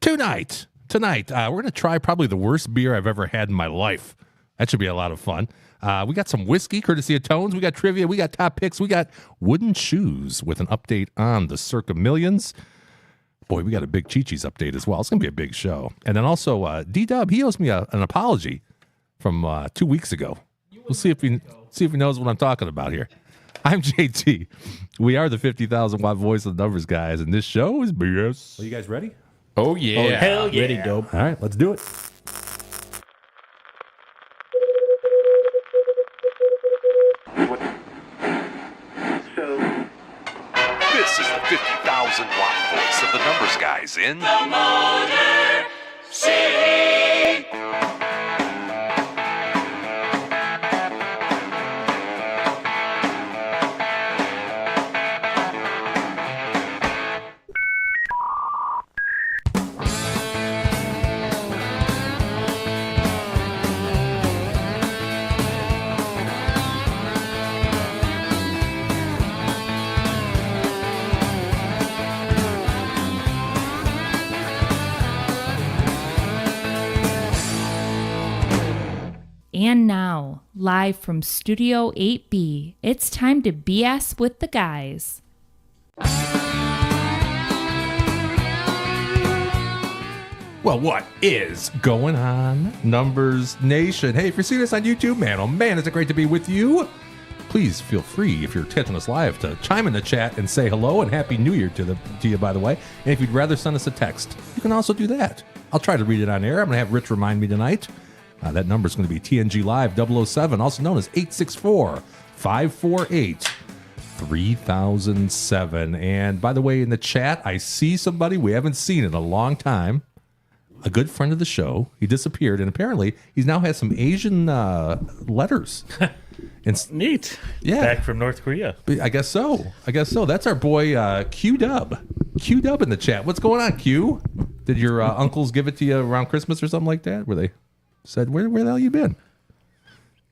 Tonight, we're going to try probably the worst beer I've ever had in my life. That should be a lot of fun. We got some whiskey, courtesy of Tones. We got trivia. We got top picks. We got wooden shoes with an update on the Circa Millions. Boy, we got a big Chi-Chi's update as well. It's going to be a big show. And then also, D-Dub, he owes me an apology from 2 weeks ago. We'll see if he knows what I'm talking about here. I'm JT. We are the 50,000 watt voice of the numbers guys, and this show is BS. Are you guys ready? Oh, yeah. Oh, hell yeah. Ready, dope. All right, let's do it. This is the 50,000 watt voice of the numbers guys in The Motor City. And now, live from Studio 8B, it's time to BS with the guys. Well, what is going on, Numbers Nation? Hey, if you're seeing this on YouTube, man, oh man, is it great to be with you. Please feel free, if you're catching us live, to chime in the chat and say hello and Happy New Year to you, by the way. And if you'd rather send us a text, you can also do that. I'll try to read it on air. I'm going to have Rich remind me tonight. That number is going to be TNG Live 007, also known as 864-548-3007. And by the way, in the chat, I see somebody we haven't seen in a long time. A good friend of the show. He disappeared, and apparently he's now has some Asian letters. Neat. Yeah. Back from North Korea. I guess so. That's our boy Q-Dub. Q-Dub in the chat. What's going on, Q? Did your uncles give it to you around Christmas or something like that? Where they said, where the hell you been?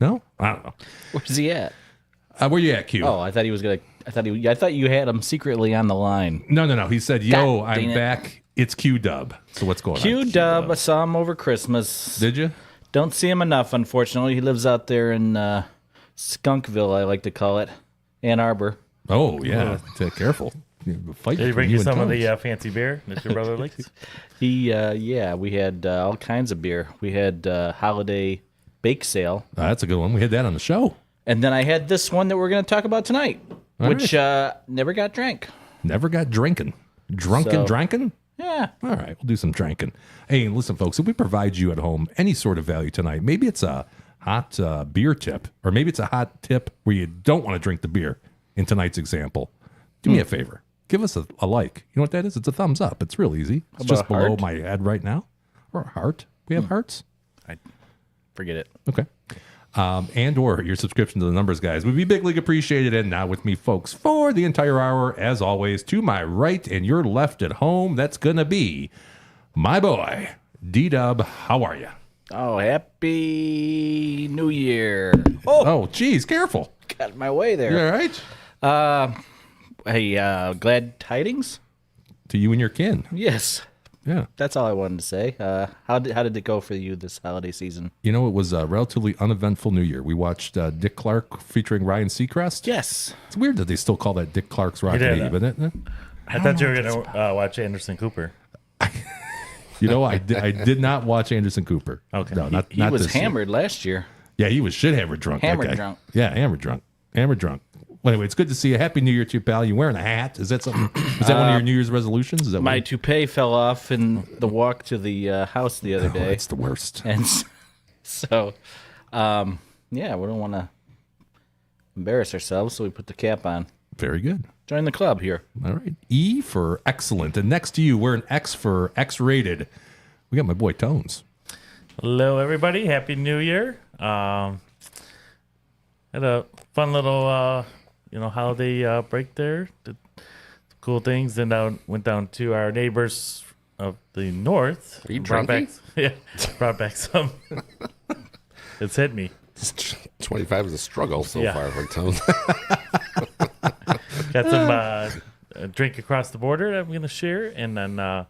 No? I don't know. Where's he at? Where you at, Q? Oh, I thought he was gonna. I thought you had him secretly on the line. No. He said, "Yo, God dang I'm it. Back. It's Q-Dub." So what's going on? Q-Dub, I saw him over Christmas. Did you? Don't see him enough, unfortunately. He lives out there in Skunkville, I like to call it, Ann Arbor. Oh yeah. Careful. Fight Did he bring between you and some of Tones. the fancy beer that your brother likes? Yeah, we had all kinds of beer. We had holiday bake sale. That's a good one. We had that on the show. And then I had this one that we're going to talk about tonight, which never got drank. Never got drinking. Drinking? Yeah. All right, we'll do some drinking. Hey, listen, folks, if we provide you at home any sort of value tonight, maybe it's a hot beer tip, or maybe it's a hot tip where you don't want to drink the beer in tonight's example, do me a favor. Give us a like. You know what that is? It's a thumbs up. It's real easy. It's just below heart? my head right now. Or a heart. We have hearts. Forget it. Okay. And or your subscription to the numbers guys would be big league appreciated. And now with me, folks, for the entire hour, as always, to my right and your left at home, that's gonna be my boy D-Dub. How are you? Oh, happy New Year. Oh geez, careful. Got in my way You there. all right? Hey, glad tidings? To you and your kin. Yes. Yeah. That's all I wanted to say. How did it go for you this holiday season? You know, it was a relatively uneventful New Year. We watched Dick Clark featuring Ryan Seacrest. Yes. It's weird that they still call that Dick Clark's Rocket did, Eve, isn't it? I thought you were going to watch Anderson Cooper. You know, I did not watch Anderson Cooper. Okay. No, not He was this year. hammered last year. Yeah, he was shit hammered drunk. that Hammered guy. drunk. Yeah, hammered drunk. Hammered drunk. Well, anyway, it's good to see you. Happy New Year to you, pal. You wearing a hat? Is that something? Is that one of your New Year's resolutions? Is that My one? toupee fell off in the walk to the house the other Oh, day. that's the worst. And so, yeah, we don't want to embarrass ourselves, so we put the cap on. Very good. Join the club here. All right. E for excellent. And next to you, we're an X for X-rated. We got my boy Tones. Hello, everybody. Happy New Year. Had a fun little, holiday break there. Did cool things. Then went down to our neighbors of the north. Are you brought back, drinking? brought back some. It's hit me. 25 is a struggle so Yeah. far for Tones. Got some drink across the border that I'm going to share. And then,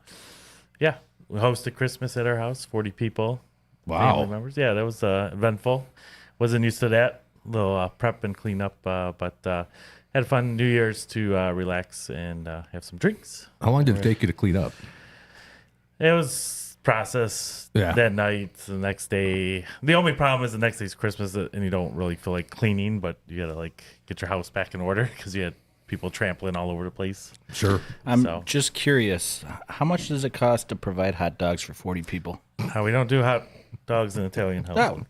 we hosted Christmas at our house, 40 people. Wow. Family members. Yeah, that was eventful. Wasn't used to that. A little prep and clean up, but had fun New Year's to relax and have some drinks. How long did it take you to clean up? It was process that night, the next day. The only problem is the next day's Christmas, and you don't really feel like cleaning, but you got to like get your house back in order because you had people trampling all over the place. Sure. I'm just curious, how much does it cost to provide hot dogs for 40 people? We don't do hot dogs in Italian house. Oh.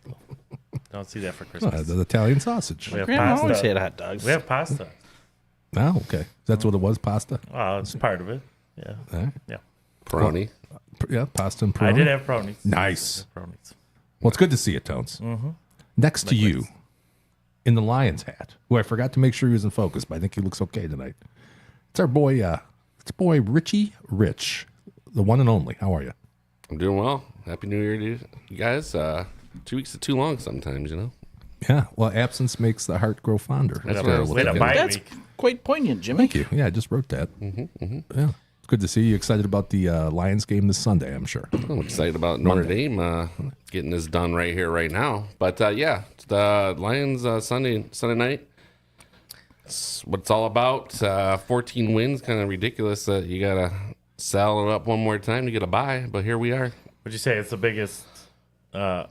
Don't see that for Christmas. The Italian sausage. We have Grandma always pasta. had hot dogs. We have pasta. Oh, okay. That's what it was, pasta? Oh, it's part of it. Yeah. All right. Yeah. Pepperoni. Yeah, pasta and pepperoni. I did have brownies. Nice. Brownies. Well, it's good to see you, Tones. Mm-hmm. Next to you, in the Lions hat, who I forgot to make sure he was in focus, but I think he looks okay tonight. It's our boy, Richie Rich, the one and only. How are you? I'm doing well. Happy New Year, dude. You guys, 2 weeks is too long sometimes, you know? Yeah. Well, absence makes the heart grow fonder. We had what I a, was we had a looking at. bye That's week. quite poignant, Jimmy. Thank you. Yeah, I just wrote that. Yeah. It's good to see you. Excited about the Lions game this Sunday, I'm sure. I'm excited about Notre Dame getting this done right here, right now. But yeah, the Lions Sunday night. It's what it's all about. 14 wins, kind of ridiculous that you gotta saddle it up one more time to get a bye. But here we are. Would you say it's the biggest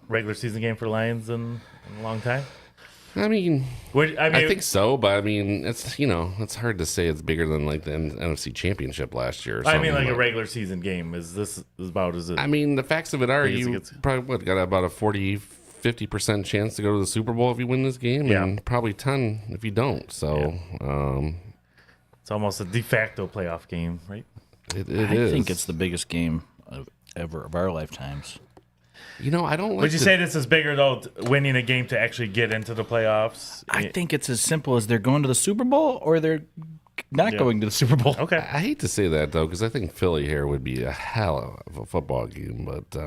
regular season game for Lions in a long time? I mean, I think so, but I mean, it's it's hard to say it's bigger than like the NFC Championship last year. Or I something, mean, like a but- regular season game. Is this about as it? I mean, the facts of it are Biggest it you gets. probably got about a 50% chance to go to the Super Bowl if you win this game, Yeah. and probably 10 if you don't. So It's almost a de facto playoff game, right? it I is. think it's the biggest game ever of our lifetimes. I don't like. Would you say this is bigger though, winning a game to actually get into the playoffs? I think it's as simple as they're going to the Super Bowl or they're not going to the Super Bowl. Okay. I hate to say that though, because I think Philly here would be a hell of a football game, but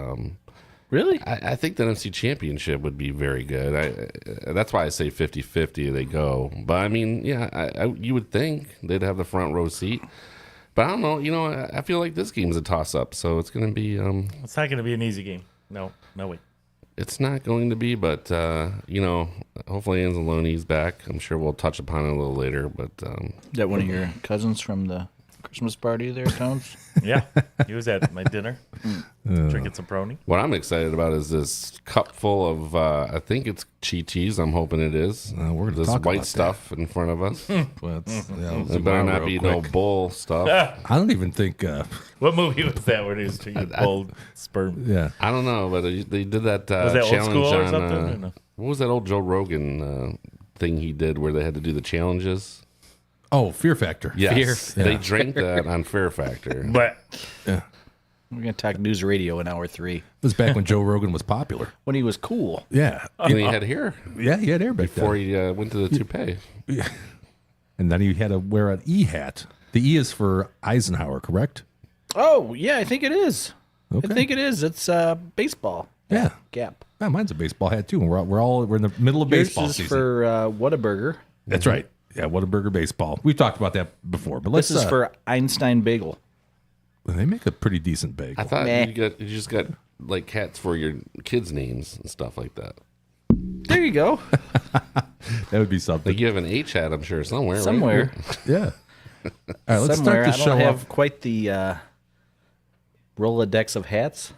Really? I think the NFC Championship would be very good. That's why I say 50-50 they go. But I mean, yeah, you would think they'd have the front row seat. But I don't know. I feel like this game's a toss-up, so it's going to be. It's not going to be an easy game. No way. It's not going to be, but hopefully Anzalone's back. I'm sure we'll touch upon it a little later. But Is that one of your cousins from the Christmas party there, Tones? Yeah, he was at my dinner drinking some brownie. what I'm excited about is this cup full of, I think it's Chi-Chi's. I'm hoping it is. We're gonna this talk white about stuff in front of us. Well, It better not be no bull stuff. I don't even think. What movie was that where he was drinking bold sperm? Yeah. I don't know, but they did that Was that old challenge school or on. something, or no? What was that old Joe Rogan thing he did where they had to do the challenges? Oh, Fear Factor. Yes, Yeah. they drank that on Fear Factor. But We're going to talk news radio in hour 3. It was back when Joe Rogan was popular. When he was cool. Yeah. And he had hair Yeah, he had hair back before then. he went to the toupee. And then he had to wear an E hat. The E is for Eisenhower, correct? Oh, yeah, I think it is. Okay. I think it is. It's baseball. Yeah. Gap. Yeah, mine's a baseball hat too. And we're in the middle of baseball Yours is season. for Whataburger. That's right. Yeah, Whataburger baseball. We've talked about that before, but let's. This is for Einstein Bagel. They make a pretty decent bagel. I thought Nah. you just got like hats for your kids' names and stuff like that. There you go. That would be something. Like you have an H hat, I'm sure somewhere. right? Somewhere. Yeah. All right, let's Somewhere. start the I show don't have off. quite the Rolodex of hats.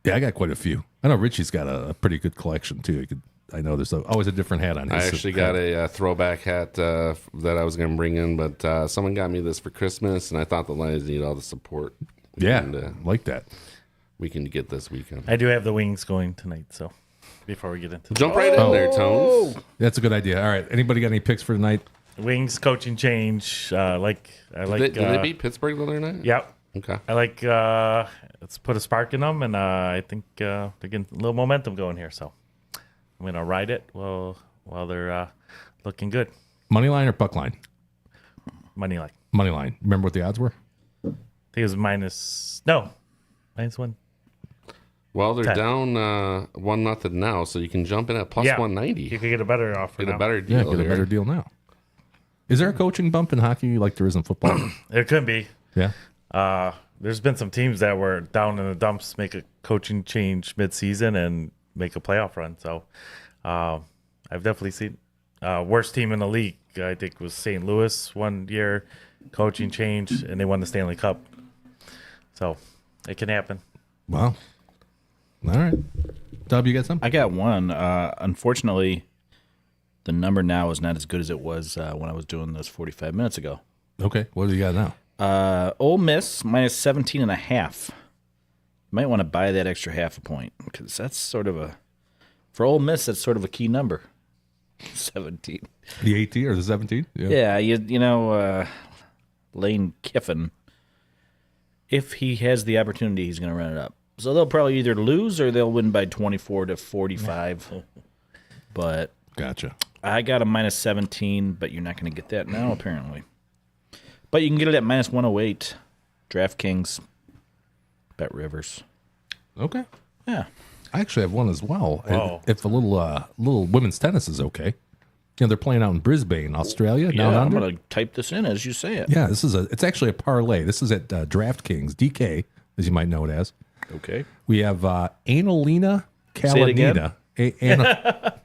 Yeah, I got quite a few. I know Richie's got a pretty good collection too. I know there's always a different hat on his. I actually got a throwback hat that I was going to bring in, but someone got me this for Christmas, and I thought the Lions need all the support. Yeah, and, like that. we can get this weekend. I do have the wings going tonight, so before we get into Jump right in there, Tones. That's a good idea. All right, anybody got any picks for tonight? wings coaching change, I like. Did they beat Pittsburgh the other night? Yep. Okay. I like let's put a spark in them, and I think they're getting a little momentum going here. So I'm gonna ride it while they're looking good. Money line or puck line? Money line. Money line. Remember what the odds were? I think it was -1. Well, they're 10. down 1-0 now, so you can jump in at plus Yeah. 190. You could get a better offer. Get a now. better Yeah, deal get a here. better deal now. Is there a coaching bump in hockey like there is in football? It could be. Yeah. there's been some teams that were down in the dumps, make a coaching change mid-season and make a playoff run. So I've definitely seen worst team in the league, I think, was St. Louis one year, coaching change, and they won the Stanley Cup. So it can happen. Wow. All right. Dub, you got some? I got one. Unfortunately, the number now is not as good as it was when I was doing this 45 minutes ago. Okay. What do you got now? Ole Miss minus 17.5. You might want to buy that extra half a point because that's sort of for Ole Miss, that's sort of a key number. 17. The 18 or the 17? Yeah, you know, Lane Kiffin, if he has the opportunity, he's going to run it up. So they'll probably either lose or they'll win by 24-45. But Gotcha. I got a minus 17, but you're not going to get that now, apparently. But you can get it at minus 108. DraftKings, Bet Rivers. Okay. Yeah. I actually have one as well. Wow. If a little women's tennis is okay. You know, they're playing out in Brisbane, Australia. Down Yeah, I'm under. going to type this in as you say it. Yeah, it's actually a parlay. This is at DraftKings, DK, as you might know it as. Okay. We have Annalena Say it again. Kalinina.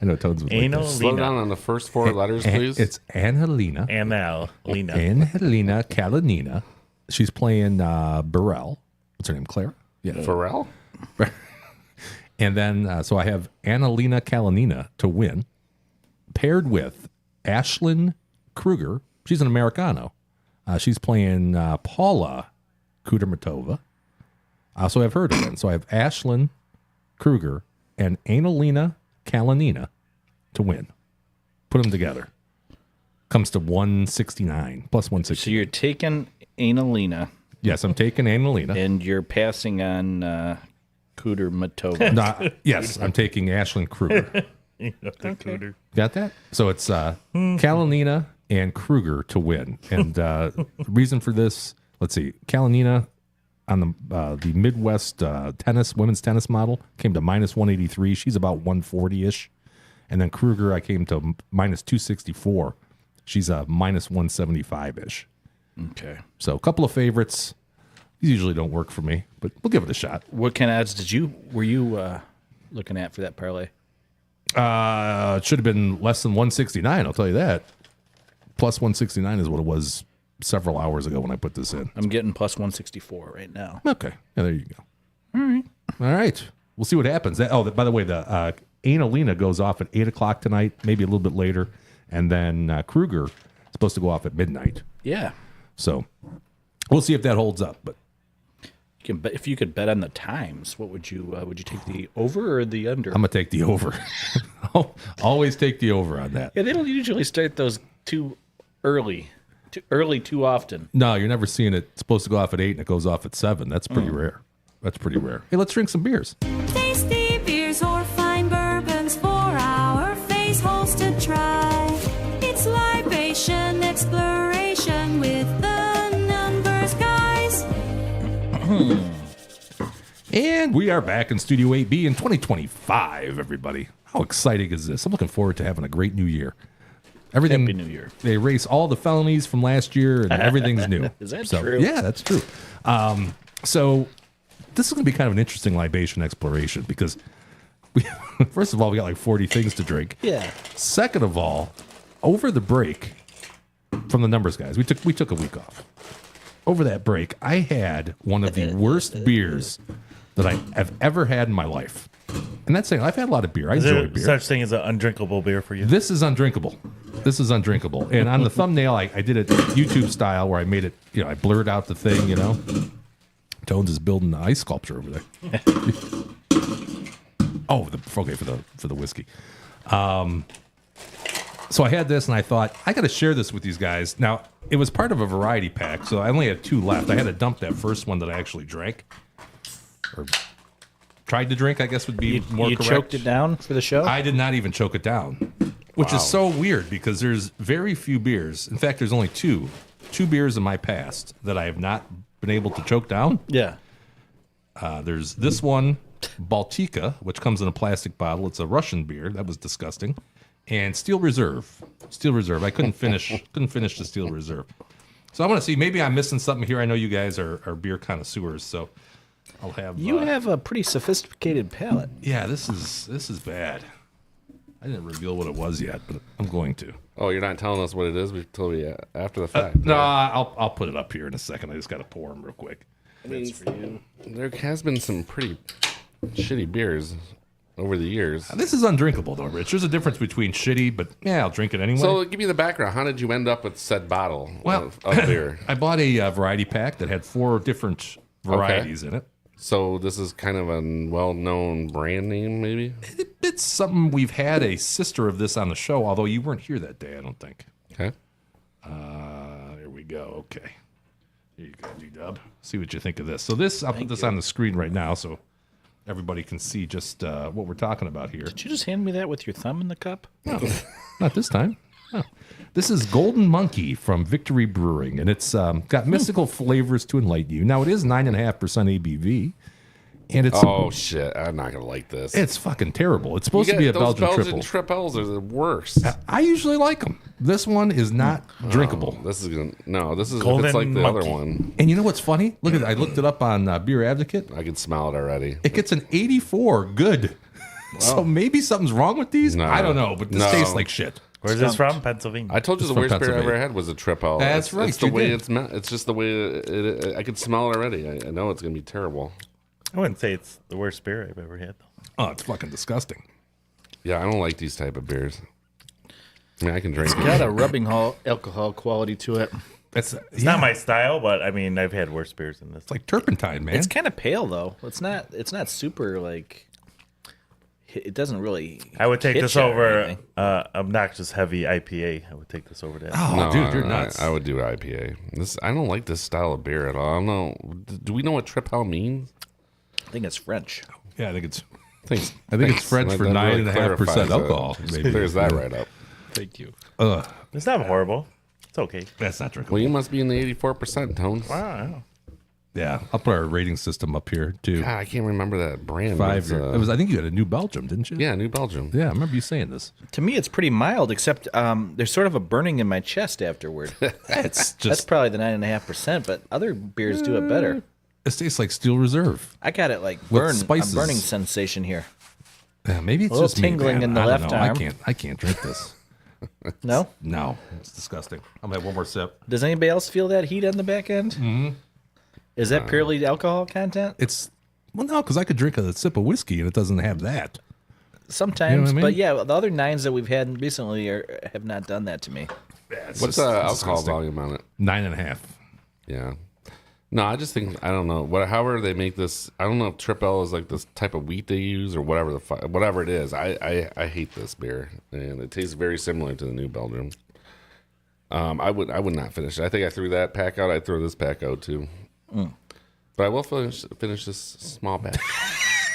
I know Toads was like this. Slow down on the first four letters, please. It's Annalena. Lena. Annalena Kalinina. She's playing Burrell. What's her name? Clara? Yeah. Pharrell? And then, so I have Annalena Kalinina to win, paired with Ashlyn Kruger. She's an Americano. She's playing Paula Kudermatova. So I've heard of it. So I have Ashlyn Kruger and Annalena Kalinina to win. Put them together. Comes to 169 plus 160. So you're taking Annalena. Yes, I'm taking Annalena. And you're passing on Cooter Matova. Yes, I'm taking Ashlyn Kruger. Cooter. Got that? So it's Kalinina and Kruger to win. And the reason for this, let's see, Kalinina on the Midwest women's tennis model came to minus 183. She's about 140-ish. And then Kruger, I came to minus 264. She's minus 175-ish. Okay. So a couple of favorites. These usually don't work for me, but we'll give it a shot. What kind of odds were you looking at for that parlay? It should have been less than 169, I'll tell you that. Plus 169 is what it was several hours ago when I put this in. I'm getting plus 164 right now. Okay. Yeah, there you go. All right. We'll see what happens. By the way, the Annalena goes off at 8 o'clock tonight, maybe a little bit later. And then Kruger is supposed to go off at midnight. Yeah. So we'll see if that holds up. But if you could bet on the times, what would you take, the over or the under? I'm going to take the over. I'll always take the over on that. Yeah, they don't usually start those too early. Too often. No, you're never seeing it. It's supposed to go off at 8 and it goes off at 7. That's pretty rare. That's pretty rare. Hey, let's drink some beers. Tasty beers or fine bourbons for our face holes to try. It's libation exploration with the numbers guys. And we are back in Studio 8B in 2025, everybody. How exciting is this? I'm looking forward to having a great new year. Everything. Happy New Year. They erase all the felonies from last year and everything's new. Is that so, true? Yeah, that's true. So this is going to be kind of an interesting libation exploration because first of all, we got like 40 things to drink. Yeah. Second of all, over the break from the numbers guys, we took a week off. Over that break, I had one of the worst beers that I have ever had in my life. And that's saying I've had a lot of beer. I Is enjoy there beer. such thing as an undrinkable beer for you? This is undrinkable. And on the thumbnail, I did it YouTube style where I made it, I blurred out the thing, Tones is building an ice sculpture over there. For the whiskey. So I had this and I thought, I got to share this with these guys. Now, it was part of a variety pack, so I only had 2 left. I had to dump that first one that I actually drank. Or tried to drink, I guess would be more correct. You choked it down for the show? I did not even choke it down, which is so weird because there's very few beers. In fact, there's only two beers in my past that I have not been able to choke down. Yeah. There's this one, Baltica, which comes in a plastic bottle. It's a Russian beer. That was disgusting. And Steel Reserve. I couldn't finish the Steel Reserve. So I want to see. Maybe I'm missing something here. I know you guys are beer connoisseurs, so I'll have. You have a pretty sophisticated palate. Yeah, this is bad. I didn't reveal what it was yet, but I'm going to. Oh, you're not telling us what it is? We told you after the fact. No, I'll put it up here in a second. I just got to pour them real quick. I mean, there has been some pretty shitty beers over the years. This is undrinkable, though, Rich. There's a difference between shitty, but yeah, I'll drink it anyway. So give me the background. How did you end up with said bottle of beer? I bought a variety pack that had 4 different varieties in it. So this is kind of a well-known brand name, maybe? It's something we've had a sister of this on the show, although you weren't here that day, I don't think. Okay. There we go. Okay. Here you go, G-Dub. See what you think of this. So this, I'll put this on the screen right now so everybody can see just what we're talking about here. Did you just hand me that with your thumb in the cup? No, not this time. No. This is Golden Monkey from Victory Brewing, and it's got mystical flavors to enlighten you. Now, it is 9.5% ABV, and it's shit! I'm not gonna like this. It's fucking terrible. It's supposed to be a Belgian triple. Belgian triples are the worst. I usually like them. This one is not drinkable. This is Golden it's like the Monkey. other one. And you know what's funny? Look at I looked it up on Beer Advocate. I can smell it already. It gets an 84 good. So maybe something's wrong with these. No. I don't know, but this No. tastes like shit. Where's this from? Pennsylvania. I told you It's the from worst beer I ever Pennsylvania. had was a triple. That's right, It's the you way did. it's just the way I can smell it already. I know it's gonna be terrible. I wouldn't say it's the worst beer I've ever had, though. Oh, it's fucking disgusting. Yeah, I don't like these type of beers. I mean, I can drink Got it. a rubbing alcohol quality to it. It's It's not my style, but I mean, I've had worse beers than this. It's like turpentine, man. It's kind of pale though. It's not super like. It doesn't really. I would take hit this you or over anything. obnoxious heavy IPA. I would take this over that. Oh, No, dude, you're nuts. I would do IPA. I don't like this style of beer at all. I don't know. Do we know what triple means? I think it's French. Yeah, I think it's Thanks. French for That really 9.5% clarifies alcohol. it. Maybe. Clears that right up. Thank you. It's not horrible. It's okay. That's not drinkable. Well, you must be in the 84% tones. Wow. Yeah, I'll put our rating system up here too. God, I can't remember that brand. 5 It's, year. It was. I think you had a New Belgium, didn't you? yeah, New Belgium. Yeah, I remember you saying this. To me, it's pretty mild, except there's sort of a burning in my chest afterward. It's That's just. probably the 9.5%, but other beers do it better. It tastes like Steel Reserve. I got it like With a spices. burning sensation here. Yeah, maybe it's A little just me, tingling man. in the I don't left know. arm. I can't drink this. No? No, it's disgusting. I'm gonna have one more sip. Does anybody else feel that heat on the back end? Mm-hmm. Is that purely alcohol content? It's no, because I could drink a sip of whiskey and it doesn't have that. Sometimes, You know what I mean? but yeah, the other 9s that we've had recently have not done that to me. What's the alcohol volume on it? 9.5. Yeah. No, I just think I don't know. However they make this, I don't know if Triple is like this type of wheat they use or whatever whatever it is. I hate this beer, and it tastes very similar to the New Belgium. I would not finish it. I think I threw that pack out. I'd throw this pack out too. But I will finish this small batch.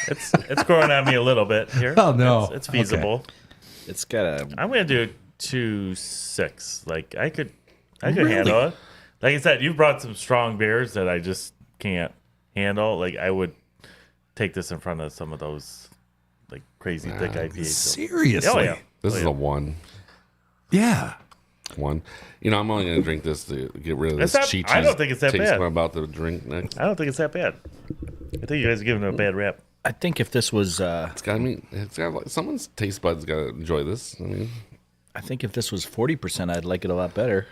It's growing on me a little bit here. Oh, no. It's feasible. It's got a. I'm gonna do 2.6. Like I could handle it. Like I said, you brought some strong beers that I just can't handle. Like I would take this in front of some of those like crazy thick IPAs. Seriously? Oh yeah. This Oh, is yeah. a 1. Yeah. 1. You know, I'm only going to drink this to get rid of It's this not- cheat I don't think it's that taste bad. I'm about to drink next. I don't think it's that bad. I think you guys are giving it a bad rap. I think if this was, It's got like someone's taste buds got to enjoy this. I mean, I think if this was 40%, I'd like it a lot better.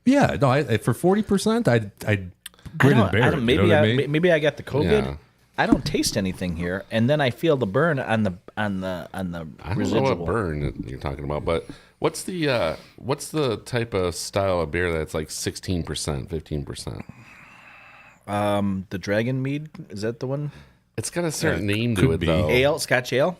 Yeah. No, for 40%, I'd grin and bear it. You Maybe know what I mean? maybe I got the COVID. Yeah. I don't taste anything here, and then I feel the burn on the I don't residual. know what burn that you're talking about, but what's the type of style of beer that's like 16%, 15%? The Dragon Mead, is that the one? It's got a certain name to could it be. though. Ale, Scotch ale.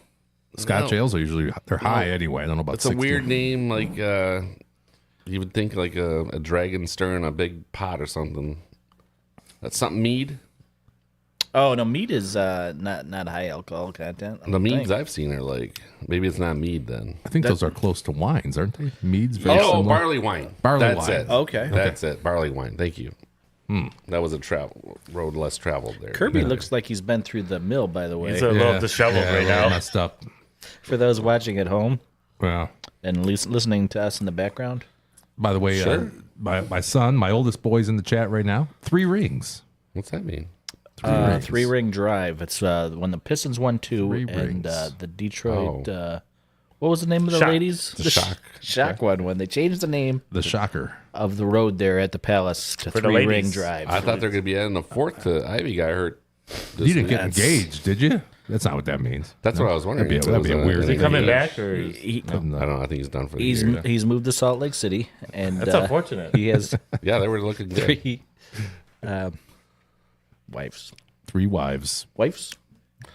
Scotch No. ales are usually they're high anyway. I don't know about It's a 16. weird name, like you would think like a dragon stirring a big pot or something. That's something mead. Oh no, mead is not high alcohol content. I The don't meads think. I've seen are like maybe it's not mead then. I think those are close to wines, aren't they? Mead's very Oh, similar. barley wine. Barley That's wine. it. Okay. That's it. Barley wine. Thank you. That was a road less traveled there. Kirby looks like he's been through the mill. By the way, He's a little disheveled right a little now. messed up. for those watching at home Well, and listening to us in the background. By the way, Sure. my son, my oldest boy's in the chat right now. 3 rings. What's that mean? 3 ring drive. It's when the Pistons won 2 3 and rings. the Detroit. What was the name of the Shock. ladies? The Shock. Shock one. When they changed the name The shocker. of the road there at the Palace to For the 3 ring ladies. drive. I thought they were going to be adding a 4th to Ivy got hurt. You didn't get That's- engaged, did you? That's not what that means. That's what I was wondering. That'd be a weird Is he thing. coming back or? He- I don't know. I think he's done for the he's year. he's moved to Salt Lake City, and That's unfortunate. he has Yeah, they were looking good. 3 wives. 3 wives. Wives?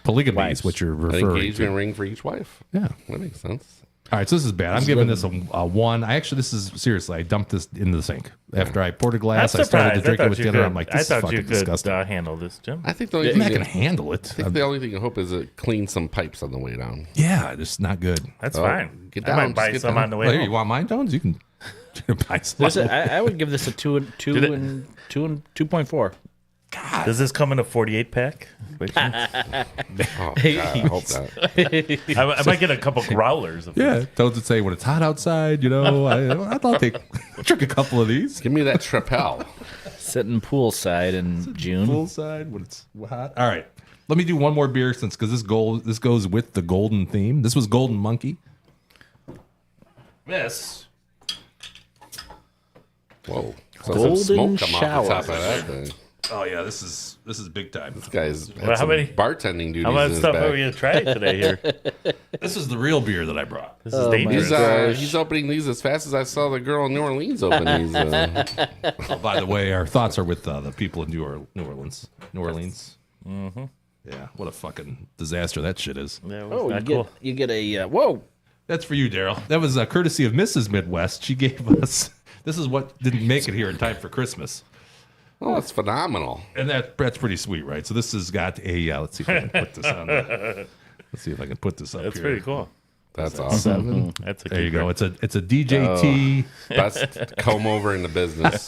Polygamy Wives. is what you're An referring engagement to. ring for each wife. Yeah. That makes sense. All right, so this is bad. I'm giving this a 1. This is seriously. I dumped this into the sink after I poured a glass. I'm I started to surprised. drink I it thought with you dinner. could. I'm like, I this is thought fucking you could disgusting. handle this, Jim. I think the only I'm not thing gonna handle it. I think the only thing I hope is it clean some pipes on the way down. Yeah, it's not good. That's Oh, fine. get I down, might buy just get some down. on the way Well, here, home. you want mine, Jones? You can buy some. I would give this a 2 and 2.4. Does this come in a 48 pack? Oh, God, I hope that. I might get a couple growlers. Of Yeah, Toads would say when it's hot outside, I'll drink a couple of these. Give me that trapel. Sitting poolside in June. Poolside when it's hot. All right, let me do one more beer because this goes with the golden theme. This was Golden Monkey. This. Whoa. So Golden some smoke come off the top shower. of that thing. Oh yeah, this is big time. This guy's had How some many- bartending duties How in much his stuff bag. are we gonna try today here? This is the real beer that I brought. This is Oh, my dangerous. God. He's opening these as fast as I saw the girl in New Orleans open these. Oh, by the way, our thoughts are with the people in New Orleans. Mm-hmm. Yeah, what a fucking disaster that shit is. That was Oh, not cool. you get a whoa. That's for you, Daryl. That was courtesy of Mrs. Midwest. She gave us. This is what didn't make it here in time for Christmas. Oh, that's phenomenal. And that's pretty sweet, right? So this has got a. Let's see if I can put this on. Let's see if I can put this up That's here. pretty cool. That's awesome. That's a There you keeper. go. It's a DJT Best comb over in the business.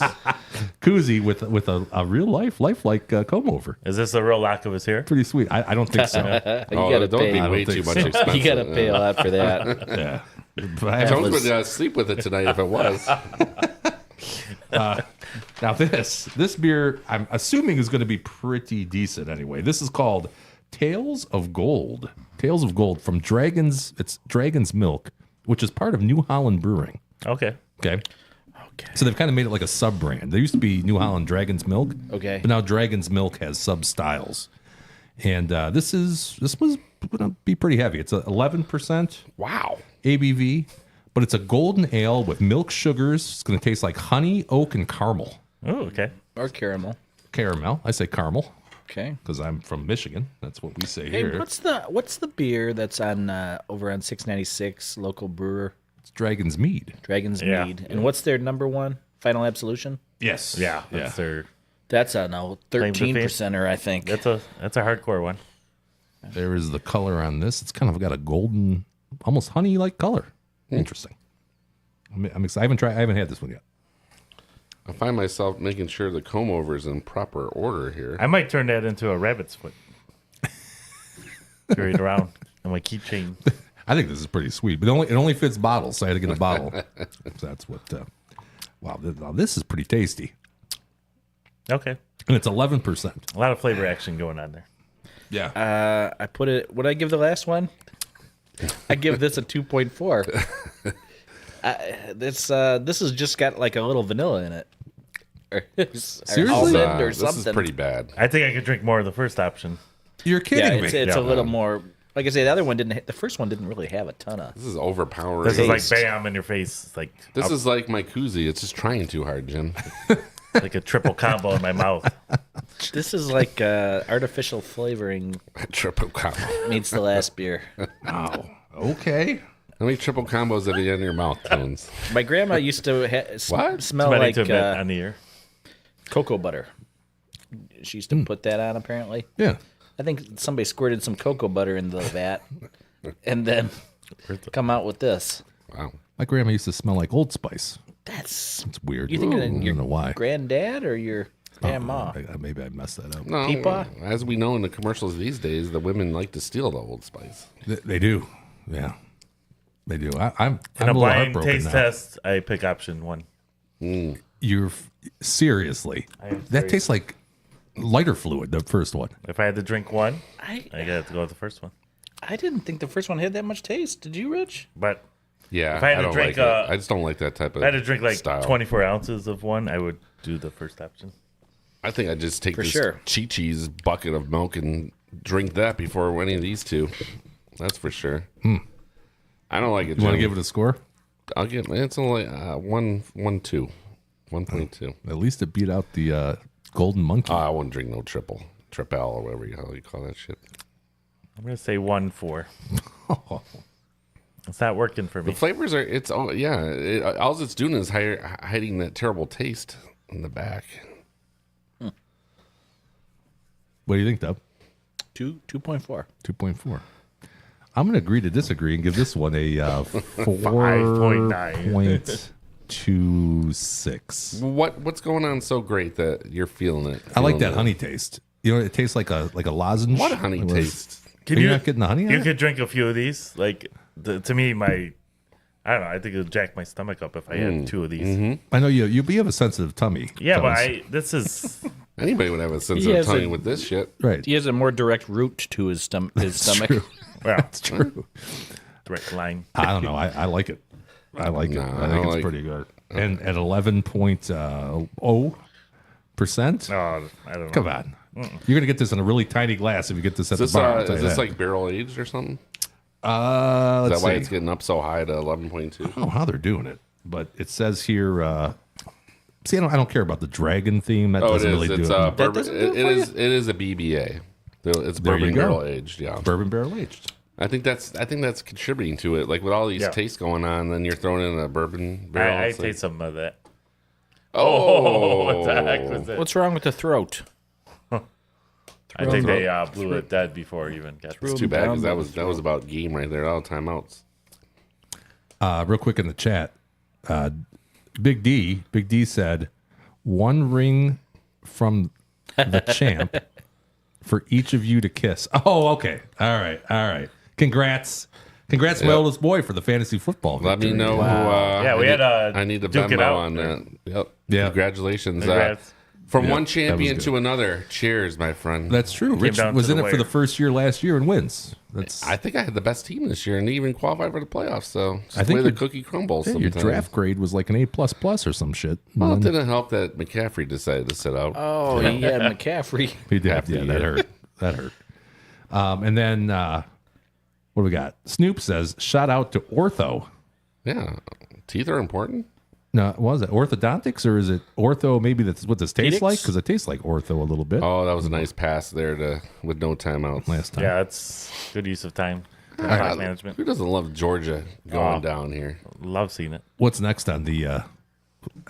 koozie with a real lifelike comb over. Is this a real lock of his hair? Pretty sweet. I don't think so. You Oh, gotta don't pay. be I way don't too think much so. expensive. You gotta pay a lot for that. Yeah. But I have Jones would sleep with it tonight if it was. Now this beer, I'm assuming is going to be pretty decent anyway. This is called Tales of Gold. Tales of Gold from Dragon's. It's Dragon's Milk, which is part of New Holland Brewing. Okay. Okay. So they've kind of made it like a sub brand. There used to be New Holland Dragon's Milk. Okay. But now Dragon's Milk has sub styles, and this was going to be pretty heavy. It's 11%. Wow. ABV, but it's a golden ale with milk sugars. It's going to taste like honey, oak, and caramel. Oh, okay. Or caramel. Caramel. I say caramel Okay. because I'm from Michigan. That's what we say Hey, here. what's the beer that's on over on 696 local brewer It's Dragon's Mead. Dragon's Yeah. Mead, and what's their number one? Final Absolution. Yes. Yeah. That's their. That's a no Claim to fame. 13%er, I think. That's a hardcore one. There is the color on this. It's kind of got a golden, almost honey-like color. Interesting. I'm excited. I haven't had this one yet. I find myself making sure the comb over is in proper order here. I might turn that into a rabbit's foot. Carry it around on my keychain. I think this is pretty sweet, but it only fits bottles, so I had to get a bottle. So that's what. Wow, this is pretty tasty, Okay. and it's 11%. A lot of flavor action going on there. Yeah. I put it. What did I give the last one? I give this a 2.4. This has just got like a little vanilla in it. Seriously? Almond or This something. is pretty bad. I think I could drink more of the first option. You're Yeah, kidding it's me. a little more. Like I say, the other one didn't. The first one didn't really have a ton of. This is overpowering. This is like Taste. bam in your face. It's like This is like my koozie. It's just trying too hard, Jim. like a triple combo in my mouth. This is like artificial flavoring Triple combo. meets the last beer. Wow. Okay. How many triple combos have you had in your mouth, Tones? My grandma used to What? smell Somebody like to admit on the air. cocoa butter. She used to put that on, apparently. Yeah. I think somebody squirted some cocoa butter in the vat and then come out with this. Wow. My grandma used to smell like Old Spice. That's. It's weird. You think I of don't your know why. granddad or your grandma? Maybe I messed that up. No, Peepaw? as we know in the commercials these days, the women like to steal the Old Spice. They do. Yeah. They do. I'm In a a little blind heartbroken taste now. test, I pick option one. Seriously. That tastes like lighter fluid, the first one. If I had to drink one, I I got to go with the first one. I didn't think the first one had that much taste. Did you, Rich? But Yeah, If I had to don't drink, like it. I just don't like that type of if I had to drink like style. 24 ounces of one, I would do the first option. I think I'd just take For this sure. Chi-Chi's bucket of milk and drink that before any of these two. That's for sure. I don't like it. You want to Jim. give it a score? I'll give it's only 1.2. At least it beat out the Golden Monkey. I wouldn't drink no triple or whatever you call that shit. I'm going to say 1.4. It's not working for me. The flavors are all it's doing is hiding that terrible taste in the back. What do you think, Dub? 2.4. 2.4. I'm going to agree to disagree and give this one a 4.26. What's going on so great that you're feeling it? I like Feeling that honey taste. You know, it tastes like a lozenge. What honey taste? Are you not getting the honey on You it? could drink a few of these. Like, to me, I don't know. I think it would jack my stomach up if I had 2 of these. I know you have a sensitive tummy. Yeah, but Thomas. this is... Anybody would have a He sensitive has tongue a- with this shit. Right. He has a more direct route to his stomach. True. Well, That's true. direct line. I don't know. I like it. I like it. No, I I think don't it's like- pretty good. And at 11.0%. Oh, I don't know. Come on. You're going to get this in a really tiny glass if you get this at Is the bar. I'll this, tell is you this that. like barrel aged or something? Is Let's that why see. it's getting up so high to 11.2? I don't know how they're doing it, but it says here. See, I don't care about the dragon theme. That Oh, it doesn't is. really It's do it. bourbon. doesn't do it It for is. It is a BBA. It's There you bourbon go. barrel aged. Yeah, Bourbon barrel aged. I think that's contributing to it. Like with all these Yeah. tastes going on, then you're throwing in a bourbon barrel. I It's like- taste some of that. Oh, What the heck was that? What's wrong with the throat? I think they blew it dead before it even got It's too bad because that was about game right there. All timeouts. Real quick in the chat, Big D said, 1 ring from the champ for each of you to kiss. Oh, okay. All right. Congrats, my oldest boy, for the fantasy football Let me victory. know. Who, Yeah, we I need the duke it Venmo out on there. that. Yep. Yeah. Congratulations. Congrats. From Yeah, one that was champion good. to another. Cheers, my friend. That's true. Rich down was to in the it for the wire. first year last year and wins. That's I think I had the best team this year and they even qualified for the playoffs. So just I think the way the your- cookie crumbles. yeah, your sometimes. draft grade was like an A++ or some shit. Well, it And then didn't help that McCaffrey decided to sit out. Oh, he had McCaffrey. he did. half the Yeah, that year. hurt. That hurt. And then what do we got? Snoop says, shout out to Ortho. Yeah, teeth are important. No, what was it orthodontics or is it ortho? Maybe that's what this tastes Orthopedics? like because it tastes like ortho a little bit. Oh, that was a nice pass there with no timeouts. Last time. Yeah, it's good use of time. Ah, Clock management. Who doesn't love Georgia going down here? Love seeing it. What's next on the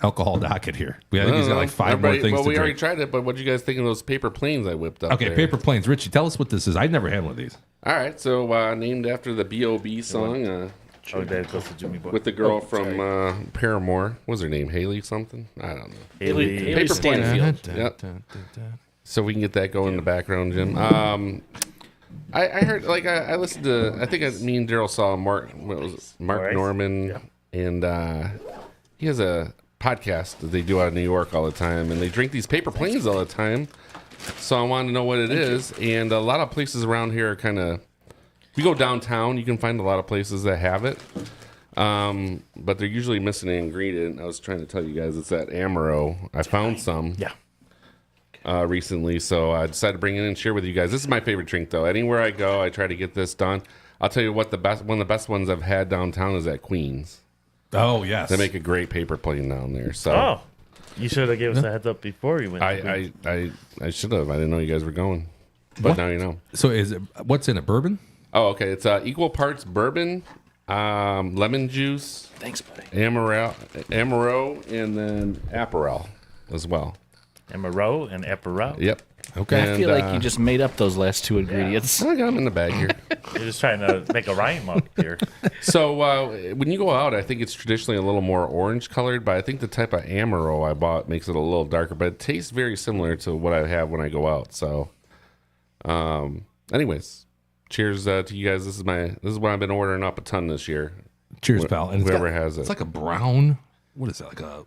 alcohol docket here? I think he's got like 5 more things Well, to we already drink. tried it, but what do you guys think of those paper planes I whipped up? Okay, there? paper planes. Richie, tell us what this is. I've never had one of these. All right, so named after the B.O.B. song Oh, there goes the Jimmy boy. with the girl from Paramore. What was her name? Haley something? I don't know. Haley. Haley Paper Stanfield. Yep. So we can get that going in the background, Jim. I heard, like, I listened to, I think me and Daryl saw Mark Alright. Norman, and he has a podcast that they do out of New York all the time, and they drink these paper planes all the time. So I wanted to know what it is, and a lot of places around here are kind of, if you go downtown, you can find a lot of places that have it, but they're usually missing an ingredient. I was trying to tell you guys it's that Amaro. I found some. Yeah. Recently, so I decided to bring it in and share with you guys. This is my favorite drink, though. Anywhere I go, I try to get this done. I'll tell you what, one of the best ones I've had downtown is at Queens. Oh, yes. They make a great paper plane down there. So Oh, you should have gave us a heads up before you went. I should have. I didn't know you guys were going, but What? now you know. So is it, what's in it? Bourbon? Oh, okay. It's equal parts bourbon, lemon juice, Thanks, buddy. Amaro, and then Aperol as well. Amaro and Epero. Yep. Okay. I feel like you just made up those last 2 ingredients. I got them in the bag here. You're just trying to make a rhyme up here. So when you go out, I think it's traditionally a little more orange colored, but I think the type of Amaro I bought makes it a little darker, but it tastes very similar to what I have when I go out. So, anyways, cheers to you guys. This is what I've been ordering up a ton this year. Cheers, pal. And whoever has it. It's like a brown. What is that? Like a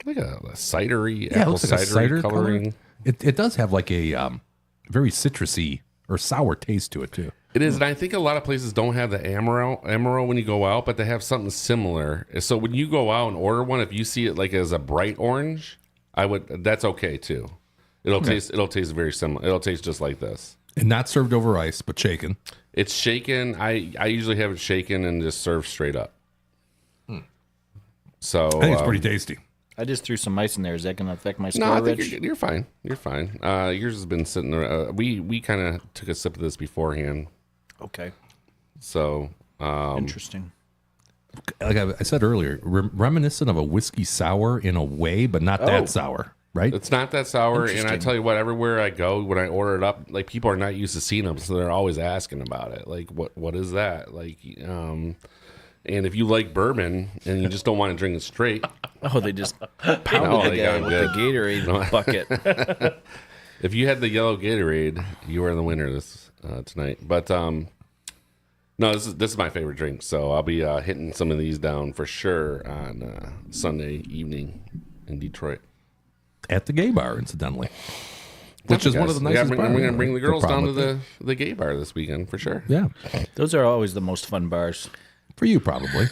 like a cidery, Yeah, it apple looks like a cidery cider coloring. color. It does have like a very citrusy or sour taste to it too. It is, and I think a lot of places don't have the Amaro when you go out, but they have something similar. So when you go out and order one, if you see it like as a bright orange, that's okay too. It'll taste very similar. It'll taste just like this. And not served over ice, but shaken. It's shaken. I usually have it shaken and just served straight up. So I think it's pretty tasty. I just threw some ice in there. Is that going to affect my score, no, I think Rich? you're fine. You're fine. Yours has been sitting there. We kind of took a sip of this beforehand. Okay. So Interesting. Like I said earlier, reminiscent of a whiskey sour in a way, but not that sour, right? it's not that sour. And I Interesting. tell you what, everywhere I go, when I order it up, like people are not used to seeing them, so they're always asking about it. Like, what is that? Like, and if you like bourbon and you just don't want to drink it straight, Oh, they just pounded the guy with the Gatorade bucket. if you had the yellow Gatorade, you were the winner this tonight. But no, this is my favorite drink, so I'll be hitting some of these down for sure on Sunday evening in Detroit. At the gay bar, incidentally. Which is one of the nicest We're bars. going to bring the girls down to problem the gay bar this weekend for sure. Yeah. Those are always the most fun bars. For you, probably.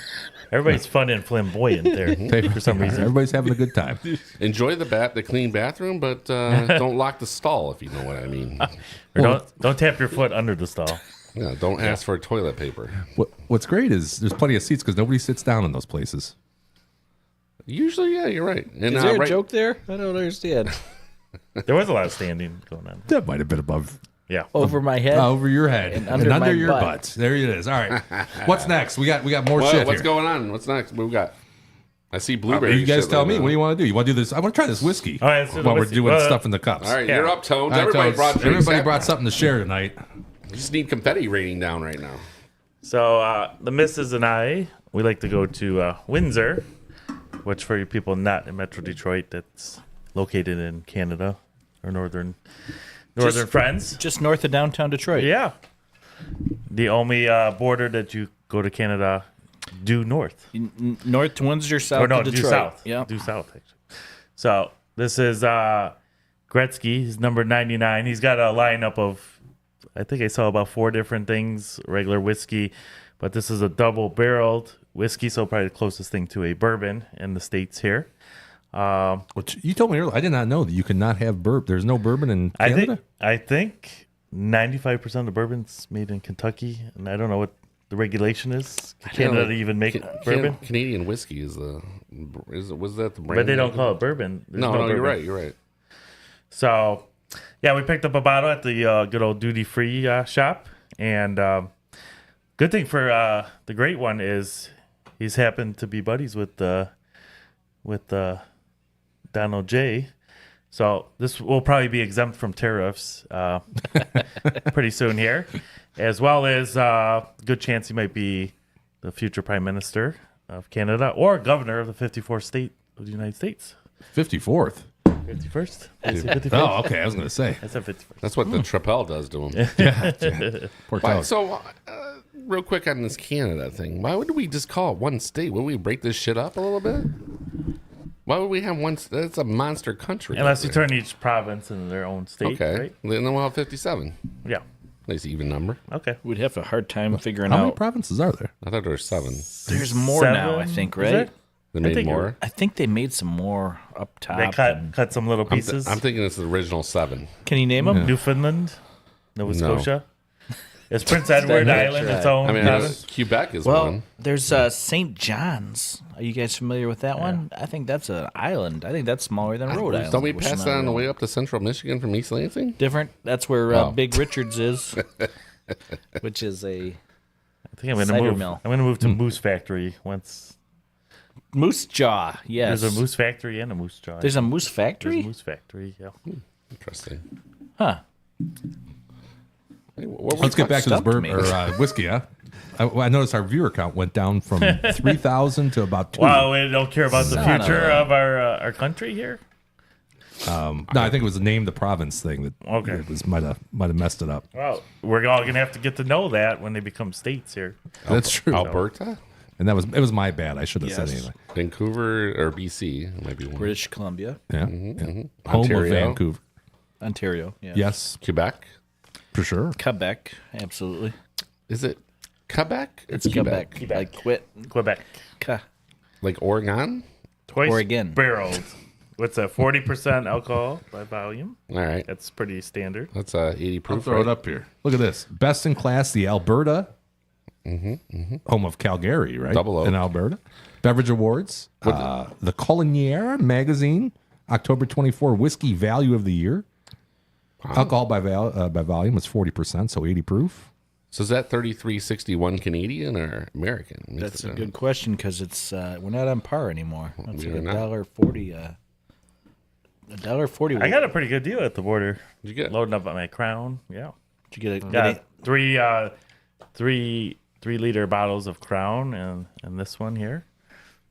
Everybody's fun and flamboyant there for some reason. Everybody's having a good time. Enjoy the clean bathroom, but don't lock the stall, if you know what I mean. Or don't tap your foot under the stall. Yeah, don't ask for toilet paper. What's great is there's plenty of seats because nobody sits down in those places. Usually, yeah, you're right. And, Is there a right, joke there? I don't understand. There was a lot of standing going on. That might have been above, Yeah. Over my head? over your head And under my your butt. butt. There it is. All right. What's next? We got more shit what's here. going on? What's next? What we got? I see blueberry. You guys shit tell right me. now. What do you want to do? You want to do this? I want to try this whiskey All right, let's do the while we're whiskey. doing Well, stuff in the cups. All right, Yeah. you're up, Tones. All right, Everybody Toads. brought drinks. Everybody Happy- brought something to share tonight. We just need confetti raining down right now. So the missus and I, we like to go to Windsor, which for you people not in Metro Detroit, that's located in Canada or northern friends. Just north of downtown Detroit. Yeah. The only border that you go to Canada due north. North to Windsor, south Or no, to due Detroit. south. Yeah. Due south, actually. So this is Gretzky. He's number 99. He's got a lineup of, I think I saw about 4 different things, regular whiskey, but this is a double-barreled whiskey, so probably the closest thing to a bourbon in the States here. Which you told me earlier. I did not know that you cannot have bourbon. There's no bourbon in Canada. I think 95% of the bourbon's made in Kentucky, and I don't know what the regulation is. Canada to even make bourbon, Canadian whiskey was that the brand? but they don't name? call it bourbon. There's No, bourbon. you're right. So, yeah, we picked up a bottle at the good old duty-free shop, and good thing for the great one is he's happened to be buddies with Donald J. So this will probably be exempt from tariffs pretty soon here, as well as good chance he might be the future Prime Minister of Canada or Governor of the 54th state of the United States. 54th. 51st? Did I say 51st? Oh, okay. I was going to say. I said 51st. That's what the Trapel does to him. Poor Why, Toad. so, real quick on this Canada thing, why would we just call it one state? Would we break this shit up a little bit? Why would we have one? That's a monster country. Unless you turn each province into their own state, Okay, right? then we'll have 57. Yeah. Nice even number. Okay. We'd have a hard time figuring How many out. provinces are there? I thought there were 7. There's more 7? now, I think, Is right? there? They made think more. I think they made some more up top. They cut some little pieces. I'm thinking it's the original 7. Can you name them? Newfoundland, Nova No. Scotia. It's Prince Edward Stand Island, up, its try. own. I mean, province. Quebec is Well, one. there's St. John's. Are you guys familiar with that one? I think that's an island. I think that's smaller than Rhode Island. Don't we which is pass not that on the really way up to central Michigan from East Lansing? different? That's where Oh. Big Richards is, which is a I think I'm going to cider move. mill. I'm going to move to Moose Factory once. Moose Jaw. Yes, There's a Moose Factory and a Moose Jaw. There's a Moose There's Factory. a Moose Factory. Yeah. Interesting. Huh? Hey, what Let's get back to this stumped bourbon me. or whiskey, huh? I noticed our viewer count went down from 3,000 to about 2. Wow, we don't care about the Son of future a- of our country here. No, I think it was the name the province thing that Okay. that was might have messed it up. Well, we're all going to have to get to know that when they become states here. That's true. Alberta? And it was my bad. I should have said anything. Vancouver or BC might be one. British Columbia, Yeah. Mm-hmm. Home Ontario. of Vancouver. Ontario. Yeah. Yes, Quebec. for sure. Quebec, absolutely. Is it Quebec? It's Quebec. Like Quebec. Like Oregon? Twice Oregon. barreled. What's that? 40% alcohol by volume. All right. That's pretty standard. That's 80 I'll proof. throw it up here. Look at this. Best in class, the Alberta. Home of Calgary, right? Double O. In Alberta. Beverage Awards. The Culinary Magazine. October 24 Whiskey Value of the Year. Alcohol by volume is 40%, so 80 proof. So is that 33.61 Canadian or American? That's a good question because it's we're not on par anymore. That's like We're not. $1.40. $1.40. I got a pretty good deal at the border. Did you get? Loading up on my Crown. Yeah. Did you get Got three 3-liter bottles of Crown and this one here,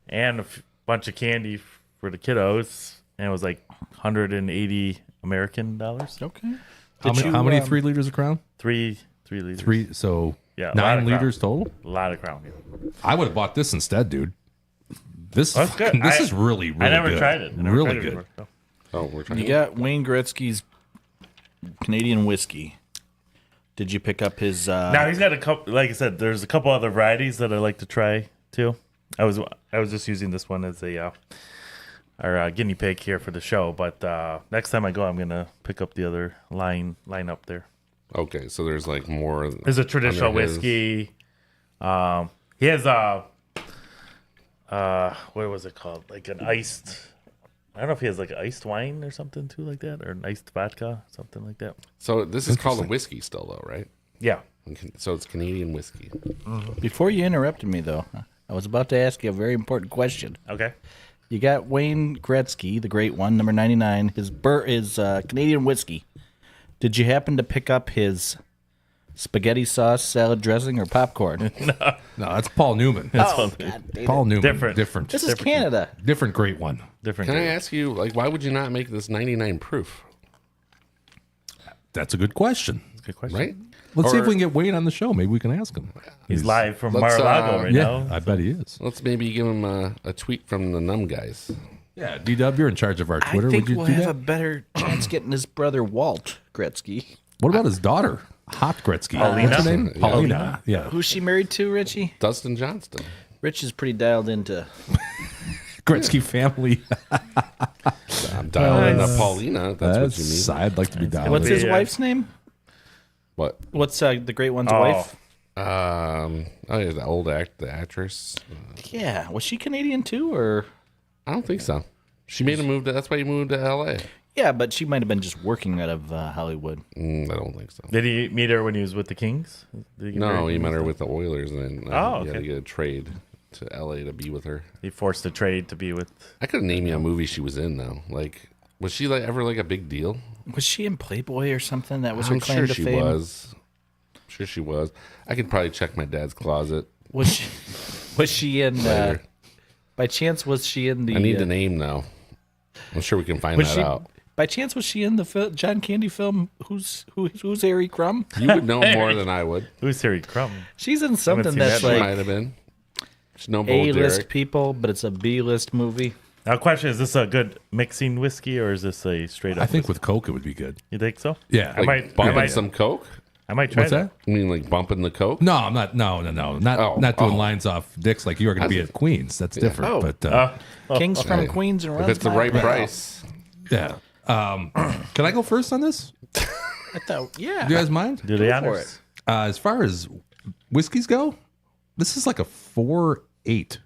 and a bunch of candy for the kiddos, and it was like 180 American dollars. Okay. How many 3 liters of Crown? 3 liters. 3, so Yeah, a lot 9 of liters total? A lot of Crown. Yeah. I would have bought this instead, dude. This That's good. This is really, really I never good. tried it. I never Really tried it good. before, so. Oh, we're trying. You got Wayne Gretzky's Canadian whiskey. Did you pick up his? Now he's got a couple. Like I said, there's a couple other varieties that I like to try too. I was just using this one as our guinea pig here for the show. But next time I go, I'm gonna pick up the other line up there. Okay, so there's like more. There's a traditional under his- whiskey. He has what was it called? Like an iced. I don't know if he has like iced wine or something too, like that, or an iced vodka, something like that. So this is called a whiskey still, though, right? Yeah. So it's Canadian whiskey. Before you interrupted me, though, I was about to ask you a very important question. Okay. You got Wayne Gretzky, the great one, number 99. His Canadian whiskey. Did you happen to pick up his spaghetti sauce, salad dressing, or popcorn? No, that's Paul Newman. God damn it. Paul Newman. Different. This is Canada. Different great one. Different. Can I ask you, like, why would you not make this 99 proof? That's a good question. Good question. Right? Let's see if Or- we can get Wayne on the show. Maybe we can ask him. He's live from let's, Mar-a-Lago right Yeah, now. I bet he is. Let's maybe give him a tweet from the Numb guys. Yeah, D-Dub, you're in charge of our Twitter. I think Would you we'll do have that? a better chance getting his brother Walt Gretzky. What about his daughter, Hot Gretzky? Paulina? What's her name? Yeah. Paulina. Yeah. Who's she married to, Richie? Dustin Johnston. Rich is pretty dialed into. Gretzky family. I'm dialing up Paulina. That's what you mean. I'd like to be down. What's with his Yeah. wife's name? What? What's the great one's Oh. wife? Oh, yeah, the actress. Yeah, was she Canadian too, or? I don't think so. She made a move. That's why he moved to L.A. Yeah, but she might have been just working out of Hollywood. I don't think so. Did he meet her when he was with the Kings? Did he get No, married he when met her was with the Oilers, and then Oh, he had to okay. get a trade to L.A. to be with her. He forced a trade to be with. I couldn't name you a movie she was in though. Like, was she like ever like a big deal? Was she in Playboy or something? That was her I'm claim sure to she fame. was. I'm sure she was. I could probably check my dad's closet Was she? Was she in? later. By chance, was she in the? I need the name now. I'm sure we can find Was that she? out. By chance, was she in the John Candy film? Who's Harry Crumb? You would know more than I would. Who's Harry Crumb? She's in something seen that's that. She like might have been. She's no A-list Derek. people, but it's a B-list movie. Now, question: is this a good mixing whiskey or is this a straight up? I think whiskey? with Coke it would be good. You think so? Yeah. I Like might. bumping some Coke. I might try What's that? You mean like bumping the Coke? No, I'm not. No. Not Oh, doing oh. lines off dicks like you are going to be at Queens. That's different. Oh. But Kings from Hey, Queens and If runs it's the my right mouth. price. yeah. Can I go first on this? I thought, yeah. Do you guys mind? Do the for honors. As far as whiskeys go, this is like a 4.8.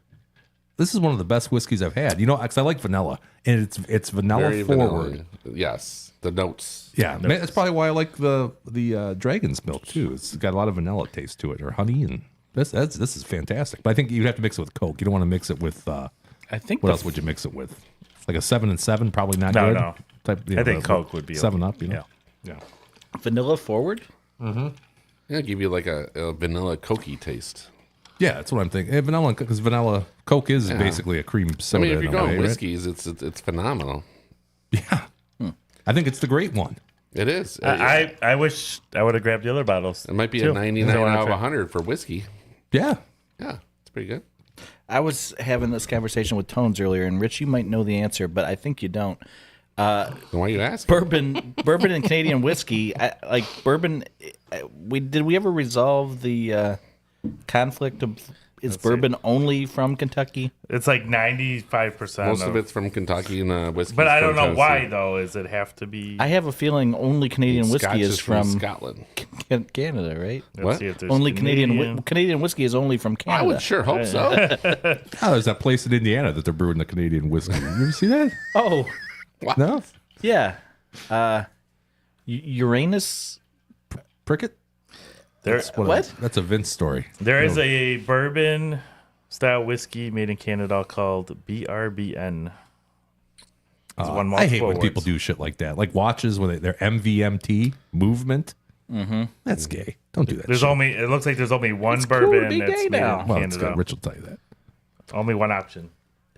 This is one of the best whiskeys I've had. You know, because I like vanilla, and it's vanilla Very forward. vanilla. Yes. The notes. Yeah, that's probably why I like the dragon's milk too. It's got a lot of vanilla taste to it, or honey, and this is fantastic. But I think you'd have to mix it with Coke. You don't want to mix it with. I think What else would you mix it with? Like a 7 and 7, probably not No, good. no. Type, I think Coke would be 7 okay. Up. You know. Yeah. vanilla forward? Yeah, give you like a vanilla cokey taste. Yeah, that's what I'm thinking. Vanilla, because vanilla Coke is basically a cream I soda. mean, if you're in a going way, right? whiskeys, it's phenomenal. Yeah. I think it's the great one. It is. I wish I would have grabbed the other bottles. It might be too, a 99 'cause I wanna out of try. 100 for whiskey. Yeah. Yeah, it's pretty good. I was having this conversation with Tones earlier, and Rich, you might know the answer, but I think you don't. Why are you asking? Bourbon and Canadian whiskey. Like bourbon, did we ever resolve the conflict of bourbon only from Kentucky? It's like 95%. Most of it's from Kentucky and whiskey. But I don't know why though. Does it have to be? I have a feeling only Canadian whiskey Scotch is from Scotland. Canada, right? What? See if there's Only Canadian whiskey is only from Canada. I would sure hope so. Oh, there's that place in Indiana that they're brewing the Canadian whiskey. You ever see that? Oh, No? yeah. Uranus. Prickett? What? That's a Vince story. There is a bourbon style whiskey made in Canada called BRBN. I hate when people do shit like that. Like watches when they're MVMT, movement. Mm-hmm. That's gay. Don't do that There's shit. It looks like there's only one It's cool to bourbon be that's gay made now. in Well, it's Canada. good. Rich will tell you that. Only one option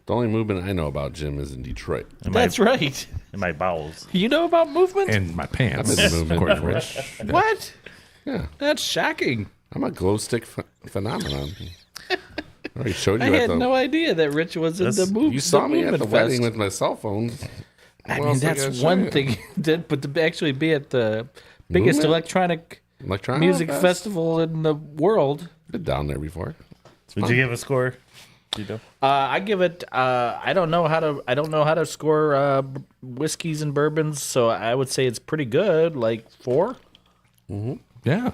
The only movement I know about, Jim, is in Detroit. That's right. in my bowels. You know about movement? And my pants. I'm in the movement, according to Rich. Rich. What? Yeah, That's shocking. I'm a glow stick phenomenon. I already showed I you had no idea that Rich was in the movement. You saw me at the movement wedding fest. with my cell phone. I What mean, else I that's gotta show one you? thing. But to actually be at the biggest Movement? electronic Electronic music Fest? festival in the world. Been down there before. Did you give a score? I give it. I don't know how to score whiskeys and bourbons, so I would say it's pretty good. Like 4. Yeah.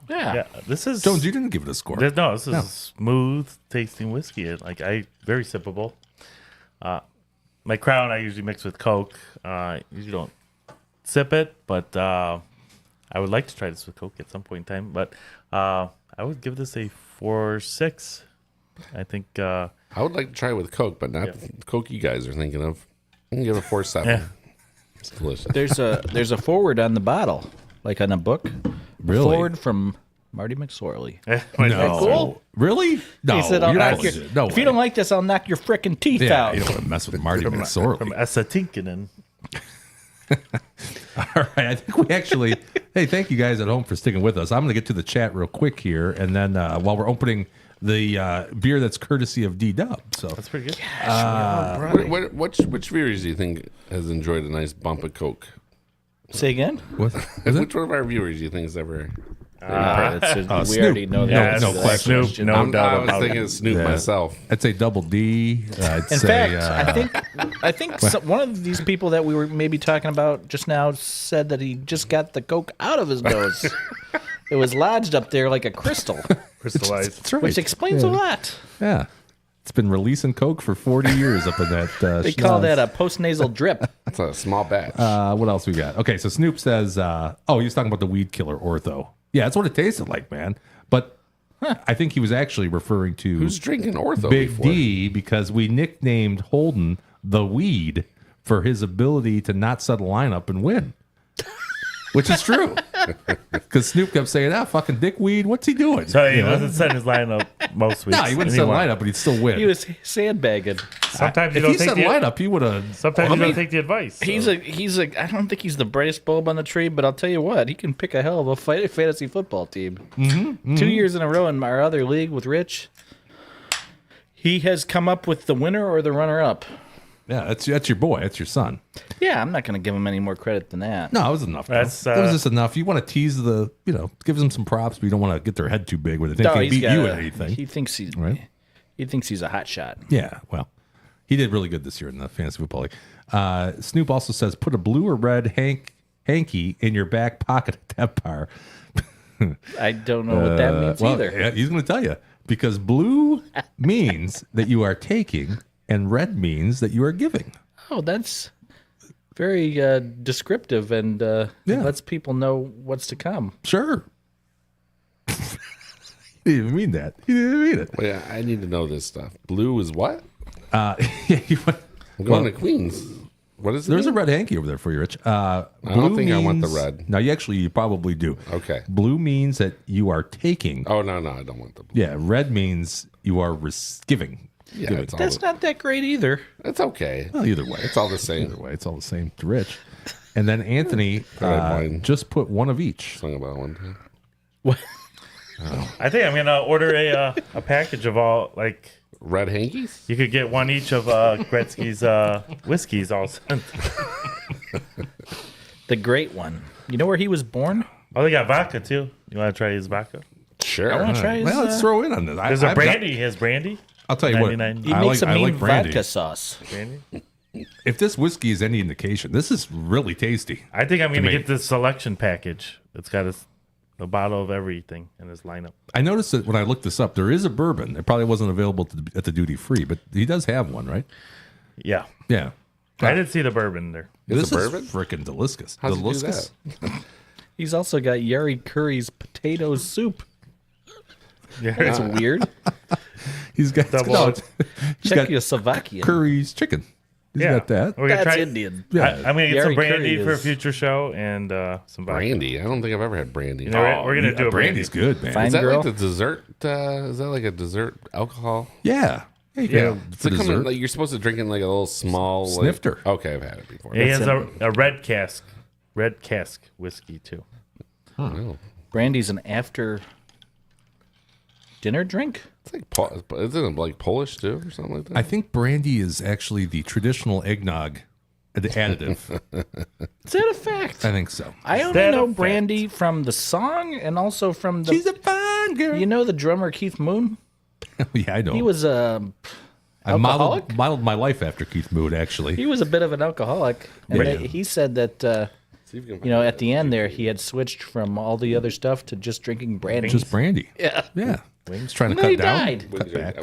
Yeah, this is Jones, you didn't give it a score. this is smooth tasting whiskey. Very sippable. My Crown I usually mix with Coke. Usually don't sip it, but I would like to try this with Coke at some point in time. But I would give this a 4.6. I think. I would like to try it with Coke, but not the Coke you guys are thinking of. I'm gonna give it a 4.7. Yeah. It's delicious. There's a forward on the bottle, like on a book. Really? Forward from Marty McSorley. No. Cool. Really? No. He said, "I'll you're not knock your, legit. No if way. you don't like this, I'll knock your frickin' teeth Yeah, out." you don't want to mess with Marty McSorley. From Essatinkinen. All right, I think we actually. Hey, thank you guys at home for sticking with us. I'm going to get to the chat real quick here, and then while we're opening the beer that's courtesy of D-Dub. So That's pretty good. Which viewers do you think has enjoyed a nice bump of Coke? Say again. what is it? Which one of our viewers do you think has ever? We Snoop. already know Yeah, that. no answer to that question. question. No I doubt was about thinking it. of Snoop Yeah. myself. I'd say double D. I'd In say, fact, I think one of these people that we were maybe talking about just now said that he just got the Coke out of his nose. It was lodged up there like a crystal, Crystallized. that's right. which explains a lot. Yeah, it's been releasing Coke for 40 years up in that. They call that a postnasal drip. That's a small batch. What else we got? Okay, so Snoop says, oh, he was talking about the weed killer Ortho. Yeah, that's what it tasted like, man. But I think he was actually referring to Who's drinking Ortho Big before? D because we nicknamed Holden the Weed for his ability to not set a lineup and win. Which is true. Because Snoop kept saying, fucking dickweed, what's he doing? So he You know? wasn't setting his lineup most weeks. No, he wouldn't set a lineup, but he'd still win. He was sandbagging. Sometimes you if don't he take set the lineup, he would have. Sometimes you don't take the advice. He's a. I don't think he's the brightest bulb on the tree, but I'll tell you what, he can pick a hell of a fantasy football team. 2 years in a row in our other league with Rich, he has come up with the winner or the runner-up. Yeah, that's your boy. That's your son. Yeah, I'm not going to give him any more credit than that. No, it was enough. That That's, was just enough. You want to tease give them some props, but you don't want to get their head too big where they think No, they he's beat got you a- at anything. He thinks he's Right. He thinks he's a hot shot. Yeah, well, he did really good this year in the fantasy football league. Snoop also says, put a blue or red hanky in your back pocket at that bar. I don't know what that means either. Yeah, he's going to tell you. Because blue means that you are taking and red means that you are giving. Oh, that's very descriptive and lets people know what's to come. Sure. He didn't even mean that. He didn't mean it. Well, yeah, I need to know this stuff. Blue is what? Yeah, I'm going to Queens. What is it? there's a red hanky over there for you, Rich. I don't think I want the red. No, you probably do. Okay. Blue means that you are taking. Oh, no, I don't want the blue. Yeah, red means you are giving. Yeah, Giving. it's all That's not that great either. It's okay. Well, either way. It's all the same. Either way, it's all the same to Rich. And then Anthony wine. just put one of each. Sung about one time. What? I think I'm gonna order a package of all like Red Hankies? You could get one each of Gretzky's whiskeys also. The great one. You know where he was born? Oh, they got vodka too. You want to try his vodka? Sure. I want to try his. Well, let's throw in on this. There's a brandy. He has brandy. I'll tell you what. 99. He I makes like, a I mean like brandy. vodka sauce. Brandy. If this whiskey is any indication, this is really tasty. I think I'm going to me. get this selection package. It's got a bottle of everything in this lineup. I noticed that when I looked this up, there is a bourbon. It probably wasn't available at the duty free, but he does have one, right? Yeah. Yeah. I didn't see the bourbon there. This a bourbon? is freaking delicious. How'd you do Delicious. that? He's also got Yari Curry's potato soup. Yeah. That's weird. He's got Double- he's got Czechoslovakian. Curry's chicken. He's got that. We're gonna That's try. Indian. Yeah. I'm gonna get some Yari brandy Curry for a is- future show and some vodka. Brandy. I don't think I've ever had brandy. You know, we're gonna do a brandy's brandy. good, man. Fine. Is that girl. like the dessert? Is that like a dessert alcohol? Yeah. Yeah, you can have Does for it come in, dessert. like, you're supposed to drink in like a little small like- Snifter. Okay, I've had it before. He has a red cask whiskey too. Oh. Brandy's an after dinner drink. It's like isn't it like Polish too or something like that? I think brandy is actually the traditional eggnog additive. Is that a fact? I think so. I only that a know fact? Brandy from the song and also from the. She's a fine girl. You know the drummer Keith Moon? Yeah, I know. He was I alcoholic? modeled my life after Keith Moon, actually. he was a bit of an alcoholic, and Right. he said that See if you can you know at the end there he had switched from all the other stuff to just drinking brandy. Just brandy. yeah. Yeah. He's trying to And then he cut down. died. Cut back.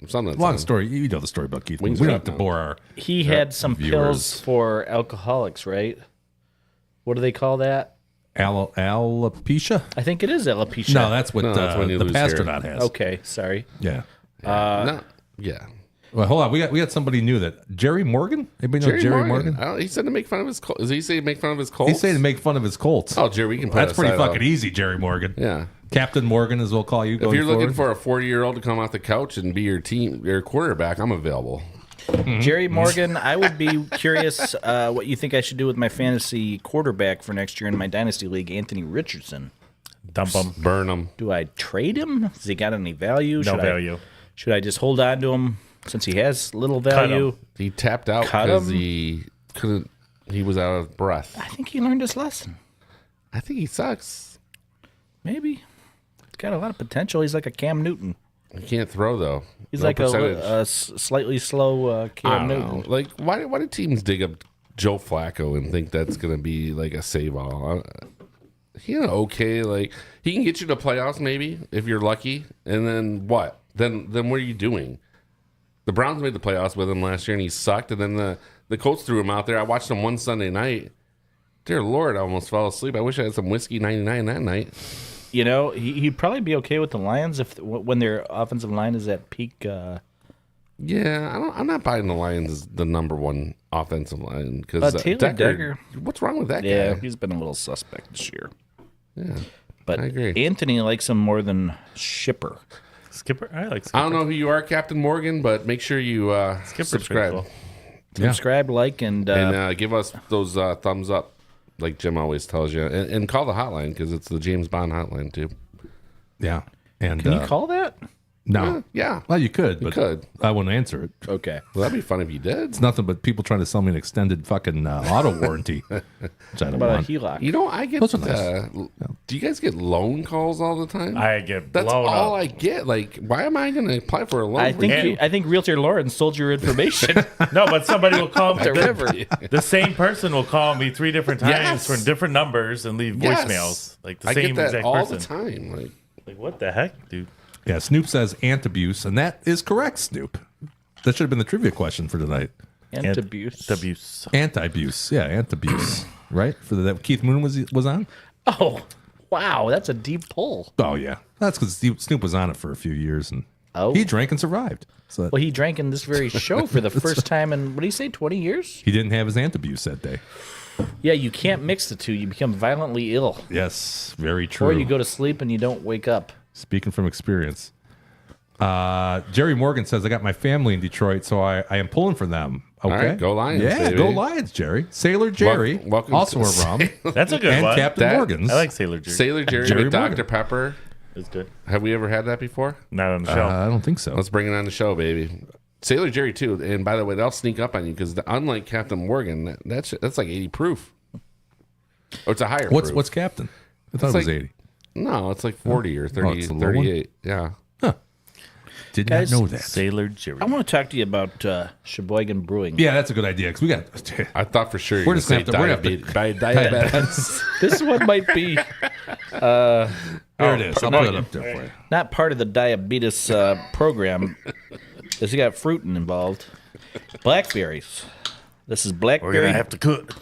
Something Long story. You know the story about Keith Moon. Wings We don't cut have to down. bore our He had some viewers. pills for alcoholics, right? What do they call that? alopecia. I think it is alopecia. No, that's what that's when you the lose hair. astronaut has. Okay, sorry. Yeah. No, yeah. Well, hold on. We got somebody new that Jerry Morgan. Anybody know Jerry Morgan? He said to make fun of his. Is he saying make fun of his Colts? He's saying to make fun of his Colts. Oh, Jerry, we can put That's that pretty aside, fucking though. easy, Jerry Morgan. Yeah. Captain Morgan, as we'll call you. If Going you're looking forward. for a 40-year-old to come off the couch and be your quarterback, I'm available. Jerry Morgan, I would be curious what you think I should do with my fantasy quarterback for next year in my dynasty league, Anthony Richardson. Dump them. Burn him. Do I trade him? Has he got any value? No value. Should I just hold on to him since he has little value? He tapped out Cut because him? he couldn't. He was out of breath. I think he learned his lesson. I think he sucks. Maybe. He's got a lot of potential. He's like a Cam Newton. He can't throw though. He's No like percentage. a slightly slow I Cam don't Newton. know. Like, why do teams dig up Joe Flacco and think that's going to be like a save all? He okay. Like, he can get you to playoffs maybe if you're lucky. And then what? Then what are you doing? The Browns made the playoffs with him last year and he sucked. And then the Colts threw him out there. I watched him one Sunday night. Dear Lord, I almost fell asleep. I wish I had some whiskey 99 that night. You know, he'd probably be okay with the Lions when their offensive line is at peak. Yeah, I'm not buying the Lions as the number one offensive line because Taylor Decker. What's wrong with that Yeah, guy? he's been a little suspect this year. Yeah, But I agree. Anthony likes him more than Shipper. Skipper. I like Skipper. I don't know who you are, Captain Morgan, but make sure you Skipper's subscribe pretty Subscribe, like, and and give us those thumbs up, like Jim always tells you, and call the hotline because it's the James Bond hotline too. Yeah. And can you call that? No. Yeah, Well, you could, but could. I wouldn't answer it. Okay. well, that'd be fun if you did. It's nothing but people trying to sell me an extended fucking auto warranty, which I don't About a want. HELOC. You know, I get. Those are nice. Do you guys get loan calls all the time? I get That's blown all up. I get. Like, why am I going to apply for a loan? I for think you? I think Realtor Lauren sold your information. No, but somebody will call me. The river. The same person will call me 3 different times Yes. from different numbers and leave Yes. voicemails. Like the I same get that exact all person. the time. Like, what the heck, dude? Yeah, Snoop says antabuse, and that is correct, Snoop. That should have been the trivia question for tonight. And abuse. Abuse. Anti-abuse. Yeah, antabuse. Right? For that Keith Moon was on? Oh, wow. That's a deep pull. Oh, yeah. That's because Snoop was on it for a few years, and Oh. he drank and survived. So Well, he drank in this very show for the first time in, what do you say, 20 years? he didn't have his antabuse that day. Yeah, you can't mix the two. You become violently ill. Yes, very true. Or you go to sleep and you don't wake up. Speaking from experience. Jerry Morgan says, I got my family in Detroit, so I am pulling for them. Okay. right, go Lions, Yeah, baby. go Lions, Jerry. Sailor Jerry, welcome also to- a rum. That's a good And one. Captain That- Morgan's. I like Sailor Jerry. Sailor Jerry Jerry with Morgan. Dr. Pepper. It's good. Have we ever had that before? Not on the show. I don't think so. Let's bring it on the show, baby. Sailor Jerry too. And by the way, they'll sneak up on you because unlike Captain Morgan, that's like 80 proof. Oh, it's a higher. What's Captain? I thought It's it was like- 80. No, it's like 40 or 30, it's a low one? 38. Yeah. Did Guys, not know that. Sailor Jerry. I want to talk to you about Sheboygan Brewing. Yeah, that's a good idea because we got. I thought for sure you We're were just going gonna to have say to- we're gonna have diabetes. This one might be There it is. I'll put it up there for you. not part of the diabetes program. Because you got fruiting involved. Blackberries. This is We're blackberry gonna have to cook.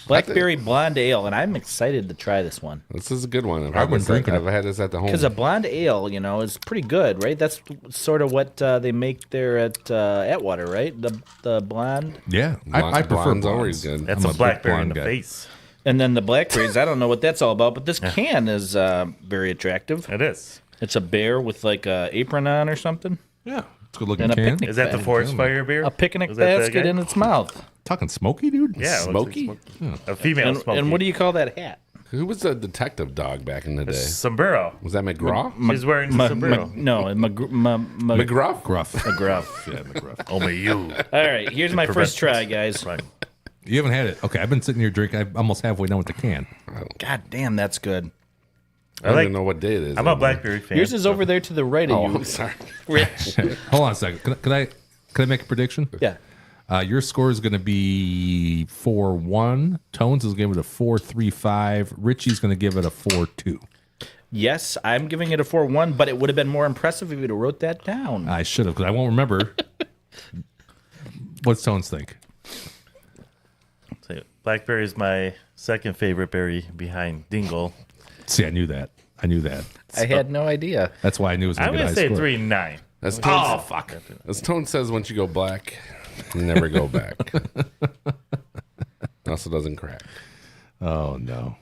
blackberry blonde ale, and I'm excited to try this one. This is a good one. I've been drinking I've had this at the home. Because a blonde ale, you know, is pretty good, right? That's sort of what they make there at Atwater, right? The blonde. Yeah, I prefer Blonde's blondes. always good. That's I'm a big blackberry in blonde the guy. face. And then the blackberries, I don't know what that's all about, but this can is very attractive. It is. It's a bear with like a apron on or something. Yeah, it's a good looking And a can. picnic Is that the bag. forest fire beer? A picnic Was that the basket guy? in its mouth. Talking smoky, dude. Yeah, it looks like Smoky? A female smoky. And what do you call that hat? Who was the detective dog back in the day? Sombrero. Was that McGraw? She's wearing a sombrero. McGruff? Gruff. McGruff. Yeah, McGruff. Only you. All right, here's my first try, guys. Right. You haven't had it. Okay, I've been sitting here drinking. I'm almost halfway done with the can. God damn, that's good. I don't even know what day it is. I'm a blackberry fan. Yours is over there to the right of Oh, you. I'm sorry. Rich. Hold on a second. Can I make a prediction? Yeah. Your score is going to be 4-1. Tones is going to give it a 4-3-5. Richie's going to give it a 4-2. Yes, I'm giving it a 4-1, but it would have been more impressive if you'd have wrote that down. I should have because I won't remember. What's Tones think? Blackberry is my second favorite berry behind Dingle. See, I knew that. I had no idea. That's why I knew it was I'm going to gonna be a say high score. 3-9. As Tone, fuck. As Tone says, once you go black, you never go back. Also doesn't crack. Oh, no.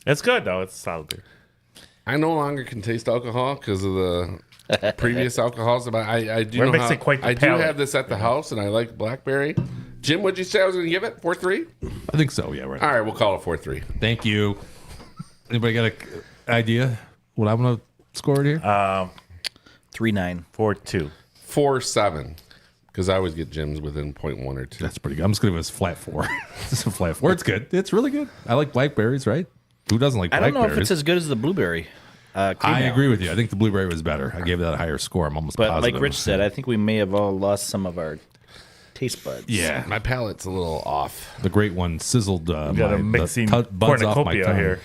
It's good though. It's a solid beer. I no longer can taste alcohol because of the previous alcohols. But I do We're know mixing how, quite the I do palate. have this at the house, and I like blackberry. Jim, what'd you say I was going to give it? 4-3? I think so, yeah. Right. All right, we'll call it 4-3. Thank you. Anybody got an idea what I'm going to score it here? 3-9. 4-2. 4-7. Because I always get Jim's within 0.1 or 2. That's pretty good. I'm just going to give it a flat 4. It's a flat 4. It's good. It's really good. I like blackberries, right? Who doesn't like I don't blackberries? know if it's as good as the blueberry. I agree with you. I think the blueberry was better. I gave that a higher score. I'm almost But positive. like Rich said, I think we may have all lost some of our taste buds. Yeah. My palate's a little off. The great one sizzled We got a mixing buds off my cornucopia tongue. here.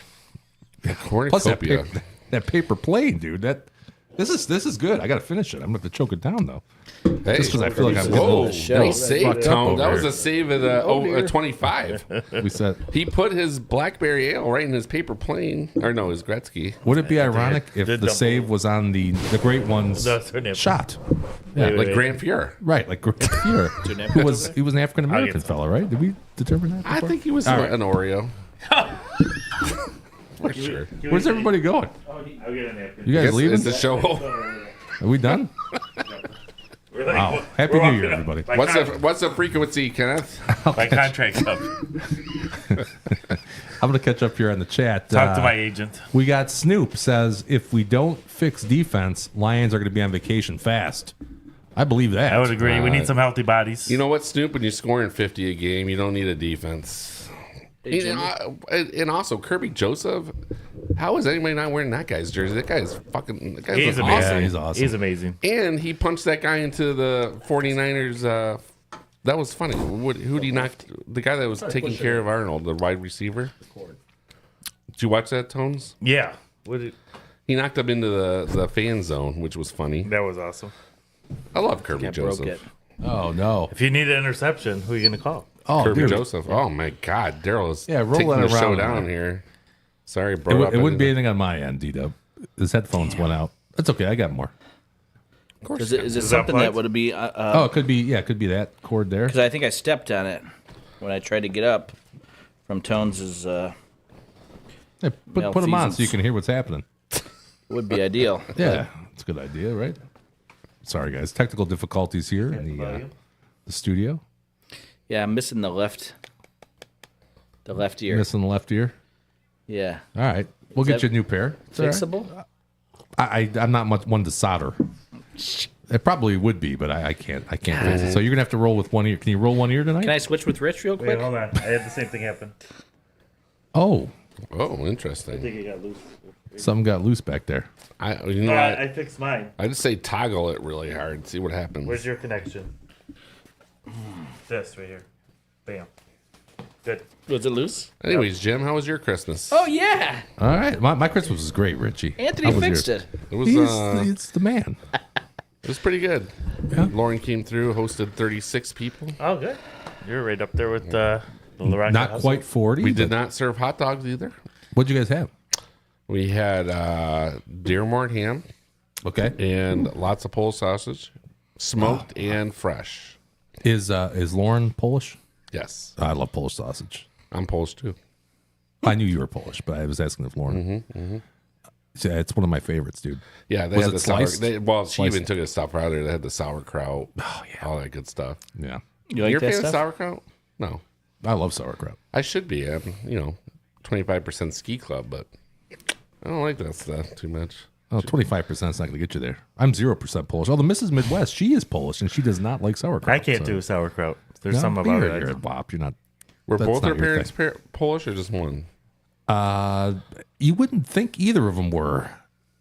Plus that Cornucopia. that paper plane, dude. This is good. I got to finish it. I'm going to have to choke it down though. Hey, Just because I feel like I'm getting a whoa, little nice save, fucked up Tone. over That was here. a save of the 25. We said, He put his blackberry ale right in his paper plane, or no, his Gretzky. would it be ironic if did the double. save was on the great one's That's her name. shot? Wait, Like wait. Grand Fuhrer. Right, like Grant Fuhrer, he was an African American fella, right? Did we determine that? I before? think he was All right. an Oreo. For sure. Where's everybody going? I'll get a napkin. You guys Guess leaving? it's the show over. Are we done? Wow! Happy New Year, everybody. What's the frequency, Kenneth? My contract's up. I'm gonna catch up here on the chat. Talk to my agent. We got Snoop says if we don't fix defense, Lions are going to be on vacation fast. I believe that. I would agree. We need some healthy bodies. You know what, Snoop? When you're scoring 50 a game, you don't need a defense. And also, Kirby Joseph, how is anybody not wearing that guy's jersey? That guy's fucking He's awesome. amazing. Yeah, he's awesome. He's amazing. And he punched that guy into the 49ers. That was funny. Who'd he knock? The guy that was taking care of Arnold, the wide receiver. Did you watch that, Tones? Yeah. He knocked him into the fan zone, which was funny. That was awesome. I love Kirby I broke it. Joseph. Oh no! If you need an interception, who are you going to call? Oh, Kirby dude. Joseph. Oh my God, Daryl is Yeah, roll taking that the show around down there. here. Sorry, It, bro. it wouldn't be anything on my end, D-Dub. His headphones went out. That's okay. I got more. Is it Is that something that plugged? would be? Oh, it could be. Yeah, it could be that cord there. Because I think I stepped on it when I tried to get up from Tones's. Hey, put them on so malfeasance. you can hear what's happening. Would be ideal. Yeah, it's a good idea, right? Sorry, guys. Technical difficulties here in the studio. Yeah, I'm missing the left ear. Missing the left ear. Yeah. All right, we'll get that you a new pair. It's all right. Fixable? I'm not much one to solder. It probably would be, but I can't fix it. So you're gonna have to roll with one ear. Can you roll one ear tonight? Can I switch with Rich real quick? Wait, hold on. I had the same thing happen. Oh, Oh, I interesting. think it got loose. something got loose back there. You know what? I fixed mine. I just say toggle it really hard. See what happens. Where's your connection? This right here. Bam. Good. Was it loose? Anyways, Jim, how was your Christmas? Oh yeah, All right, my Christmas was great, Richie. Anthony How was fixed yours? it. It was It's the man. it was pretty good. Yeah. Lauren came through, hosted 36 people. Oh, good. You're right up there with the LaRocca Not household. quite 40. We did but not serve hot dogs either. What'd you guys have? We had deer ham Okay. and lots of Polish sausage, smoked and fresh. Is Lauren Polish? Yes, I love Polish sausage. I'm Polish too. I knew you were Polish, but I was asking if Lauren. Yeah, it's one of my favorites, dude. Yeah, they Was had it the sour. sliced? She even took it a step further. They had the sauerkraut. Oh yeah, all that good stuff. Yeah, You like You're a that fan of stuff? sauerkraut? No, I love sauerkraut. I should be. I'm 25% ski club, but I don't like that stuff too much. Oh, 25% is not going to get you there. I'm 0% Polish. Although Mrs. Midwest, she is Polish, and she does not like sauerkraut. I can't so- do sauerkraut. There's No, something but about you're it. a wop. You're not. Were That's both not our your parents Polish or just one? You wouldn't think either of them were.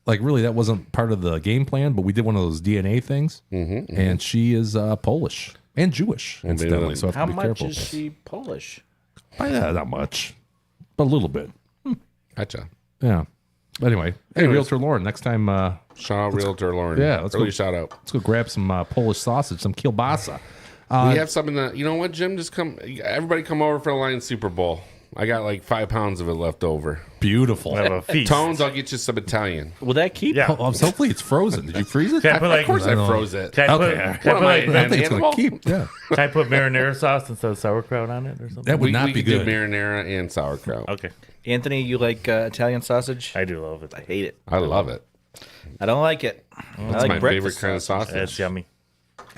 Like, really, that wasn't part of the game plan, but we did one of those DNA things, and she is Polish and Jewish, incidentally, so I have How to be much careful. is she Polish? Not much, but a little bit. Gotcha. Yeah. But anyway, hey, Anyways. Realtor Lauren, next time, Shout out Realtor Lauren. Yeah, let's Early go. shout out. let's go grab some Polish sausage, some kielbasa. We have something that, you know what, Jim? Just come. Everybody come over for the Lions Super Bowl. I got like 5 pounds of it left over. Beautiful. I have a feast. Tones, I'll get you some Italian. Will that keep? Yeah. Hopefully it's frozen. Did you freeze it? Can I put like, Of course, I froze it. Can I put, Okay. can I What put am I, like, I man? think it's going Animal? to keep. Yeah. can I put marinara sauce instead of sauerkraut on it or something? That would not we be could good. do marinara and sauerkraut. Okay. Anthony, you like Italian sausage? I do love it. I hate it. I love it. I don't like it. I It's like my breakfast favorite kind of sausage. It's yummy.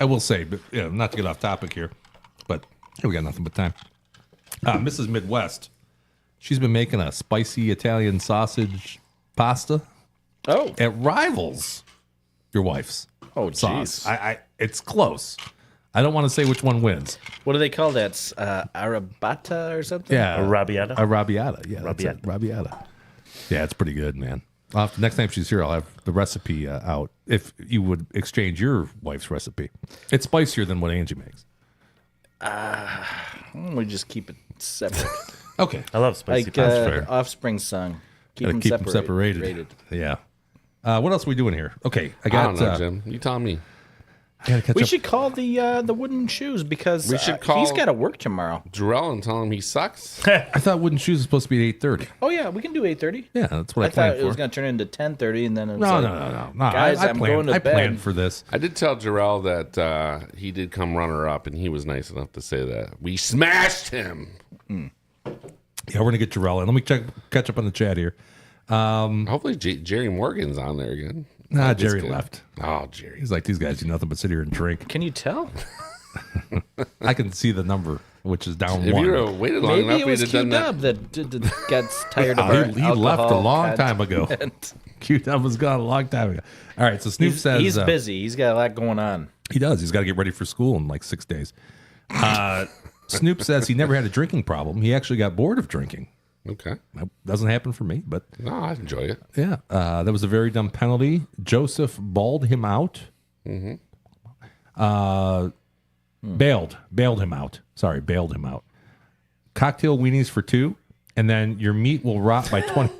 I will say, but not to get off topic here, but we got nothing but time. Mrs. Midwest, she's been making a spicy Italian sausage pasta Oh, at Rivals. Your wife's oh, sauce. jeez. It's close. I don't want to say which one wins. What do they call that? Arrabbiata or something? Yeah, Arrabbiata? Arrabbiata. Yeah, that's it. Arrabbiata. Arrabbiata. Yeah, it's pretty good, man. Next time she's here, I'll have the recipe out. If you would exchange your wife's recipe, it's spicier than what Angie makes. We just keep it separate. Okay, I love spicy Like pasta. fair. Offspring song. gotta keep them separated. Yeah. What else are we doing here? Okay, I I got. don't know, Jim. You tell me. I gotta catch We up. should call the wooden shoes because We should he's call- got to work tomorrow. Jorel and tell him he sucks. I thought Wooden Shoes was supposed to be at 8:30. Oh yeah, we can do 8:30. Yeah, that's what I, I thought planned it was for. going to turn into 10:30, and then it was No, like, no. Guys, I I'm planned, going to I bed. planned for this. I did tell Jorel that he did come runner up, and he was nice enough to say that we smashed him. Yeah, we're gonna get Jorel in. Let me catch up on the chat here. Hopefully, Jerry Morgan's on there again. Nah, That'd be Jerry good. left. Oh, Jerry. He's like, these guys do nothing but sit here and drink. Can you tell? I can see the number, which is down If one. you would have waited long enough, Maybe it we'd was have Q done that. Dub that gets tired of our He left a alcohol long time ago. content. Q-Dub was gone a long time ago. All right, so Snoop says He's busy. He's got a lot going on. he does. He's got to get ready for school in like 6 days. Snoop says he never had a drinking problem. He actually got bored of drinking. Okay. That doesn't happen for me, but No, I enjoy it. yeah, that was a very dumb penalty. Joseph balled him out. Bailed him out. Sorry, bailed him out. Cocktail weenies for 2, and then your meat will rot by 20.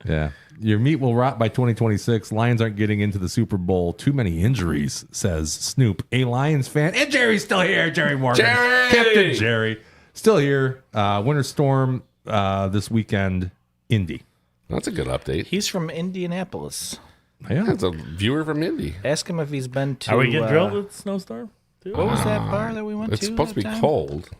Yeah, your meat will rot by 2026. Lions aren't getting into the Super Bowl. Too many injuries, says Snoop, a Lions fan. And Jerry's still here. Jerry Morgan, Jerry! Captain Jerry, still here. Winter storm this weekend. Indy. That's a good update. He's from Indianapolis. Yeah, That's a viewer from Indy. Ask him if he's been to. Are we getting drilled with snowstorm? Too? What was that bar that we went It's to? supposed to be that time? cold.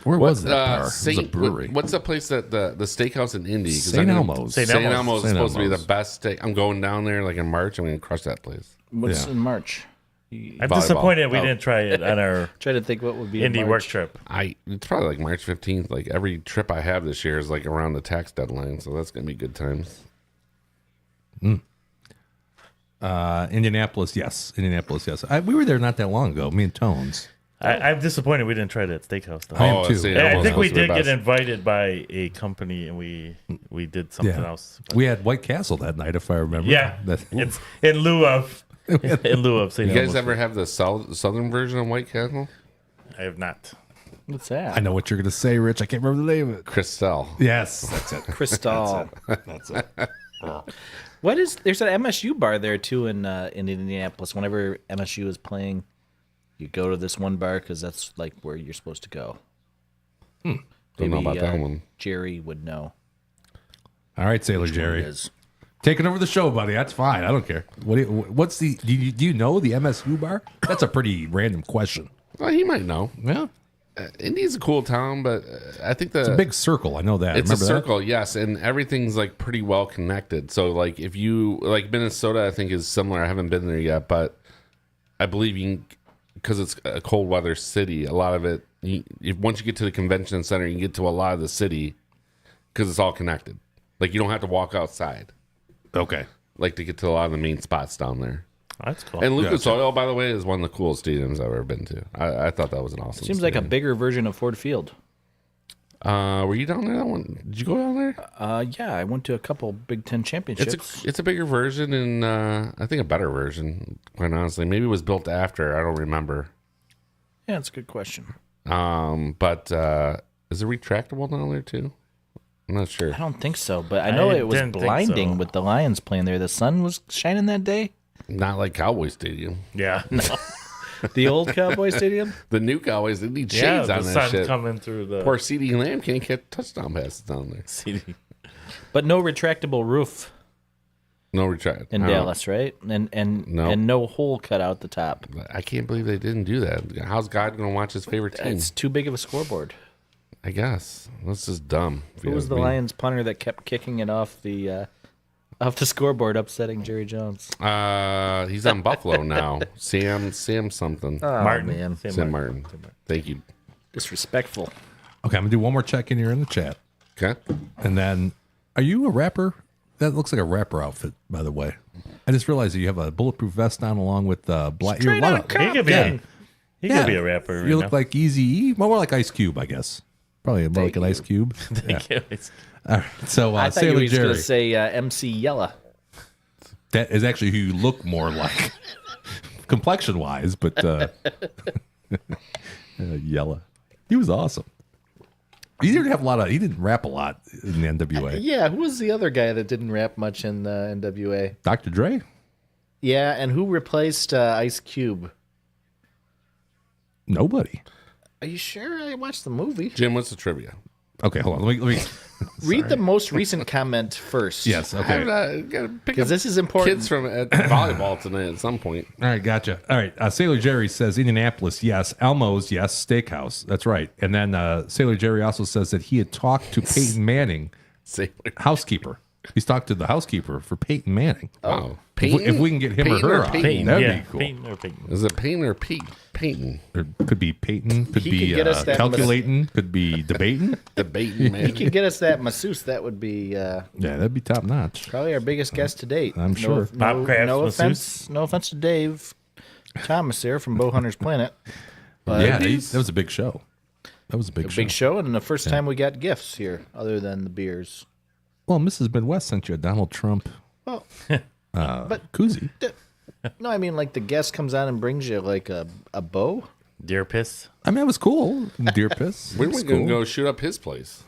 where was that bar? It was a Saint, brewery. what's the place that the steakhouse in Indy? 'Cause St. I'm gonna- Elmo's. St. St. Elmo's is St. supposed to be Elmo's. the best steak. I'm going down there like in March. I'm going to crush that place. What's Yeah. in March? I'm disappointed we didn't try it on our Trying to think what would be in indie March. work trip. It's probably like March 15th. Like every trip I have this year is like around the tax deadline, so that's gonna be good times. Indianapolis, yes. We were there not that long ago. Me and Tones. I'm disappointed we didn't try it at Steakhouse though. I am too. see, And I almost think we supposed to be did the get best. invited by a company, and we did something Yeah. else. We had White Castle that night, if I remember. Yeah, it's in lieu of St. You guys Elmo's. ever have the southern version of White Castle? I have not. What's that? I know what you're going to say, Rich. I can't remember the name of it. Cristal. Yes, that's it. Crystal. That's it. What is? There's an MSU bar there too in Indianapolis. Whenever MSU is playing, you go to this one bar because that's like where you're supposed to go. Don't know about that one. Jerry would know. All right, Sailor Which one Jerry. it is. Taking over the show, buddy. That's fine. I don't care. What's the? Do you know the MSU bar? That's a pretty random question. Well, he might know. Yeah, Indy's a cool town, but I think it's a big circle. I know that. It's a Remember that? circle, yes, and everything's like pretty well connected. So like if you like Minnesota, I think is similar. I haven't been there yet, but I believe you because it's a cold weather city. A lot of it, once you get to the convention center, you can get to a lot of the city because it's all connected. Like you don't have to walk outside. Okay. Like to get to a lot of the main spots down there. That's cool. And Lucas Oil, by the way, is one of the coolest stadiums I've ever been to. I thought that was an awesome. Seems like a stadium. bigger version of Ford Field. Were you down there? That one? Did you go down there? Yeah, I went to a couple Big Ten championships. It's a bigger version and I think a better version. Quite honestly, maybe it was built after. I don't remember. Yeah, that's a good question. But is it retractable down there too? I'm not sure. I don't think so, but I know it was didn't think blinding so. with the Lions playing there. The sun was shining that day. Not like Cowboy Stadium. Yeah. The old Cowboy Stadium. The new Cowboys, they need Yeah, shades the on that sun shit. coming through the Poor CeeDee Lamb can't catch touchdown passes down there. CD. But no retractable roof No retract. in Dallas, right? And No. no hole cut out the top. I can't believe they didn't do that. How's God going to watch his favorite team? It's too big of a scoreboard. I guess. That's just dumb. Who was the Lions punter that kept kicking it off the scoreboard, upsetting Jerry Jones? He's on Buffalo now. Sam something. Martin. man. Sam Martin. Thank you. Disrespectful. Okay, I'm gonna do one more check in here in the chat, Okay. and then, are you a rapper? That looks like a rapper outfit, by the way. I just realized that you have a bulletproof vest on along with black. You're Straight outta what? He could be. Yeah. He could be a rapper. Right You look now. like Eazy-E, more like Ice Cube, I guess. Probably more like an Ice Cube. Yeah. All right. So I thought you Sailor were just going Jerry, to say MC Yella. that is actually who you look more like, complexion wise, but Yella. He was awesome. He didn't have a lot of. He didn't rap a lot in the NWA. Yeah, who was the other guy that didn't rap much in the NWA? Dr. Dre. Yeah, and who replaced Ice Cube? Nobody. Are you sure? I watched the movie. Jim, what's the trivia? Okay, hold on. Let me Read the most recent comment first. Yes. Okay. Gotta pick Because up this is important. kids from at volleyball tonight at some point. All right, gotcha. All right, Sailor Jerry says Indianapolis, yes. Elmo's, yes. Steakhouse, that's right. And then Sailor Jerry also says that he had talked to Peyton Manning, Sailor. housekeeper. He's talked to the housekeeper for Peyton Manning. Wow. If we can get him Peyton or her or on, Peyton? that'd yeah, be cool. Peyton or Peyton. Is it Payne or Pete? Peyton. Or could be Peyton, could He be could get us that calculating, could be debating. Debating, man. He can get us that masseuse. That would be Yeah, that'd be top notch. probably our biggest guest to date. I'm sure. Bob Kraft's no masseuse. offense. No offense to Dave Thomas here from Bowhunter's Planet. But Yeah, that was a big show. That was a big a show. big show, and the first time we got gifts here, other than the beers. Well, Mrs. Midwest sent you a Donald Trump Well, koozie. no, I mean like the guest comes on and brings you like a bow. Deer piss. I mean, it was cool. Deer piss. When are It's we going to cool. go shoot up his place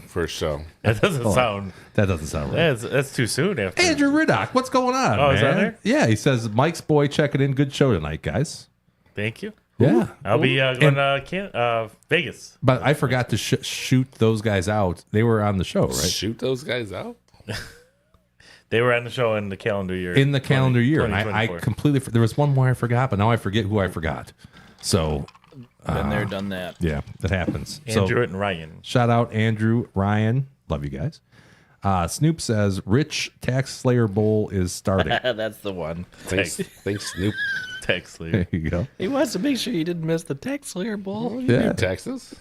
for a show? That doesn't sound. That doesn't sound right. That's too soon. After Andrew Riddock, what's going on? Oh, man? is that there? Yeah, he says Mike's boy checking in. Good show tonight, guys. Thank you. Yeah, I'll be going to Vegas. but I forgot to shoot those guys out. They were on the show, right? Shoot those guys out? They were on the show in the calendar year. In the calendar year, and I 2024. completely. There was one more I forgot, but now I forget who I forgot. So Been there, done that. yeah, that happens. Andrew So and Ryan. shout out Andrew, Ryan, love you guys. Snoop says Rich Tax Slayer Bowl is starting. That's the one. Thanks, Snoop. Text There leader. you go. He wants to make sure you didn't miss the tax layer ball. Yeah. Texas.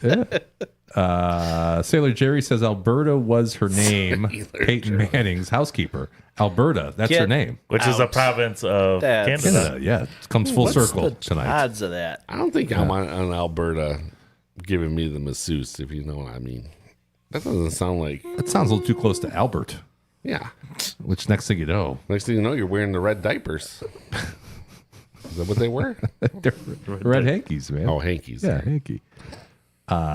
Sailor Jerry says Alberta was her name. Peyton Manning's housekeeper. Alberta, that's her Get name. Which is a Ouch. province of That's- Canada. Canada, yeah. It comes full What's circle the tonight. odds of that? I don't think I'm on Alberta giving me the masseuse, if you know what I mean. That doesn't sound like. That sounds a little too close to Albert, Yeah. which next thing you know, Next thing you know, you're wearing the red diapers. Is that what they were? they're red hankies, man. Oh, hankies. yeah, hanky.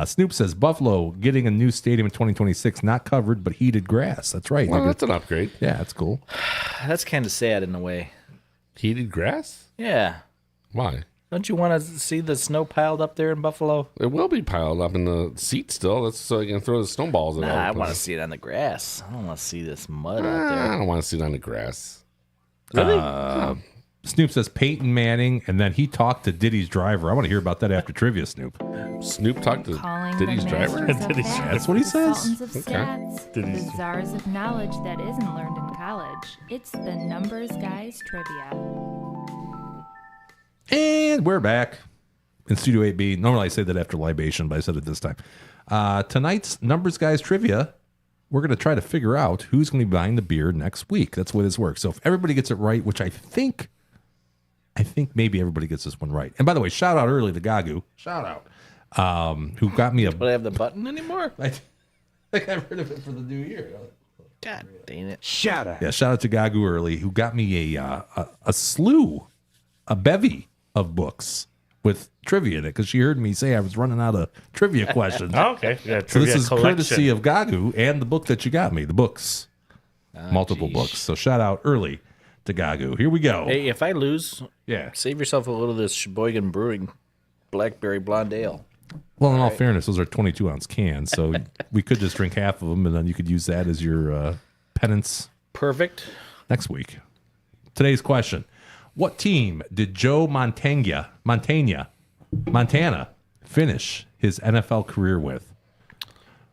Snoop says Buffalo getting a new stadium in 2026, not covered, but heated grass. That's right. Well, that's an upgrade. Yeah, that's cool. That's kind of sad in a way. Heated grass? Yeah. Why? Don't you want to see the snow piled up there in Buffalo? It will be piled up in the seat still. That's so you can throw the snowballs at all. Nah, I want to see it on the grass. I don't want to see this mud out I there. don't want to see it on the grass. Really? Snoop says Peyton Manning, and then he talked to Diddy's driver. I want to hear about that after trivia, Snoop. Snoop talked to Calling Diddy's the driver? masters of Diddy's facts, That's what he the says? sultans of Okay. stats, Diddy's- the czars of knowledge that isn't learned in college. It's the Numbers Guys Trivia. And we're back in Studio 8B. Normally I say that after Libation, but I said it this time. Tonight's Numbers Guys Trivia, we're going to try to figure out who's going to be buying the beer next week. That's the way this works. So if everybody gets it right, which I think maybe everybody gets this one right. And by the way, shout out early to Gagu. Shout out. Who got me a... Would I have the button anymore? I got rid of it for the new year. God dang it. Yeah, shout out to Gagu early, who got me a bevy of books with trivia in it, because she heard me say I was running out of trivia questions. Oh, okay. Yeah, So this trivia is collection. courtesy of Gagu and the book that you got me, the books. Multiple books. So shout out early to Gagu. Here we go. Hey, if I lose, Yeah. save yourself a little of this Sheboygan Brewing Blackberry Blonde Ale. Well, in all fairness, those are 22-ounce cans, so we could just drink half of them, and then you could use that as your penance Perfect. next week. Today's question. What team did Joe Montana finish his NFL career with?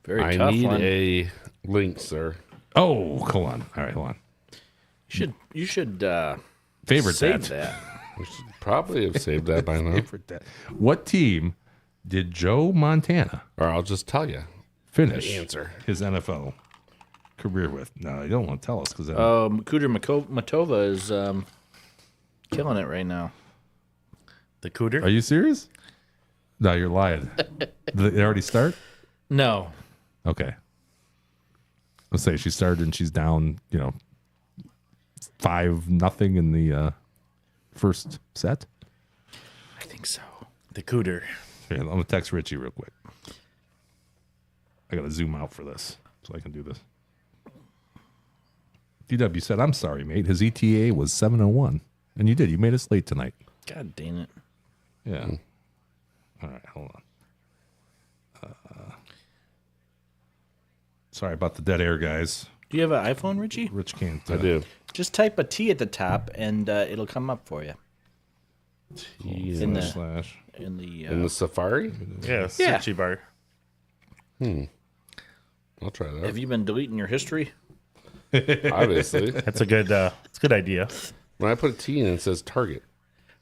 Very I tough need one. a link, sir. Oh, hold on. All right, hold on. You should Favorite save that. that. We should probably have saved that by now. Favorite that. What team did Joe Montana Or I'll just tell you. finish The answer. his NFL career with? No, you don't want to tell us because Cooter Matova is killing it right now. The Cooter. are you serious? No, you're lying. Did it already start? No. Okay. Let's say she started and she's down, 5-0 in the first set. I think so. The Cooter. Here, I'm gonna text Richie real quick. I gotta zoom out for this so I can do this. DW said, "I'm sorry, mate. His ETA was 7:01, and you did. You made us late tonight." God dang it. Yeah. All right, hold on. Sorry about the dead air, guys. Do you have an iPhone, Richie? Rich can't. I do. Just type a T at the top, and it'll come up for you. In the Slash. in the In the Safari? Yeah, Yeah. Sushi bar. I'll try that. have you been deleting your history? Obviously. That's a good. It's a good idea. When I put a T in, it says Target.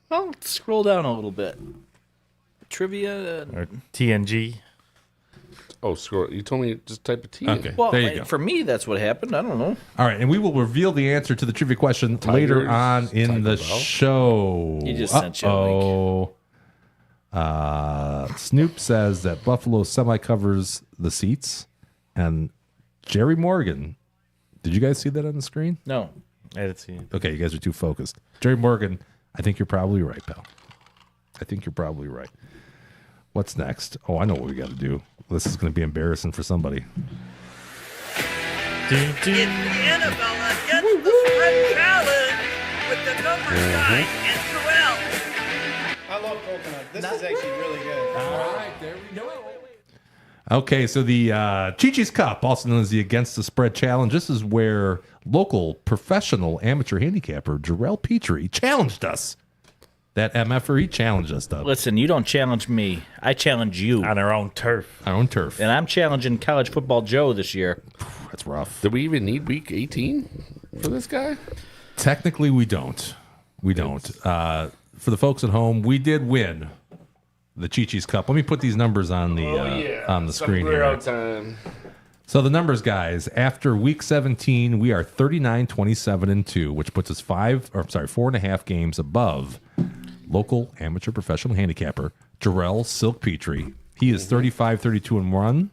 Well, scroll down a little bit. Trivia. Or TNG. Oh, scroll. You told me just type a T Okay. in. Well, there you go. for me, that's what happened. I don't know. All right, and we will reveal the answer to the trivia question later Tigers, on in Taco the Bell. show. He just sent you a Snoop says that Buffalo semi covers the seats, and Jerry Morgan. Did you guys see that on the screen? No. I didn't see it. Okay, you guys are too focused. Jerry Morgan, I think you're probably right, pal. I think you're probably right. What's next? Oh, I know what we got to do. This is going to be embarrassing for somebody. Doo, doo. Annabella gets the spread challenge with the numbers guy and Jorel. I love coconut. This is actually really good. All right, there we go. Okay, so the Chi-Chi's Cup, also known as the Against the Spread Challenge, this is where local professional amateur handicapper Jorel Petree challenged us. That MFer, he challenged us, though. Listen, you don't challenge me. I challenge you. On our own turf. Our own turf. And I'm challenging College Football Joe this year. That's rough. Did we even need week 18 for this guy? Technically, we don't. We don't. for the folks at home, we did win the Chi-Chi's Cup. Let me put these numbers on the screen here. Time. So the numbers, guys, after week 17, we are 39-27-2, which puts us 4.5 games above local amateur professional handicapper Jorel Silk Petree. He is 35-32-1,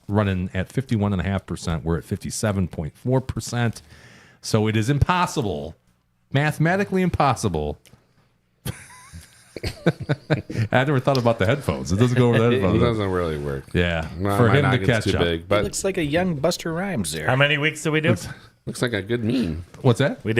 running at 51.5%. We're at 57.4%. So it is impossible, mathematically impossible. I never thought about the headphones. It doesn't go over the headphones. It doesn't really work. Yeah, No, for my him to noggin's catch too up. big, but Looks like a young Buster Rhymes there. How many weeks did we do? looks like a good meme. What's that? We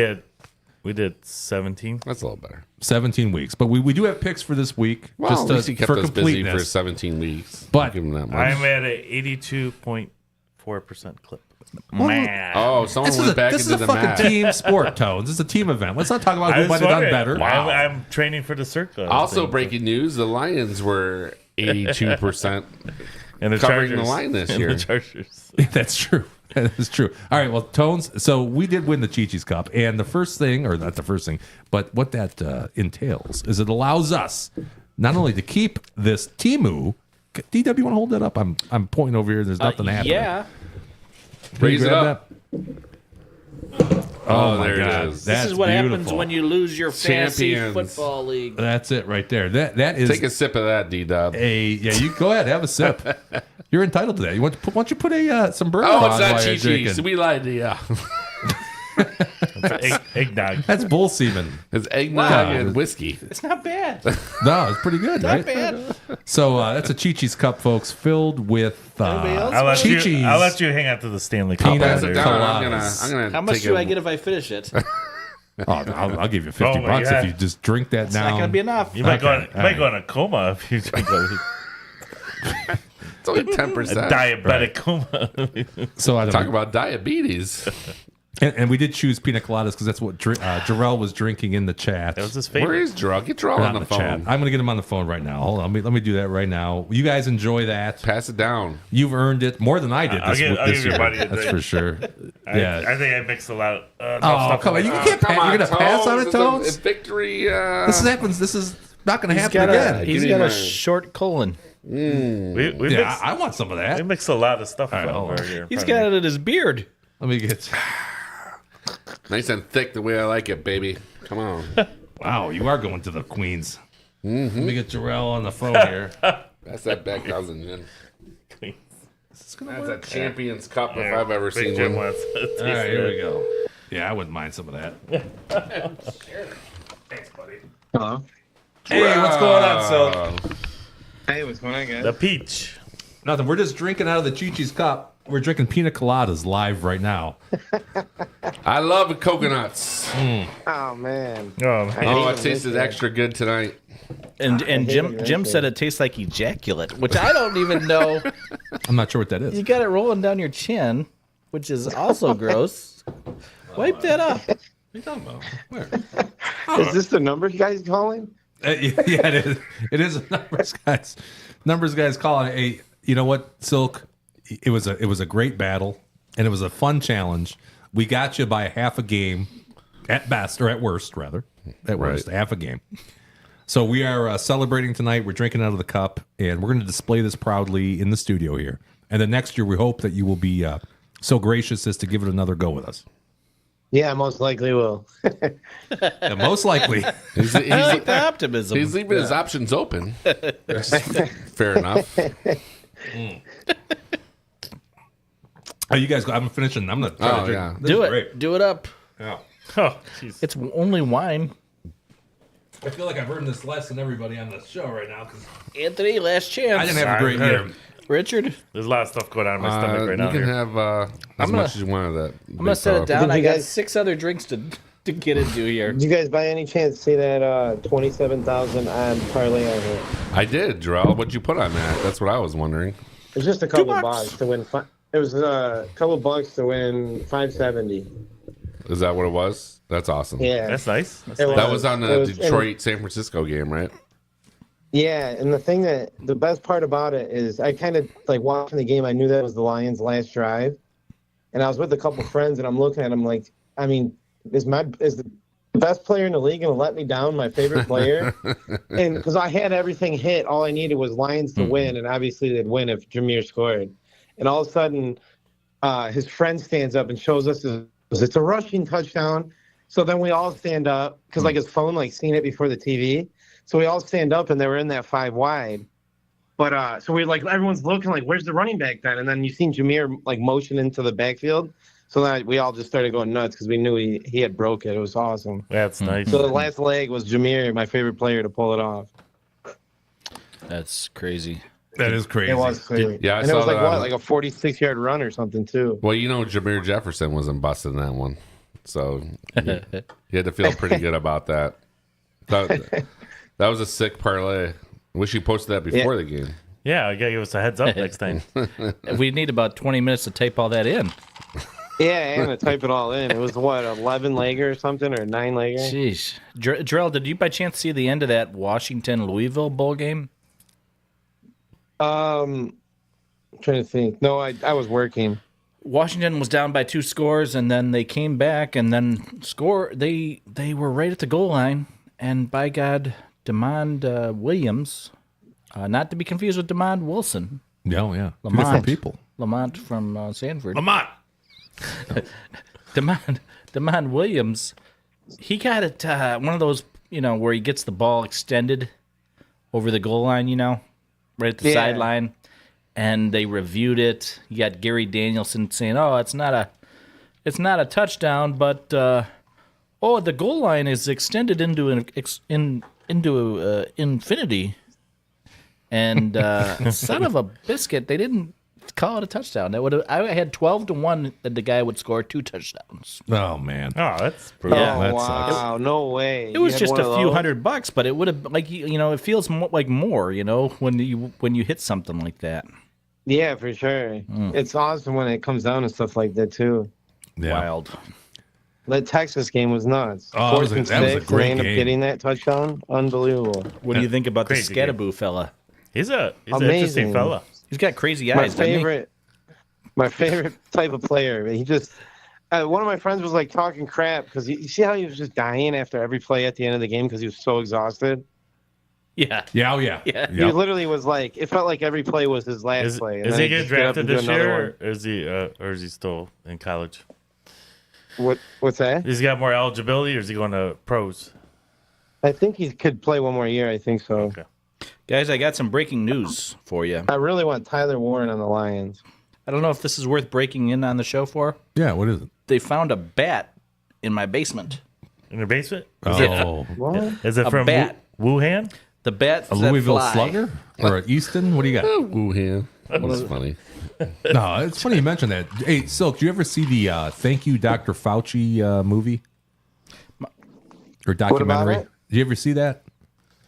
did 17. That's a little better. 17 weeks. But we do have picks for this week. Well, just at least he kept for us busy completeness. for 17 weeks. But give him that much. I'm at an 82.4% clip. Man. Oh, someone went back this into is a the fucking math. team sport, Tones. This is a team event. Let's not talk about who might have done better. Wow. I'm training for the Circa. Also, breaking news: the Lions were 82% and the covering Chargers, the line this and year. The Chargers. That's true. That is true. All right, well, Tones, so we did win the Chi-Chi's Cup. And the first thing, or not the first thing, but what that entails is it allows us not only to keep this Timu. DW, want to hold that up? I'm pointing over here. There's nothing happening. Yeah. Can you Raise it grab up. that? Oh, my there God. it is. This That's is what happens beautiful. when you lose your fantasy Champions. football league. That's it right there. That is Take a sip of that, D-Dub. yeah. You go ahead, have a sip. You're entitled to that. Why don't you put some bourbon Oh, on it's not while you're Chi-Chi's. drinking? We lied to you. Eggnog. That's bull semen. It's eggnog and whiskey. It's not bad. No, it's pretty good, right? Not bad. So that's a Chi-Chi's Cup, folks, filled with Anybody else? I'll let Chi-Chi's. you hang out to the Stanley Peanut Cup. Pass it down. coladas. I'm gonna How much take do a- I get if I finish it? Oh, I'll give you 50 Oh my bucks if God. you just drink that It's now. not going to be enough. You might, Okay, go, go in a coma if you drink It's only a 10%. diabetic coma. So I don't Talk about diabetes. and we did choose pina coladas because that's what Jorel was drinking in the chat. That was his Where favorite. is Drew? Get Drew Not on in the the chat. phone. I'm gonna get him on the phone right now. Hold on, let me do that right now. You guys enjoy that. Pass it down. You've earned it more than I did I'll this, give this year. everybody a That's drink. for sure. I Yeah. think I mixed a lot. Oh, Stuff come on! You can't. Come on, You're gonna pass on it, It's a Tones. victory. This happens. This is not gonna happen got again. he's Give me got a my- short colon. We Yeah, mixed, I want some of we that. mixed a lot of stuff right, hold on. over here. He's got it in his beard. Let me get. Nice and thick the way I like it, baby. Come on. Wow, you are going to the Queens. Let me get Jorel on the phone here. That's that back cousin, man. Is this gonna That's work? a Champions Cup if I've ever Big seen Jim one. wants to taste All right, here it. we go. Yeah, I wouldn't mind some of that. Thanks, buddy. Hello. Hey, what's going on, Sil? Hey, what's going on, guys? The peach. Nothing. We're just drinking out of the Chi-Chi's Cup. We're drinking pina coladas live right now. I love coconuts. Oh man. Oh, I Oh, hate it them tasted this bad. extra good tonight. And hate Jim it, Jim okay. said it tastes like ejaculate, which I don't even know. I'm not sure what that is. You got it rolling down your chin, which is also gross. Wipe that up. What are you talking about? Where? Is this the number you guys calling? Yeah, it is. It is a numbers guys. Numbers guys calling. Hey, you know what, Silk? It was a great battle, and it was a fun challenge. We got you by a half a game, at best, or at worst, rather. At worst, half a game. So we are celebrating tonight. We're drinking out of the cup, and we're going to display this proudly in the studio here. And then next year, we hope that you will be so gracious as to give it another go with us. Yeah, most likely will. And most likely. He's, I like the optimism. he's leaving his options open. Fair enough. Oh, you guys go. I'm finishing. I'm going to try to drink. yeah. This Do is it. great. Do it up. Yeah. Oh, jeez. It's only wine. I feel like I've earned this less than everybody on the show right now because Anthony, last chance. I didn't have a great year. Richard, There's a lot of stuff going on in my stomach right you now. can Here. have as much as you want of that. I'm gonna set it down. Did I you got guys- 6 other drinks to get into here. Did you guys by any chance see that 27,000 on parlay I hit? I did, Jorel. What'd you put on that? That's what I was wondering. It was just a couple $2. bucks to win. It was a couple bucks to win 570. Is that what it was? That's awesome. Yeah. That's nice. That's It nice. That was on It the was- Detroit San Francisco game, right? Yeah, and the best part about it is I kind of like watching the game. I knew that was the Lions' last drive, and I was with a couple friends, and I'm looking at them like, I mean, is the best player in the league and let me down, my favorite player. And because I had everything hit, all I needed was Lions to win, and obviously they'd win if Jameer scored. And all of a sudden, his friend stands up and shows us it's a rushing touchdown. So then we all stand up because like his phone like seen it before the TV. So we all stand up and they were in that 5 wide. But so we like everyone's looking like, where's the running back then? And then you seen Jameer like motion into the backfield. So then we all just started going nuts because we knew he had broke it. It was awesome. That's nice. So the last leg was Jameer, my favorite player, to pull it off. That's crazy. That is crazy. It was crazy. Yeah, and it was like what, like a 46-yard run or something too. Well, Jameer Jefferson wasn't busting that one, so you had to feel pretty good about that. That was a sick parlay. Wish you posted that before the game. Yeah, I gotta give us a heads up next time. We need about 20 minutes to tape all that in. Yeah, and to type it all in. It was what, 11-legger or something, or 9-legger? Jeez. Jorel, did you by chance see the end of that Washington-Louisville bowl game? I'm trying to think. No, I was working. Washington was down by 2 scores, and then they came back, and then they were right at the goal line, and by God, DeMond Williams, not to be confused with DeMond Wilson. No, yeah. Two Lamont. different people. Lamont from Sanford. Lamont. DeMond Williams, he got it one of those, where he gets the ball extended over the goal line, right at the sideline, and they reviewed it. You got Gary Danielson saying, "Oh, it's not a touchdown, but the goal line is extended into infinity." And son of a biscuit, they didn't call it a touchdown. I had 12-1 that the guy would score 2 touchdowns. Oh man. Oh, that's brutal. Yeah. that Wow, sucks. no way. It was You had just one a of few those? $100, but it would have it feels like more, when you hit something like that. Yeah, for sure. It's awesome when it comes down to stuff like that too. Yeah. Wild. That Texas game was nuts. Oh, that was 4th and that was a 6, great and they end up game. getting that touchdown. Unbelievable. What do you think about the Crazy game. Scattaboo fella? He's an Amazing. interesting fella. He's got crazy My eyes, doesn't he? favorite type of player. He just one of my friends was like talking crap because you see how he was just dying after every play at the end of the game because he was so exhausted. Yeah. Yeah, oh yeah. Yeah. He literally was like, it felt like every play was his last play. And Is then he he'd getting just get up drafted and do this another year, or is he still in college? one. What's that? Has he got more eligibility, or is he going to pros? I think he could play one more year. I think so. Okay. Guys, I got some breaking news for you. I really want Tyler Warren on the Lions. I don't know if this is worth breaking in on the show for. Yeah, what is it? They found a bat in my basement. In the basement? Oh, What? Is it A from bat. Wuhan? The bats a that Louisville fly. Slugger or an Easton? What do you got? Wuhan. That was funny. No, it's funny you mentioned that. Hey, Silk, do you ever see the Thank You, Dr. Fauci movie or documentary? it? Did you ever see that?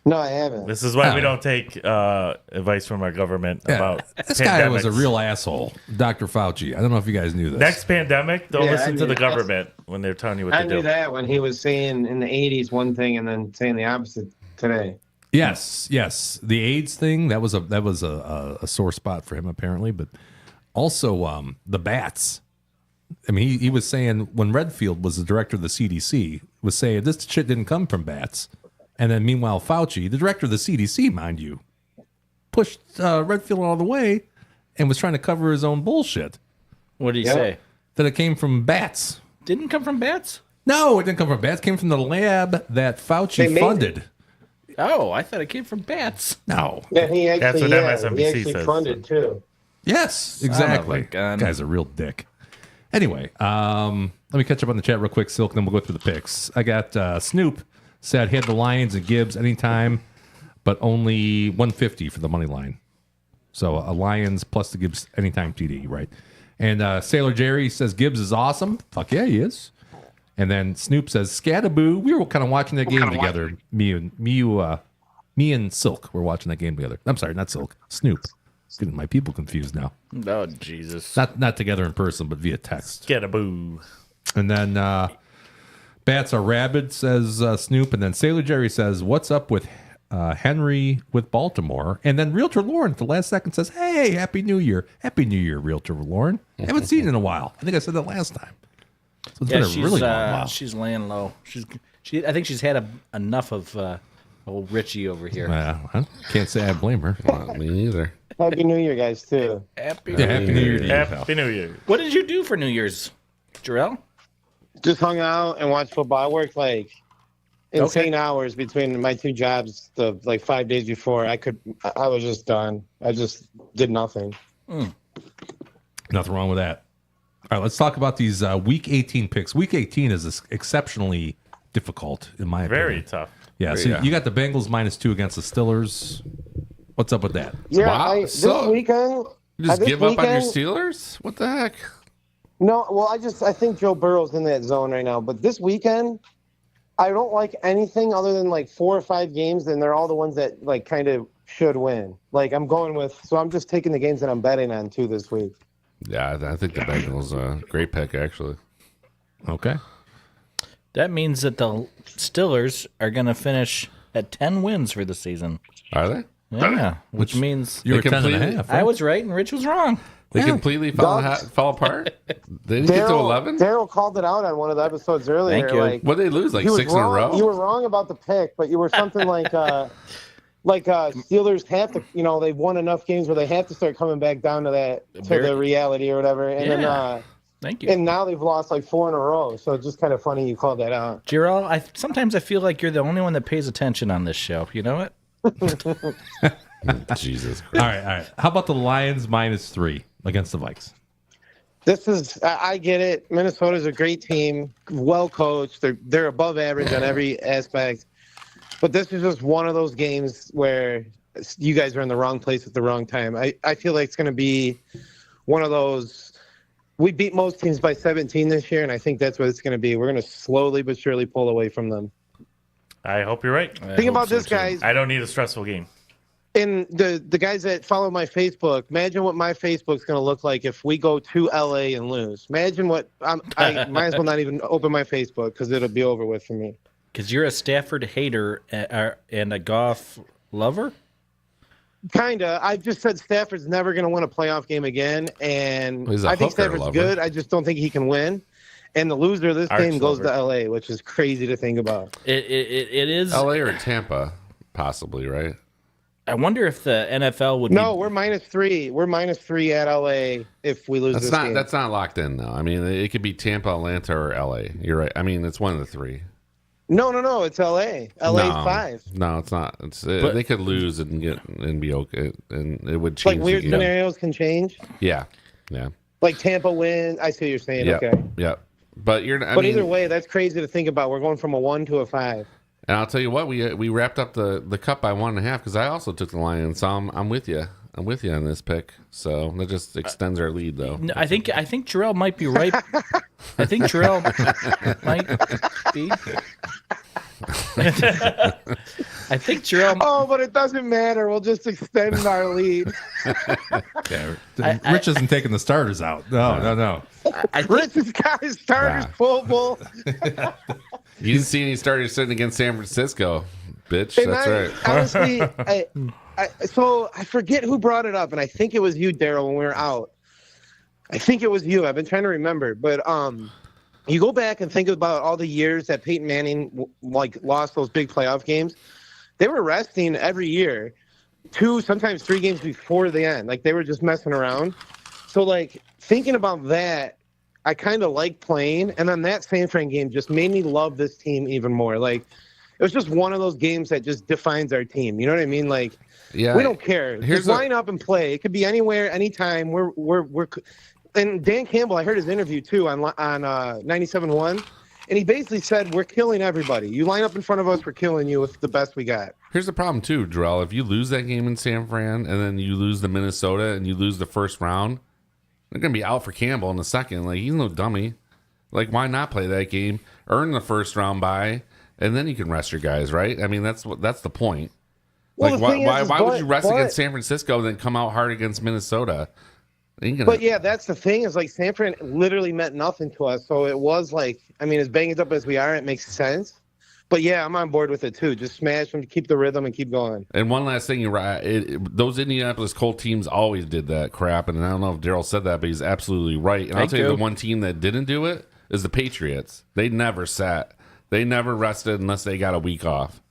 No, I haven't. This is why Oh. we don't take advice from our government about This guy was a pandemics. real asshole, Dr. Fauci. I don't know if you guys knew this. Next pandemic, don't Yeah, I listen to knew the that. government when they're telling you what I to knew do. that when he was saying in the 80s one thing and then saying the opposite today. Yes, the AIDS thing that was a sore spot for him apparently, but also the bats. I mean, he was saying when Redfield was the director of the CDC was saying this shit didn't come from bats, and then meanwhile Fauci, the director of the CDC, mind you, pushed Redfield out of the way and was trying to cover his own bullshit What did he Yeah. say? that it came from bats. Didn't come from bats? No, it didn't come from bats. It came from the lab that Fauci They made funded. Oh, I thought it came from bats. No. Yeah, he actually, That's what he MSNBC actually says. funded too. Yes, exactly. gun. Guy's a real dick. Anyway, let me catch up on the chat real quick, Silk, and then we'll go through the picks. I got Snoop said hit the Lions and Gibbs anytime, but only 150 for the money line. So a Lions plus the Gibbs anytime TD, right? And Sailor Jerry says Gibbs is awesome. Fuck yeah, he is. And then Snoop says Scattaboo. We were kind of watching that game together. Me and Silk were watching that game together. I'm sorry, not Silk. Snoop. Getting my people confused now. Oh, Jesus. Not together in person, but via text. Get a boo. And then Bats are rabid, says Snoop. And then Sailor Jerry says, what's up with Henry with Baltimore? And then Realtor Lauren at the last second says, hey, Happy New Year. Happy New Year, Realtor Lauren. Haven't seen it in a while. I think I said that last time. So it's been a really long while. She's laying low. I think she's had enough of old Richie over here. I can't say I blame her. Well, me neither. Happy New Year, guys, too. Happy Happy New Year to you, pal. Happy New Year. What did you do for New Year's, Jorel? Just hung out and watched football. I worked like insane hours between my two jobs. The like 5 days before, I was just done. I just did nothing. Nothing wrong with that. All right, let's talk about these Week 18 picks. Week 18 is exceptionally difficult, in my opinion. Very tough. Yeah, so you got the Bengals -2 against the Steelers. What's up with that? Yeah, Wow. this weekend. You just this give up on your weekend- Steelers? What the heck? No, well, I think Joe Burrow's in that zone right now. But this weekend, I don't like anything other than like 4 or 5 games, and they're all the ones that like kind of should win. Like I'm just taking the games that I'm betting on too this week. Yeah, I think the Bengals a great pick, actually. Okay. That means that the Steelers are going to finish at 10 wins for the season. Are they? Yeah, which means You were They 10.5. completely- Right? I was right and Rich was wrong. They completely fell apart? They didn't get to 11? Daryl called it out on one of the episodes earlier. Thank you. Like, What did they lose, like he was 6 in a wrong. row? You were wrong about the pick, but you were something like Steelers have to, they've won enough games where they have to start coming back down to the reality or whatever. And then Thank you. and now they've lost like 4 in a row. So it's just kind of funny you called that out. Jorel, sometimes I feel like you're the only one that pays attention on this show. You know what? Jesus All right. How about the Lions -3 against the Vikes? I get it. Minnesota's a great team, well coached. They're above average on every aspect. But this is just one of those games where you guys are in the wrong place at the wrong time. I feel like it's going to be one of those. We beat most teams by 17 this year, and I think that's what it's going to be. We're going to slowly but surely pull away from them. I hope you're right. Think about this, guys. I don't need a stressful game. And the guys that follow my Facebook, imagine what my Facebook's going to look like if we go to LA and lose. Imagine what I might as well not even open my Facebook because it'll be over with for me. Because you're a Stafford hater and a Goff lover? Kinda. I just said Stafford's never going to win a playoff game again, and He's a I think hooker Stafford's lover. good. I just don't think he can win. And the loser of this Arch game goes lover. to LA, which is crazy to think about. It is. LA or Tampa, possibly, right? I wonder if the NFL would No, be. we're -3. We're -3 at LA if we lose this game. That's not locked in, though. I mean, it could be Tampa, Atlanta, or LA. You're right. I mean, it's one of the 3. No. It's LA. LA's 5. No, it's not. They could lose and be okay, and it would change. Like weird the game. scenarios can change. Yeah. Like Tampa win. I see what you're saying. Yeah. Okay. Yeah. But But either way, that's crazy to think about. We're going from a 1 to a 5. And I'll tell you what, we wrapped up the cup by 1.5 because I also took the Lions. So I'm with you. I'm with you on this pick. So that just extends our lead, though. No, I think Jorel might be right. I think Jorel might be. I think Jorel. Oh, but it doesn't matter. We'll just extend our lead. Yeah, Rich isn't taking the starters out. No. Rich has got his starters full. You didn't see any starters sitting against San Francisco, bitch. And That's right. Honestly, I forget who brought it up, and I think it was you, Daryl, when we were out. I think it was you. I've been trying to remember, but you go back and think about all the years that Peyton Manning lost those big playoff games. They were resting every year, 2, sometimes 3 games before the end. Like they were just messing around. So thinking about that, I kind of like playing. And then that San Fran game just made me love this team even more. It was just one of those games that just defines our team. You know what I mean? Yeah, we don't care. Just line up and play. It could be anywhere, anytime. We're and Dan Campbell, I heard his interview too on 97.1, and he basically said we're killing everybody. You line up in front of us, we're killing you with the best we got. Here's the problem too, Jorel. If you lose that game in San Fran and then you lose the Minnesota and you lose the first round, they're gonna be out for Campbell in the second. He's no dummy. Why not play that game, earn the first round bye, and then you can rest your guys, right? I mean, that's the point. Well, why would you rest against San Francisco and then come out hard against Minnesota? But yeah, that's the thing is San Fran literally meant nothing to us. So it was as banged up as we are, it makes sense. But yeah, I'm on board with it too. Just smash them, keep the rhythm, and keep going. And one last thing, you're right. Those Indianapolis Colt teams always did that crap. And I don't know if Daryl said that, but he's absolutely right. And I'll tell you, the one team that didn't do it is the Patriots. They never sat They never rested unless they got a week off.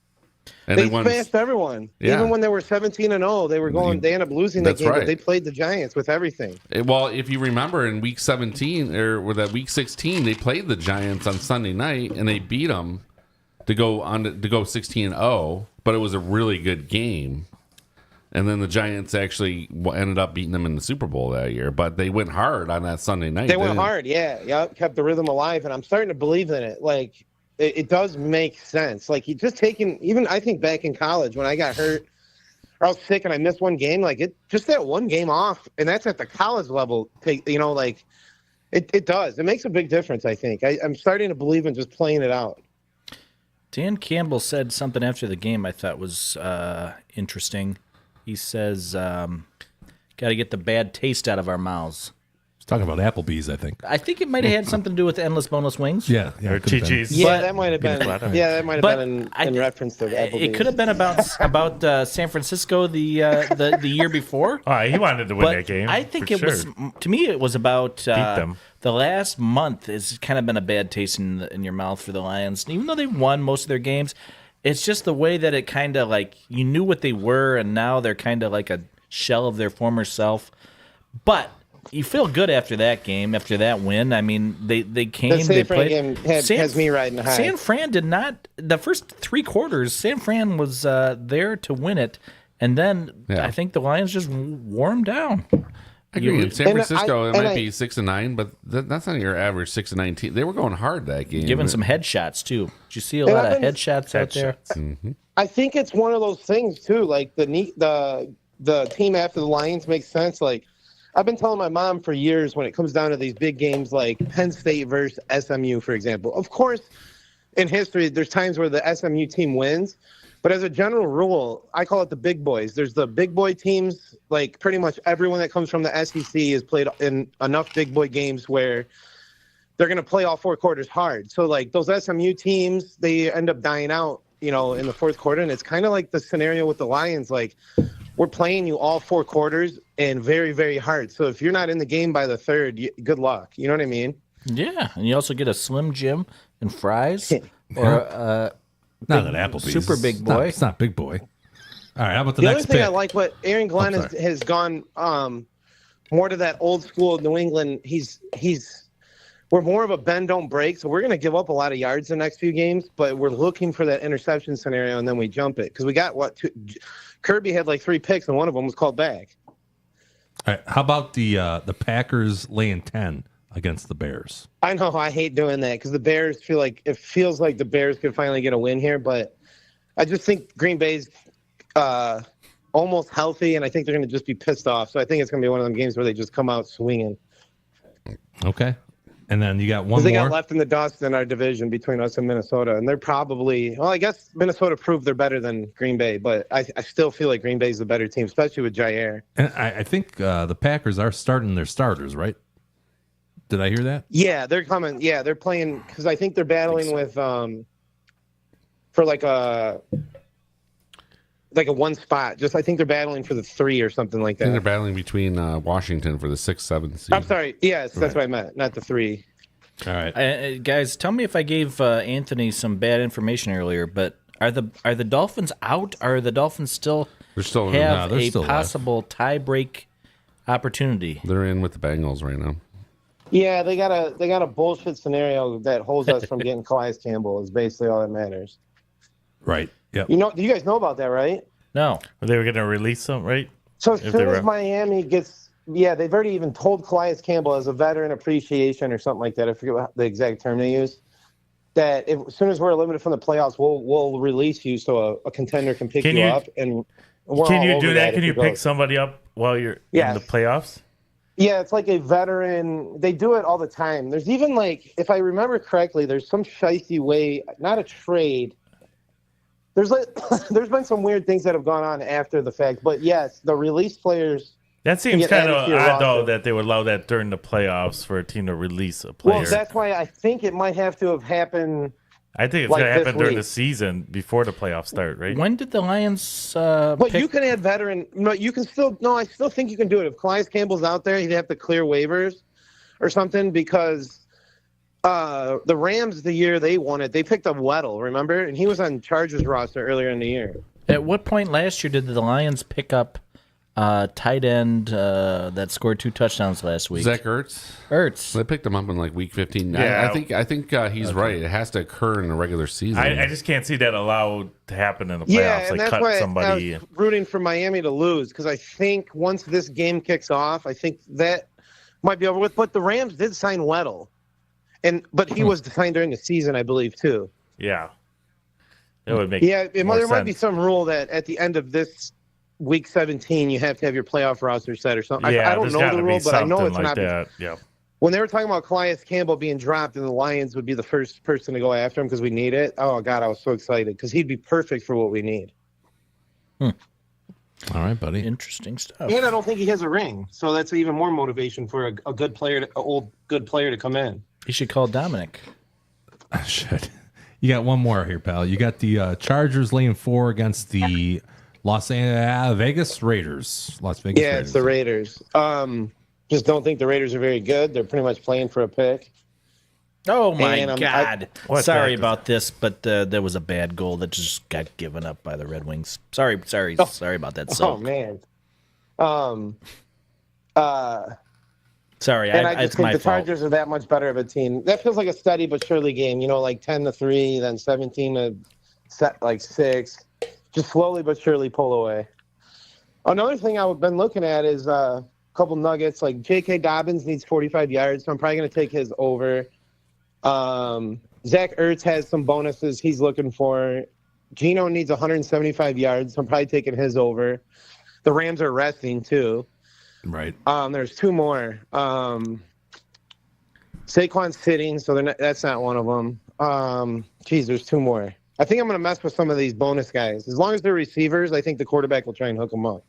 And they won, smashed everyone. Yeah. Even when they were 17-0, they were going. They ended up losing that That's game, right. but they played the Giants with everything. Well, if you remember in week 17 or with that week 16, they played the Giants on Sunday night and they beat them to go 16-0. But it was a really good game. And then the Giants actually ended up beating them in the Super Bowl that year. But they went hard on that Sunday night. They went hard, yeah, kept the rhythm alive, and I'm starting to believe in it. Like, it does make sense. Like, he just even I think back in college when I got hurt or I was sick and I missed one game, like, it just that one game off, and that's at the college level. Like, it does. It makes a big difference, I think. I'm starting to believe in just playing it out. Dan Campbell said something after the game I thought was interesting. He says, got to get the bad taste out of our mouths. He's talking about Applebee's, I think. I think it might have had something to do with endless boneless wings. Yeah. Or Chi-Chi's. Yeah, that might have been. Yeah, that might have been in reference to Applebee's. It could have been about San Francisco the year before. Oh, he wanted to win that game. I think for it was, to me, it was about them. the last month has kind of been a bad taste in your mouth for the Lions. Even though they won most of their games, it's just the way that it kind of like you knew what they were, and now they're kind of like a shell of their former self. But you feel good after that game, after that win. I mean, they came, The San they Fran played. game has me riding high. San Fran did not. The first 3 quarters, San Fran was there to win it, and then I think the Lions just wore them down. I agree. In San Francisco, it might I- be 6-9, but that's not your average 6-9 team. They were going hard that game. Giving some headshots too. Did you see a And lot I've of been- headshots out there? I think it's one of those things too. Like the team after the Lions makes sense. Like I've been telling my mom for years when it comes down to these big games like Penn State versus SMU, for example. Of course, in history, there's times where the SMU team wins. But as a general rule, I call it the big boys. There's the big boy teams. Like pretty much everyone that comes from the SEC has played in enough big boy games where they're going to play all 4 quarters hard. So like those SMU teams, they end up dying out, in the fourth quarter. And it's kind of like the scenario with the Lions. Like we're playing you all 4 quarters and very, very hard. So if you're not in the game by the third, good luck. You know what I mean? Yeah, and you also get a Slim Jim and fries or Not at Applebee's. super big boy. It's not big boy. All right, how about the The next other thing pick? I like what Aaron Glenn has gone more to that old school New England. We're more of a bend don't break, so we're going to give up a lot of yards the next few games, but we're looking for that interception scenario and then we jump it because we got Kirby had like 3 picks and one of them was called back. All right, how about the Packers laying 10 against the Bears? I know I hate doing that because the Bears feels like the Bears could finally get a win here, but I just think Green Bay's almost healthy, and I think they're going to just be pissed off. So I think it's going to be one of them games where they just come out swinging. Okay. And then you got one Because they more. got left in the dust in our division between us and Minnesota, and they're probably I guess Minnesota proved they're better than Green Bay, but I still feel like Green Bay's the better team, especially with Jair. And I think the Packers are starting their starters, right? Did I hear that? Yeah, they're coming. Yeah, they're playing because I think they're battling with for like a 1 spot. Just I think they're battling for the 3 or something like I think they're that. battling between Washington for the 6-7 seed. I'm sorry. Yes, that's what I meant, not the 3. All right. Guys, tell me if I gave Anthony some bad information earlier, but are the Dolphins out? Are the Dolphins still They're still have they're a still alive. possible tie-break opportunity? They're in with the Bengals right now. Yeah, they got a bullshit scenario that holds us from getting Calais Campbell is basically all that matters. Right. Yep. Do you guys know about that, right? No. They were going to release them, right? So as If soon they as were- Miami gets, they've already even told Calais Campbell as a veteran appreciation or something like that. I forget what the exact term they use. That as soon as we're eliminated from the playoffs, we'll release you so a contender can pick you up. And we're Can all you over do that? Can if you it pick goes. somebody up while you're Yes. in the playoffs? Yeah, it's like a veteran. They do it all the time. There's even like, if I remember correctly, there's some shicey way, not a trade. There's been some weird things that have gone on after the fact, but yes, the released players. That seems get kind added of to your odd, though, roster. that they would allow that during the playoffs for a team to release a player. Well, that's why I think it might have to have happened. I think it's like going to this happen during week. the season before the playoffs start, right? When did the Lions But pick? you can add veteran. No, you can still. No, I still think you can do it. If Calais Campbell's out there, he'd have to clear waivers or something because The Rams, the year they won it, they picked up Weddle, remember? And he was on Chargers roster earlier in the year. At what point last year did the Lions pick up tight end that scored 2 touchdowns last week? Zach Ertz. Ertz. They picked him up in like week 15. Yeah. I think he's right. It has to occur in the regular season. I just can't see that allowed to happen in the playoffs. Yeah, and like that's cut why somebody. I was rooting for Miami to lose because I think once this game kicks off, I think that might be over with. But the Rams did sign Weddle, but he was signed during the season, I believe, too. Yeah. It would make there more might be sense. some rule that at the end of this week 17, you have to have your playoff roster set or something. Yeah, I don't there's know gotta the be rule, but I know something it's like not. that. Yeah. When they were talking about Calais Campbell being dropped and the Lions would be the first person to go after him because we need it, oh, God, I was so excited because he'd be perfect for what we need. All right, buddy. Interesting stuff. And I don't think he has a ring, so that's even more motivation for a good player, good player to come in. You should call Dominic. Shit. You got one more here, pal. You got the Chargers laying 4 against the Vegas Raiders. Las Vegas Yeah, Raiders. it's the Raiders. Just don't think the Raiders are very good. They're pretty much playing for a pick. Oh, my And, God. What Sorry the heck is about this, but there was a bad goal that just got given up by the Red Wings. Sorry about that. Oh, So man. sorry, And I it's just think my the fault. Chargers are that much better of a team. That feels like a steady but surely game, like 10-3, then 17-6. Just slowly but surely pull away. Another thing I've been looking at is a couple nuggets. Like J.K. Dobbins needs 45 yards, so I'm probably going to take his over. Zach Ertz has some bonuses he's looking for. Geno needs 175 yards, so I'm probably taking his over. The Rams are resting, too. Right. There's 2 more. Saquon's sitting, so that's not one of them. There's 2 more. I think I'm going to mess with some of these bonus guys. As long as they're receivers, I think the quarterback will try and hook them up.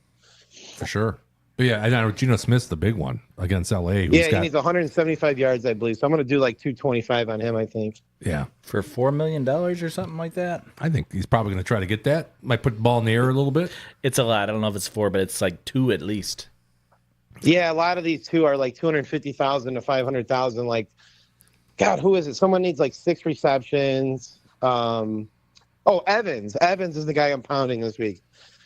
For sure. But yeah, I know Geno Smith's the big one against LA. He needs 175 yards, I believe. So I'm going to do like 225 on him, I think. Yeah. For $4 million or something like that? I think he's probably going to try to get that. Might put the ball in the air a little bit. It's a lot. I don't know if it's 4, but it's like 2 at least. Yeah, a lot of these 2 are like 250,000 to 500,000. Like, God, who is it? Someone needs like 6 receptions. Evans. Evans is the guy I'm pounding this week.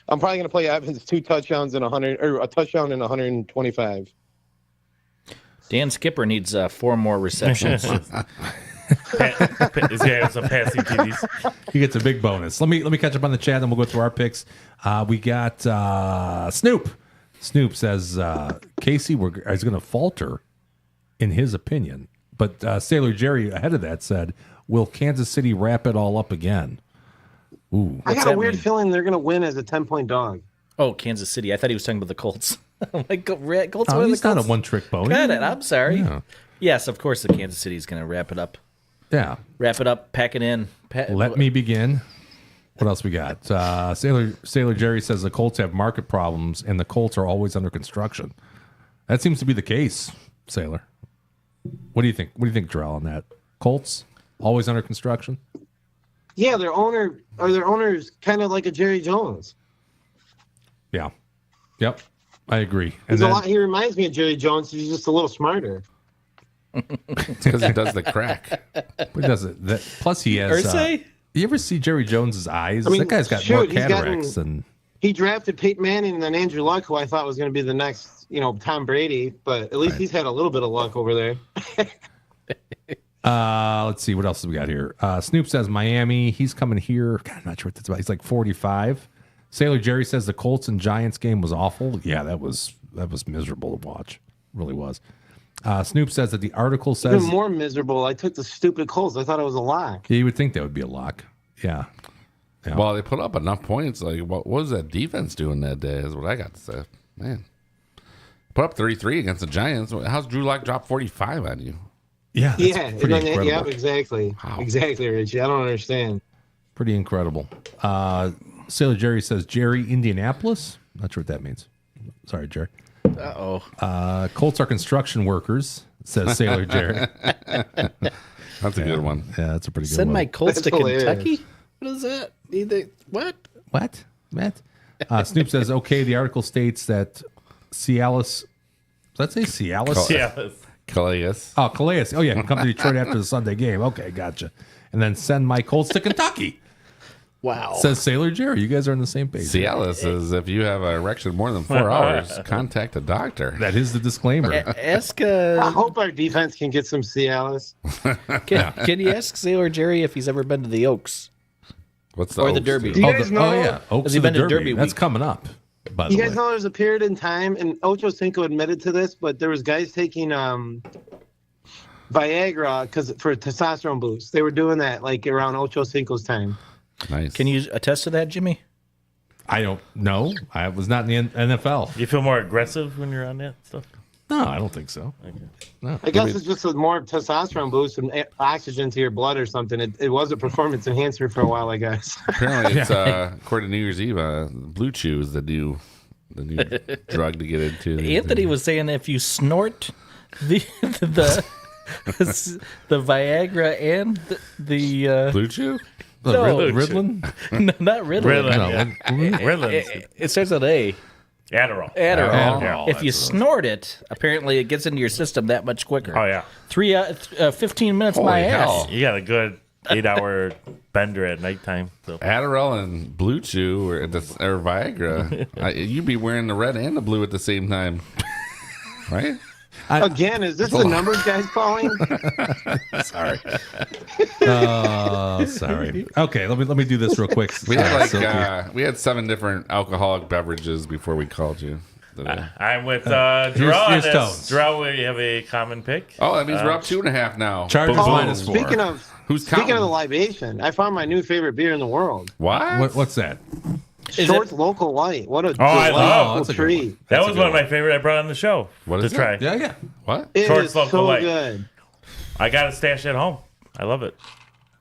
I'm probably going to play Evans 2 touchdowns and a touchdown and 125. Dan Skipper needs 4 more receptions. He's got some passing TDs. He gets a big bonus. Let me catch up on the chat, and we'll go through our picks. We got Snoop. Snoop says Casey is going to falter, in his opinion. But Sailor Jerry ahead of that said, "Will Kansas City wrap it all up again?" Ooh, I got a weird feeling they're going to win as a 10-point dog. Oh, Kansas City. I thought he was talking about the Colts. I'm like, Colts he's winning the not Colts. a one-trick pony. Got it. I'm sorry. Yeah. Yes, of course the Kansas City is going to wrap it up. Yeah. Wrap it up, pack it in. Let me begin. What else we got? Sailor Jerry says the Colts have market problems, and the Colts are always under construction. That seems to be the case, Sailor. What do you think? What do you think, Jorel, on that? Colts always under construction? Yeah, their owner's kind of like a Jerry Jones. Yeah. Yep. I agree. He reminds me of Jerry Jones. He's just a little smarter. It's because he does the crack. He does it. Plus, he has. You ever see Jerry Jones's eyes? That guy's got more cataracts than. He drafted Peyton Manning and then Andrew Luck, who I thought was going to be the next, Tom Brady. But at least he's had a little bit of luck over there. Let's see. What else have we got here? Snoop says Miami. He's coming here. God, I'm not sure what that's about. He's like 45. Sailor Jerry says the Colts and Giants game was awful. Yeah, that was miserable to watch. Really was. Snoop says that the article says even more miserable. I took the stupid Colts. I thought it was a lock. Yeah, you would think that would be a lock. Yeah. Well, they put up enough points. Like, what was that defense doing that day? Is what I got to say. Man, put up 33 against the Giants. How's Drew Lock drop 45 on you? Yeah, that's pretty incredible. Yeah, exactly. Wow. Exactly, Richie. I don't understand. Pretty incredible. Sailor Jerry says Jerry, Indianapolis. Not sure what that means. Sorry, Jerry. Colts are construction workers, says Sailor Jerry. That's a good one. Yeah, that's a pretty good Send one. my Colts to Kentucky? What is that? What? Snoop says, okay, the article states that Cialis. Does that say Cialis? Calais. Oh, Calais. Oh, yeah. Come to Detroit after the Sunday game. Okay, gotcha. And then send my Colts to Kentucky. Wow. Says Sailor Jerry. You guys are on the same page. Cialis says if you have an erection more than 4 hours, contact a doctor. That is the disclaimer. Ask. I hope our defense can get some Cialis. Can you ask Sailor Jerry if he's ever been to the Oaks? What's the Or the Oaks Derby. do? You guys know? yeah. Oaks Has he of the been to Derby That's week? coming up, by the You way. guys know there's a period in time, and Ocho Cinco admitted to this, but there was guys taking Viagra for testosterone boost. They were doing that like around Ocho Cinco's time. Nice. Can you attest to that, Jimmy? I don't know. I was not in the NFL. You feel more aggressive when you're on that stuff? No, I don't think so. I guess it's just a more testosterone boost and oxygen to your blood or something. It was a performance enhancer for a while, I guess. Apparently, it's according to New Year's Eve, Blue Chew is the new drug to get into. Anthony was saying if you snort the Viagra and the Blue Chew. The No. Ritalin? no, not Ritalin. Ritalin. Ritalin. It starts with A. Adderall. Adderall. If you snort it, apparently it gets into your system that much quicker. Oh, yeah. 15 minutes, Holy my hell. ass. You got a good 8-hour bender at nighttime. So. Adderall and Blue Chew or Viagra. You'd be wearing the red and the blue at the same time, right? Again, is this the numbers guys calling? Sorry. Sorry. Okay, let me do this real quick. We had Silky. we had 7 different alcoholic beverages before we called you. I'm with Jorel on here's this. Tones. Jorel, we have a common pick. Oh, that means we're up 2.5 now. Chargers Boom. minus 4. Speaking of counting? the libation, I found my new favorite beer in the world. What? What's that? Shorts Local Light. What a I love- delightful that's a good treat. one. That That's was a one of good my favorite I brought on the show What to is it? try. Yeah. What? It Shorts is Local so Light. good. I got a stash at home. I love it.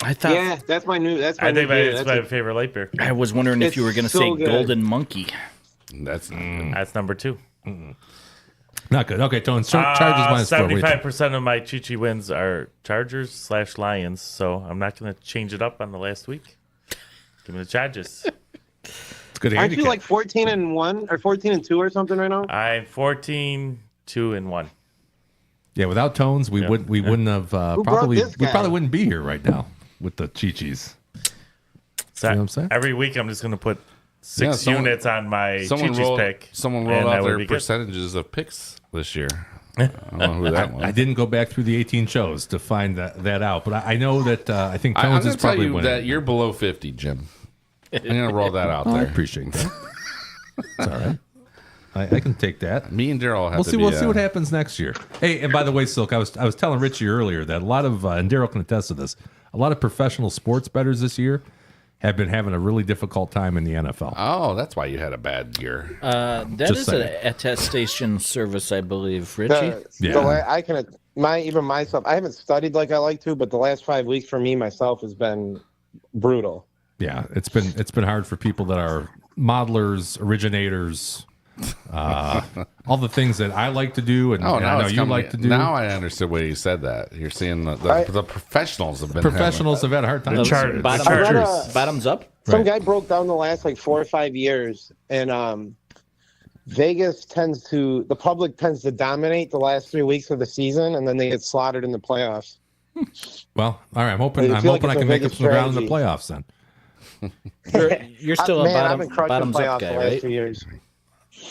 I thought. Yeah, that's my new. That's my I new think beer. it's That's my a- favorite light beer. I was wondering if It's you were going to so say good. Golden Monkey. That's That's number 2. Not good. Okay, Tones. Chargers minus 4. What do you think? 75% of my Chi-Chi wins are Chargers/Lions, so I'm not going to change it up on the last week. Give me the Chargers. It's good Aren't you handicap. like 14-1 or 14-2 or something right now? I'm 14-2-1. Yeah, without Tones, we wouldn't have brought probably this we guy? probably wouldn't be here right now with the Chi-Chis. So You know what I'm saying? every week I'm just going to put 6 someone- units on my someone Chi-Chi's rolled, pick. Someone and rolled that out would their be good. percentages of picks this year. I don't know who that was. I didn't go back through the 18 shows to find that out, but I know that I think I'm Tones going is to tell probably you winning. that you're below 50, Jim. I'm going to roll that out I there. appreciate that. It's all right. I can take that. Me and Daryl have We'll to see. be, We'll see what happens next year. Hey, and by the way, Silk, I was telling Richie earlier that a lot of and Daryl can attest to this. A lot of professional sports bettors this year have been having a really difficult time in the NFL. Oh, that's why you had a bad year. That Just is an saying. attestation service, I believe, Richie. Yeah. Even myself, I haven't studied like I like to, but the last 5 weeks for me myself has been brutal. Yeah, it's been hard for people that are modelers, originators, all the things that I like to do, and, and I know it's you coming- like to do. Now I understood why you said that. You're seeing the professionals have been Professionals have had a hard time. this year. Bottoms up. Some Right. guy broke down the last like 4 or 5 years, and Vegas the public tends to dominate the last 3 weeks of the season, and then they get slaughtered in the playoffs. Well, all right. I'm hoping I feel like I it's a can make up Vegas some ground in the strategy. playoffs then. You're still a I've been crushing bottoms up playoffs guy, the last right? 2 years.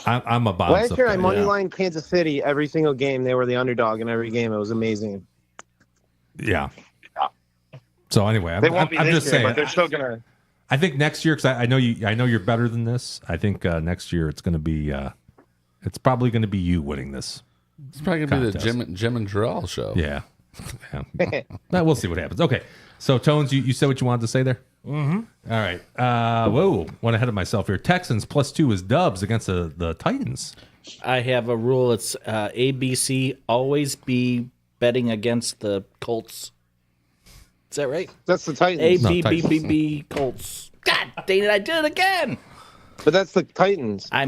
I'm a bottom. Last year, I moneylined Kansas City every single game. They were the underdog in every game. It was amazing. Yeah. So anyway, They won't be I'm this just year, saying. but they're still gonna. I think next year, because I know you. I know you're better than this. I think next year it's going to be. It's probably going to be you winning this. It's probably going to be the Contest. Jim and Jorel show. Yeah. Well, we'll see what happens. Okay. So Tones, you said what you wanted to say there. Mm-hmm. All right. Whoa, went ahead of myself here. Texans +2 is Dubs against the Titans. I have a rule. It's ABC. Always be betting against the Colts. Is that right? That's the A Titans. B B B B Colts. God dang it! I did it again. But that's the Titans. I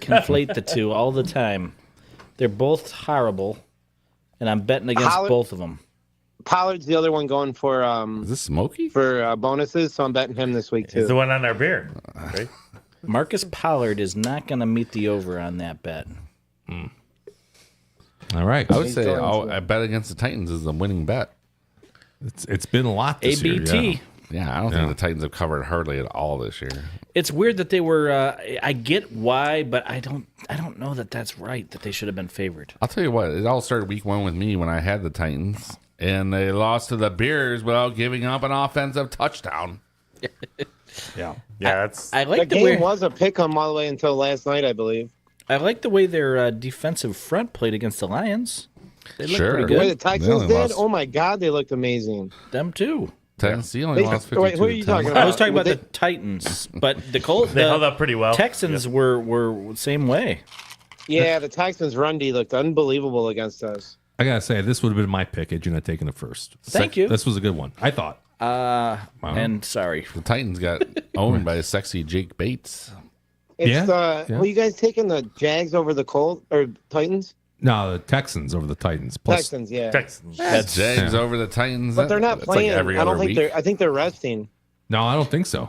conflate the two all the time. They're both horrible, and I'm betting against both of them. Pollard's the other one going for Is this Smokey? for bonuses, so I'm betting him this week He's the too. one on our beer. Right? Marcus Pollard is not going to meet the over on that bet. All right. I would say I bet against the Titans is the winning bet. It's been a lot this year. ABT. Yeah, I don't think the Titans have covered hardly at all this year. It's weird that they were. I get why, but I don't know that that's right. That they should have been favored. I'll tell you what. It all started week 1 with me when I had the Titans, and they lost to the Bears without giving up an offensive touchdown. Yeah, that's. I like The the way game was a pick 'em all the way until last night, I believe. I like the way their defensive front played against the Lions. They looked pretty The way good. the Texans only did, lost. oh my God, they looked amazing. Them too. Tennessee only lost 52 Wait, who are you to 10. talking I was about? talking about They- the Titans, but the Colts. They held up pretty well. Texans were same way. Yeah, the Texans' run D looked unbelievable against us. I gotta say, this would have been my pick had you not taken it first. Thank you. This was a good one. I thought. And sorry, The Titans got owned by sexy Jake Bates. It's Yeah. Were you guys taking the Jags over the Colts or Titans? No, the Texans over the Titans. Plus, Texans, yeah. Texans. That's Jags over the Titans. But they're not That's playing. Like every I other don't think week. they're. I think they're resting. no, I don't think so.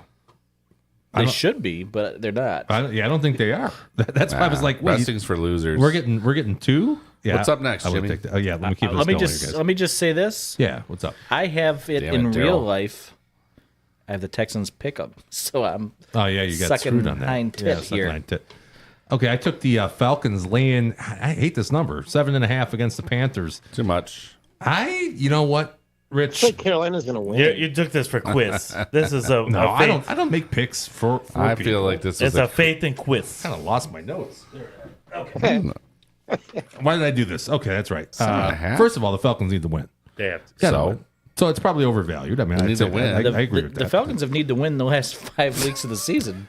they should be, but they're not. I don't think they are. That's why I was like, wait, Resting's for losers. we're getting two. Yeah. What's up next, I would Jimmy? take that. Oh yeah, let me keep this let me going, just you guys. let me just say this. Yeah, what's up? I have it Damn in it, real Daryl. life. I have the Texans pick up, so I'm. Oh yeah, you got Sucking screwed on that. hind tit yeah, sucking here. hind tit. Okay, I took the Falcons laying. I hate this number, 7.5 against the Panthers. Too much. You know what, Rich? I think Carolina's going to win. You took this for quiz. This is a No, a I faith. don't make picks for I people. feel like this It's is a faith and quiz. kind of lost my notes. Why did I do this? Okay, that's right. 7.5? First of all, the Falcons need to win. Damn. Gotta So? win. So it's probably overvalued. I mean, They I'd need say to win. I The, agree the, with the that. Falcons have need to win the last 5 weeks of the season.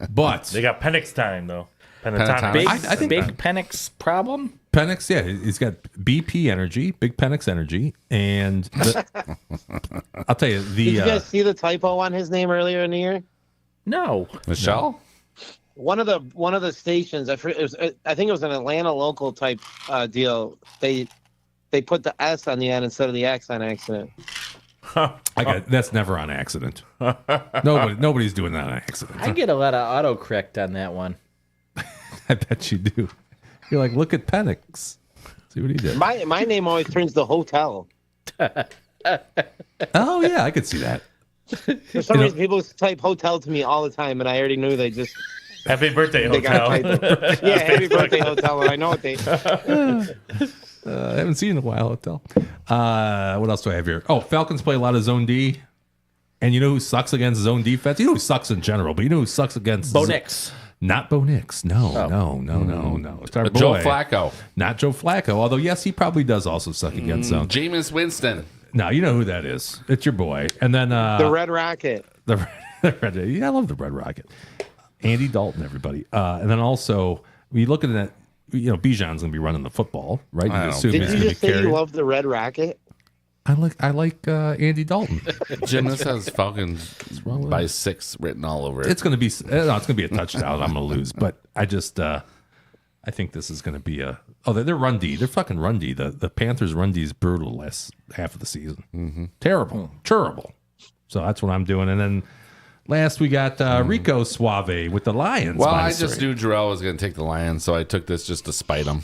But They got Penix time though. Pentatonic. Big, I think- big Penix problem. Penix, yeah, he's got BP energy, big Penix energy, and I'll tell you Did you the guys see the typo on his name earlier in the year? No, Michelle? One of the stations, I think it was an Atlanta local type deal. They put the S on the end instead of the X on accident. that's never on accident. Nobody's doing that on accident. I get a lot of autocorrect on that one. I bet you do. You're like, look at Penix. See what he did. My name always turns to hotel. Oh yeah, I could see that. For some reason, people type hotel to me all the time, and I already knew they just Happy birthday, they got a hotel. typo. Yeah, happy birthday hotel, and I know what they. I haven't seen it in a while. Hotel. What else do I have here? Oh, Falcons play a lot of zone D. And you know who sucks against zone defense? You know who sucks in general, but you know who sucks against Bo Nix. Not Bo Nix. No. It's our boy. Joe Flacco. Not Joe Flacco. Although yes, he probably does also suck against zone. Jameis Winston. No, you know who that is. It's your boy. And then The Red Rocket. the Red. Yeah, I love the Red Rocket. Andy Dalton, everybody. And then also, we looking at Bijan's going to be running the football, right? You assume Did he's you going to be just say you carrying. love the Red Rocket? I like Andy Dalton. Jim, this has Falcons by 6 written all over it. It's going to be it's going to be a touchdown. I'm going to lose, but I just I think this is going to be they're run D. They're fucking run D. The Panthers run D is brutal last half of the season. Terrible. So that's what I'm doing. And then last we got Rico Suave with the Lions. Well, I minus just 3. knew Jorel was going to take the Lions, so I took this just to spite him.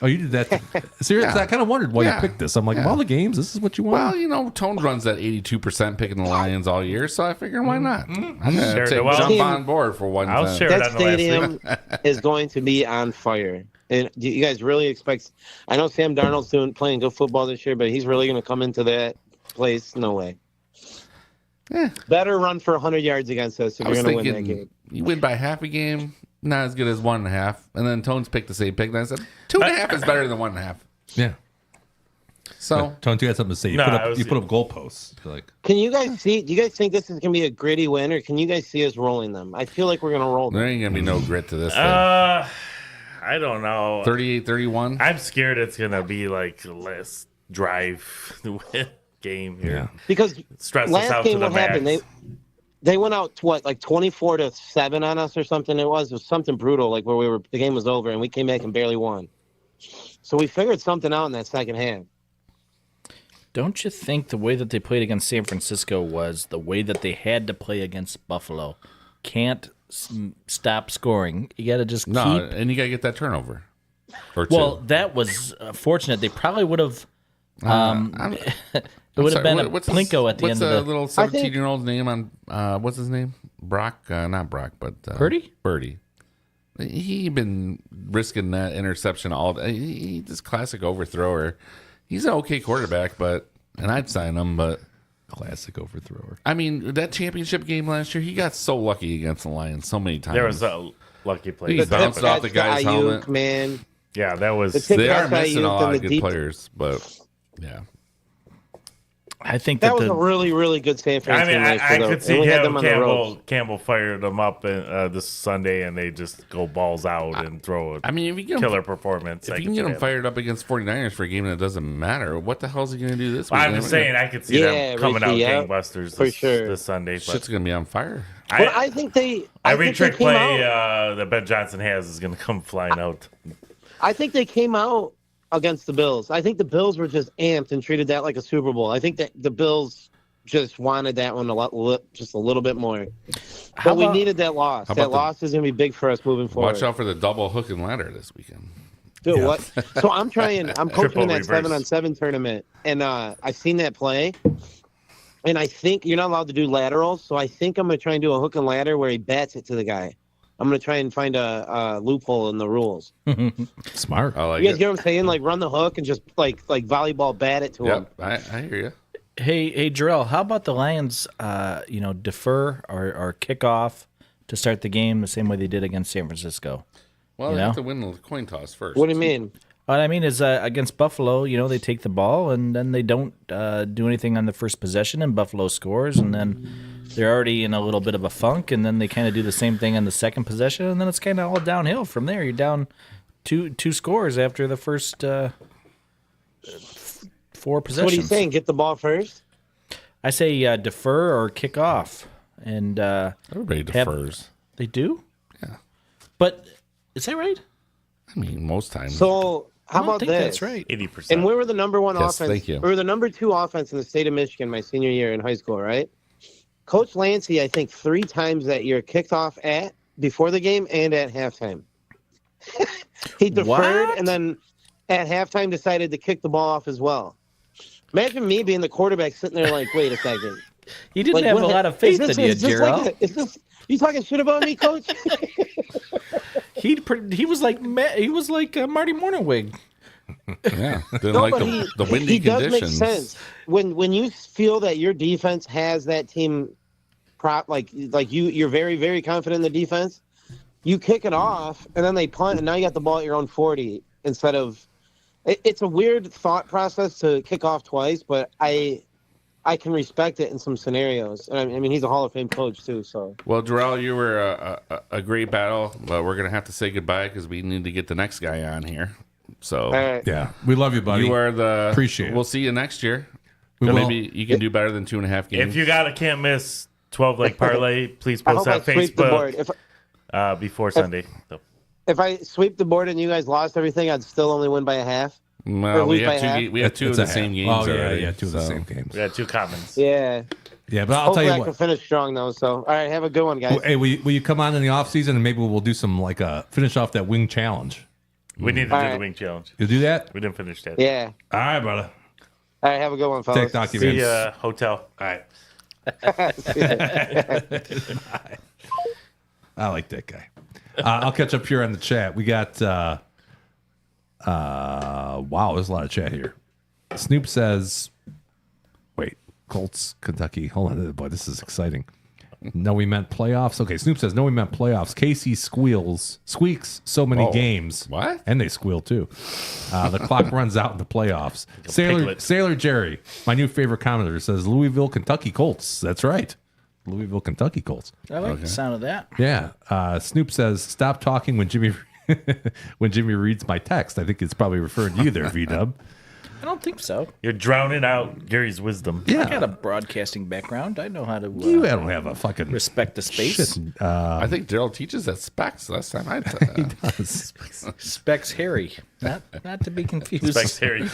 Oh, you did that? Seriously, I kind of wondered why you picked this. I'm like, of all the games, this is what you want? Well, Tones runs that 82% picking the Lions all year, so I figured why not? I'm going Sure, to well, jump on board for one I'll time. share That it on the last stadium week. is going to be on fire. And do you guys really expect? I know Sam Darnold's playing good football this year, but he's really going to come into that place? No way. Better run for 100 yards against us if I you're was going to win that thinking game. you win by half a game, not as good as 1.5. And then Tones picked the same pick, and I said 2.5 is better than 1.5. Yeah. So Tony, you had something to say. You No, put I up was- you put up goalposts. Like, Can you guys see? Do you guys think this is going to be a gritty win, or can you guys see us rolling them? I feel like we're going to roll them. there ain't going to be no grit to this thing. I don't know. 38-31. I'm scared it's gonna be like a less drive game here. yeah. Because Stress us last out game, to the what happened? max. They went out to what, like 24-7 on us or something. It was something brutal, like where the game was over and we came back and barely won. So we figured something out in that second half. Don't you think the way that they played against San Francisco was the way that they had to play against Buffalo? Can't stop scoring. You got to just No, keep. and you got to get that turnover. or 2. Well, that was fortunate. They probably would have. It would have been a Plinko at the end of the. What's the little 17-year-old's name on? What's his name? Brock? Not Brock, but Purdy. Purdy. He been risking that interception all. He this classic overthrower. He's an okay quarterback, and I'd sign him, but. Classic overthrower. I mean, that championship game last year, he got so lucky against the Lions so many times. There was a lucky play. He bounced off the guy's helmet. Man. Yeah, that was. They are missing a lot of good players, but yeah. I think that was a really, really good San Francisco. I could see Campbell fired them up this Sunday, and they just go balls out and throw a if you get killer performance. If you can get them fired up against 49ers for a game that doesn't matter, what the hell is he going to do this week? I'm just saying, I could see them coming out gangbusters this Sunday. But shit's going to be on fire. I think they... Every trick play that Ben Johnson has is going to come flying out. I think they came out against the Bills. I think the Bills were just amped and treated that like a Super Bowl. I think that the Bills just wanted that one just a little bit more. But we needed that loss. That loss is going to be big for us moving forward. Watch out for the double hook and ladder this weekend. Dude, what? So I'm coaching in that 7-on-7 tournament, and I've seen that play. And I think you're not allowed to do laterals, so I think I'm going to try and do a hook and ladder where he bats it to the guy. I'm going to try and find a loophole in the rules. Smart. I like you guys get what I'm saying? Like, run the hook and just, like volleyball bat it to him. I hear you. Hey, Jorel, how about the Lions, defer or kick off to start the game the same way they did against San Francisco? Well, they have to win the coin toss first. What do you mean? What I mean is against Buffalo, they take the ball and then they don't do anything on the first possession, and Buffalo scores, and then they're already in a little bit of a funk, and then they kind of do the same thing on the second possession, and then it's kind of all downhill from there. You're down two scores after the first 4 possessions. So what are you saying? Get the ball first? I say defer or kick off. And everybody defers. They do? Yeah. But is that right? I mean, most times. So how about this? That's right. 80%. And we were the number 1 offense. Thank you. We were the number 2 offense in the state of Michigan my senior year in high school, right? Coach Lancey, I think 3 times that year kicked off before the game and at halftime. He deferred and then at halftime decided to kick the ball off as well. Imagine me being the quarterback sitting there like, wait a second. He didn't have a lot of faith in you, Jorel. You talking shit about me, Coach? He was like Marty Morningwig. Yeah, didn't like the windy conditions. Does make sense when you feel that your defense has that team you're very, very confident in the defense. You kick it off and then they punt, and now you got the ball at your own 40 instead of. It's a weird thought process to kick off twice, but I can respect it in some scenarios. I mean, he's a Hall of Fame coach too. So. Well, Jorel, you were a great battle, but we're gonna have to say goodbye because we need to get the next guy on here. So yeah, we love you, buddy. You are the appreciate it. We'll see you next year. Maybe you can do better than 2.5 games. If you got a can't miss 12 leg parlay, please post on Facebook before Sunday. So. If I sweep the board and you guys lost everything, I'd still only win by a half. Well, we have 2 of the same games. Oh yeah, 2 of the same games. We had 2 commons. Yeah. Yeah, but I'll tell you I what. can finish strong though. So all right, have a good one, guys. Hey, will you come on in the off season and maybe we'll do some finish off that wing challenge. We need to do the wing challenge. You'll do that? We didn't finish that. Yeah. All right, brother. All right, have a good one, fellas. Take documents. See ya, hotel. All right. I like that guy. I'll catch up here on the chat. We got wow, there's a lot of chat here. Snoop says, wait, Colts, Kentucky. Hold on, boy, this is exciting. No, we meant playoffs. Okay, Snoop says, no, we meant playoffs. Casey squeaks so many games. What? And they squeal too. The clock runs out in the playoffs. Sailor Jerry, my new favorite commenter, says Louisville, Kentucky Colts. That's right. Louisville, Kentucky Colts. I like the sound of that. Yeah. Snoop says, stop talking when Jimmy reads my text. I think it's probably referring to you there, V-Dub. I don't think so. You're drowning out Gary's wisdom. Yeah. I got a broadcasting background. I know how to. You don't have a fucking respect the space. Shit. I think Gerald teaches at Specs. Last time I he does. Specs Harry, not to be confused. Specs Harry.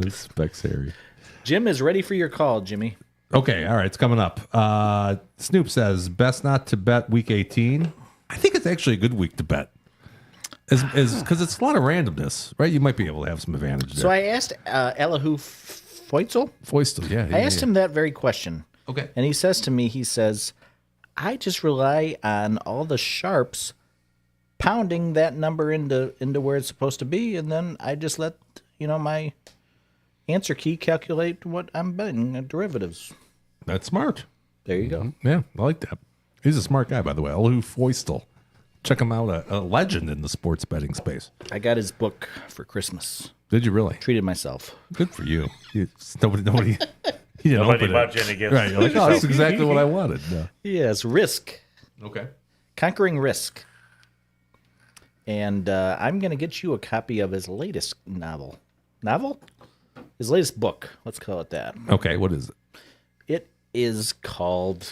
Specs Harry. Jim is ready for your call, Jimmy. Okay, all right, it's coming up. Snoop says best not to bet week 18. I think it's actually a good week to bet. is because it's a lot of randomness, right? You might be able to have some advantage there. So I asked Elihu Foistel, yeah. I asked him that very question. Okay. And he says to me, I just rely on all the sharps pounding that number into where it's supposed to be, and then I just let my answer key calculate what I'm betting derivatives. That's smart. There you go. Yeah, I like that. He's a smart guy, by the way. Elihu Foistel. Check him out, a legend in the sports betting space. I got his book for Christmas. Did you really? Treated myself. Good for you. Nobody. You didn't Nobody open bought it. you any gifts. Right. You're like, oh, that's exactly what I wanted. No. Yes, Risk. Okay. Conquering Risk. And I'm going to get you a copy of his latest novel. Novel? His latest book. Let's call it that. Okay. What is it? It is called,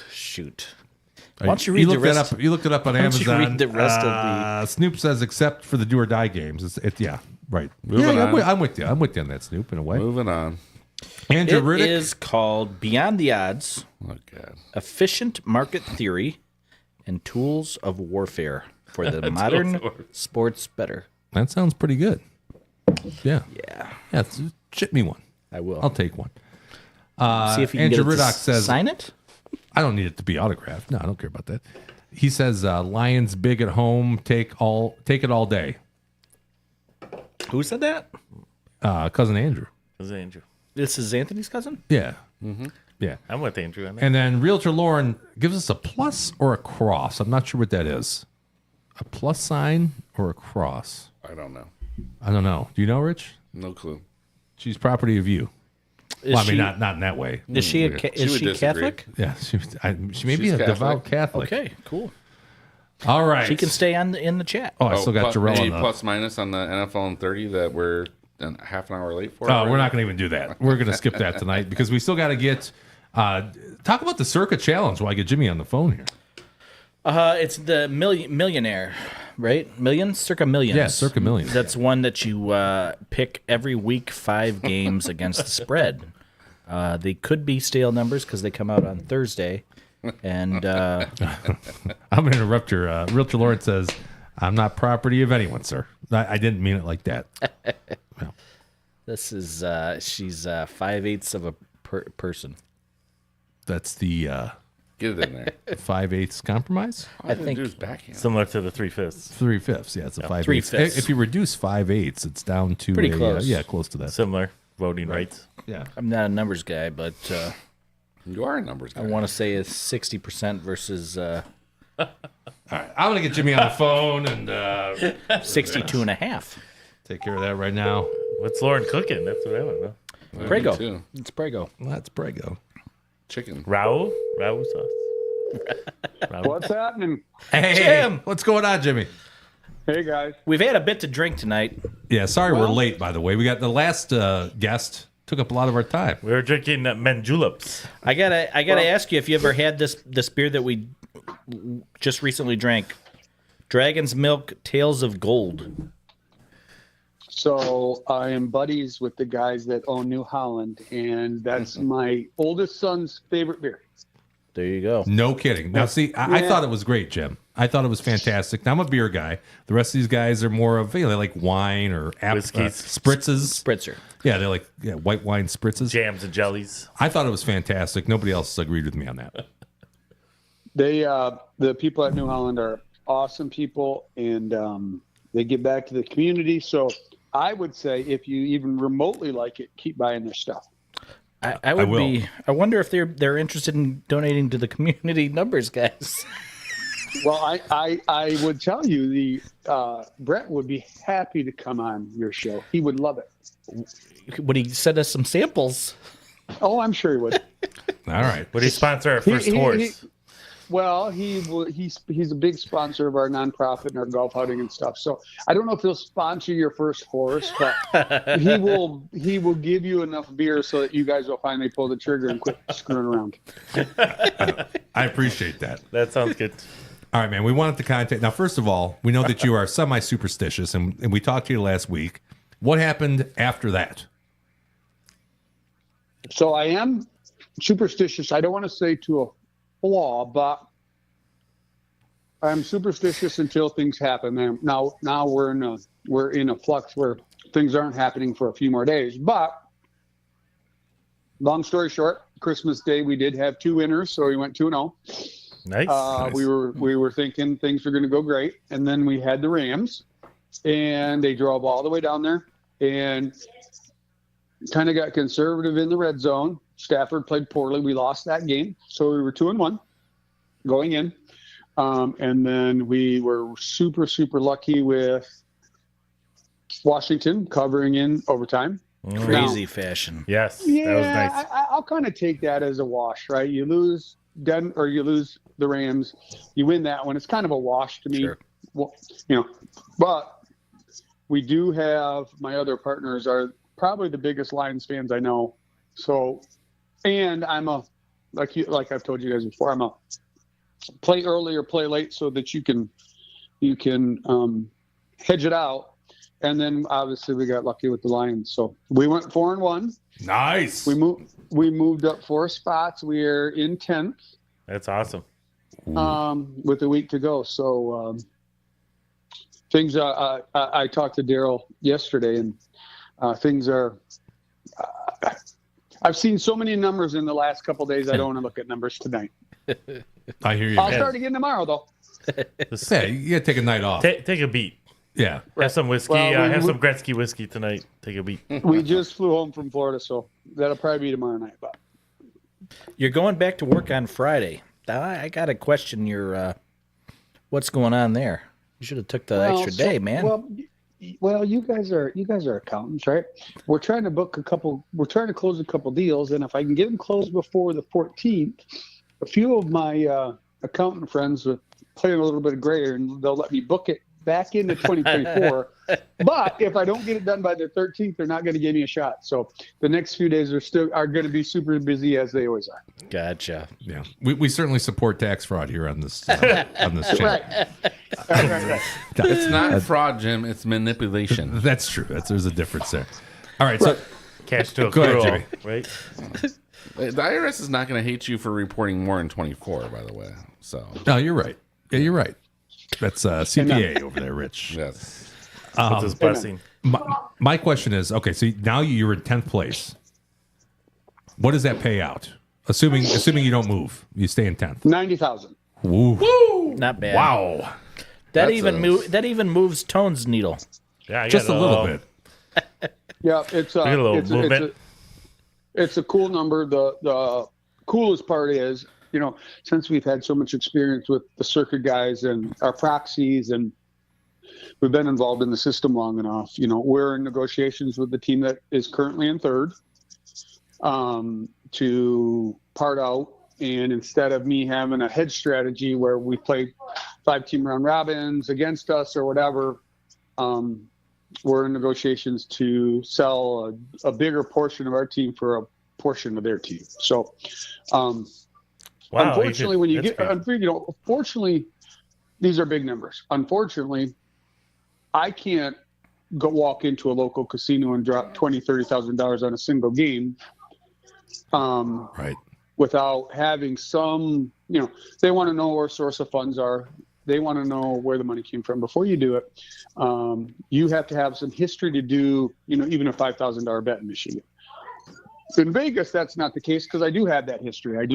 why don't you read the rest? You looked it up on Why don't you Amazon. read the rest of the... Snoop says, except for the do or die games. Yeah, right. Moving on. I'm with you. I'm with you on that, Snoop, in a way. Moving on. Andrew It Riddick. is called Beyond the Odds, Oh, God. Efficient Market Theory, and Tools of Warfare for the Modern Sports Bettor. That sounds pretty good. Yeah. Yeah, Ship me one. I will. I'll take one. See if you can Andrew get it to Riddock says, sign it. I don't need it to be autographed. No, I don't care about that. He says, Lions big at home, take it all day. Who said that? Cousin Andrew. This is Andrew. This is Anthony's cousin? Yeah. Mm-hmm. Yeah. I'm with Andrew on that. And then Realtor Lauren gives us a plus or a cross. I'm not sure what that is. A plus sign or a cross? I don't know. I don't know. Do you know, Rich? No clue. She's property of you. Is Well, I mean, she, not in that way. is she, a, She is would she disagree. Catholic? Yeah, she may She's be a Catholic. devout Catholic. Okay, cool. All right. She can stay in the chat. Oh, I still got Jorel Any on the... plus minus on the NFL on 30 that we're half an hour late for? Oh, we're not going to even do that. We're going to skip that tonight because we still got to get... talk about the Circa Challenge while I get Jimmy on the phone here. It's the millionaire, right? Circa Millions. Yeah, Circa Millions. That's one that you pick every week 5 games against the spread. They could be stale numbers because they come out on Thursday. And I'm going to interrupt your... Realtor Lauren says, I'm not property of anyone, sir. I didn't mean it like that. No. this is she's 5/8 of a person. That's the Get it in there. 5/8 compromise? I think do is backhand. Similar to the 3/5. 3/5. Yeah, it's a 5/8. 3/5. If you reduce 5/8, it's down to Pretty close. yeah, close to that. Similar voting rights. Yeah. I'm not a numbers guy, but You are a numbers guy. I want to say it's 60% versus All right, I'm gonna get Jimmy on the phone and 62 and a half. take care of that right now. What's Lauren cooking? That's what I want to know. Me Prego. too. It's Prego. That's Prego. Chicken. Raoul sauce. Raoul. What's happening? Hey, Jim! what's going on, Jimmy? Hey, guys. We've had a bit to drink tonight. Yeah, sorry we're late. By the way, we got the last guest took up a lot of our time. We were drinking Menjuleps. I gotta ask you if you ever had this beer that we just recently drank, Dragon's Milk Tales of Gold. So I am buddies with the guys that own New Holland, and that's my oldest son's favorite beer. There you go. No kidding. Now, see, I thought it was great, Jim. I thought it was fantastic. Now, I'm a beer guy. The rest of these guys are more of, they like wine or Whiskeys. spritzes. Spritzer. Yeah, they're like white wine spritzes. Jams and jellies. I thought it was fantastic. Nobody else agreed with me on that. They, the people at New Holland are awesome people, and they give back to the community. So I would say if you even remotely like it, keep buying their stuff. I would be. I wonder if they're interested in donating to the community numbers, guys. Well, I would tell you the Brett would be happy to come on your show. He would love it. Would he send us some samples? Oh, I'm sure he would. All right. Would he sponsor our first horse? Well, he's a big sponsor of our nonprofit and our golf outing and stuff. So I don't know if he'll sponsor your first horse, but he will give you enough beer so that you guys will finally pull the trigger and quit screwing around. I appreciate that. That sounds good. All right, man. We wanted to contact. Now, first of all, we know that you are semi-superstitious, and we talked to you last week. What happened after that? So I am superstitious. I don't want to say to a flaw, but I'm superstitious until things happen. Man, now we're in a flux where things aren't happening for a few more days. But long story short, Christmas Day we did have 2 winners, so we went 2-0. Nice. We were thinking things were going to go great, and then we had the Rams, and they drove all the way down there and kind of got conservative in the red zone. Stafford played poorly. We lost that game, so we were 2-1 going in. And then we were super, super lucky with Washington covering in overtime. Crazy fashion. Yes, Yeah, that was nice. I'll kind of take that as a wash, right? You lose you lose the Rams, you win that one. It's kind of a wash to me. Sure. Well, but we do have my other partners are probably the biggest Lions fans I know. So, and I'm like I've told you guys before, I'm a play early or play late so that you can hedge it out. And then obviously we got lucky with the Lions. So we went 4-1. Nice. We moved up 4 spots. We are in 10th. That's awesome. With a week to go. So things I talked to Daryl yesterday, and things are I've seen so many numbers in the last couple of days. I don't want to look at numbers tonight. I hear you. I'll start again tomorrow, though. Yeah, you got to take a night off. Take a beat. Yeah. Have some whiskey. Well, have some Gretzky whiskey tonight. Take a beat. We just flew home from Florida, so that'll probably be tomorrow night. But You're going back to work on Friday. I got to question your what's going on there. You should have took the extra day, man. Well, you guys are accountants, right? We're trying to close a couple deals, and if I can get them closed before the 14th, a few of my accountant friends are playing a little bit of grayer, and they'll let me book it back into 2024. But if I don't get it done by the 13th, they're not going to give me a shot. So the next few days are going to be super busy, as they always are. Gotcha. Yeah, we certainly support tax fraud here on this channel. Right. It's not fraud, Jim. It's manipulation. That's true. There's a difference there. All right, so Cash to Go ahead, accrual, Jimmy. right? The IRS is not going to hate you for reporting more in 24, by the way. So no, you're right. Yeah, you're right. That's CPA over there, Rich. yes, With his blessing. My question is, okay, so now you're in 10th place. What does that pay out? Assuming you don't move, you stay in 10th. 90,000. Woo. Not bad. Wow. That even moves Tone's needle. Yeah, I Just a got little bit. Yeah, it's a little movement. It's a cool number. The coolest part is, since we've had so much experience with the Circa guys and our proxies, and we've been involved in the system long enough, we're in negotiations with the team that is currently in third to part out. And instead of me having a hedge strategy where we play 5-team round robins against us or whatever, we're in negotiations to sell a bigger portion of our team for a portion of their team. So, unfortunately, unfortunately, these are big numbers. Unfortunately, I can't go walk into a local casino and drop $20,000-$30,000 on a single game. Right. Without having some, they want to know where source of funds are. They want to know where the money came from. Before you do it, you have to have some history to do, even a $5,000 bet in Michigan. In Vegas, that's not the case because I do have that history. I've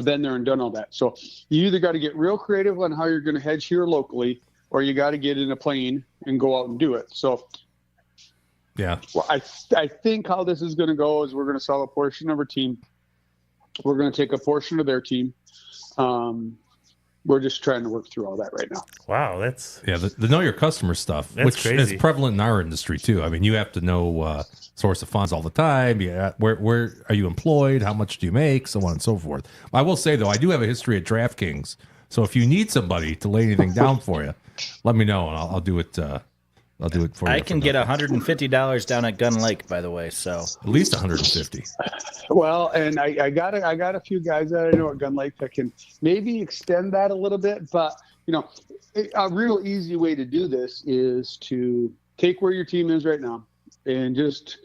been there and done all that. So you either got to get real creative on how you're going to hedge here locally, or you got to get in a plane and go out and do it. So yeah, well, I think how this is going to go is we're going to sell a portion of our team. We're going to take a portion of their team. We're just trying to work through all that right now. Wow, that's the know your customer stuff, That's which crazy. is prevalent in our industry too. I mean, you have to know source of funds all the time. Yeah, where are you employed? How much do you make? So on and so forth. I will say though, I do have a history at DraftKings. So if you need somebody to lay anything down for you, let me know and I'll do it. I'll do it for you. I can get $150 down at Gun Lake, by the way. So at least 150. Well, and I got a few guys that I know at Gun Lake that can maybe extend that a little bit. But a real easy way to do this is to take where your team is right now and just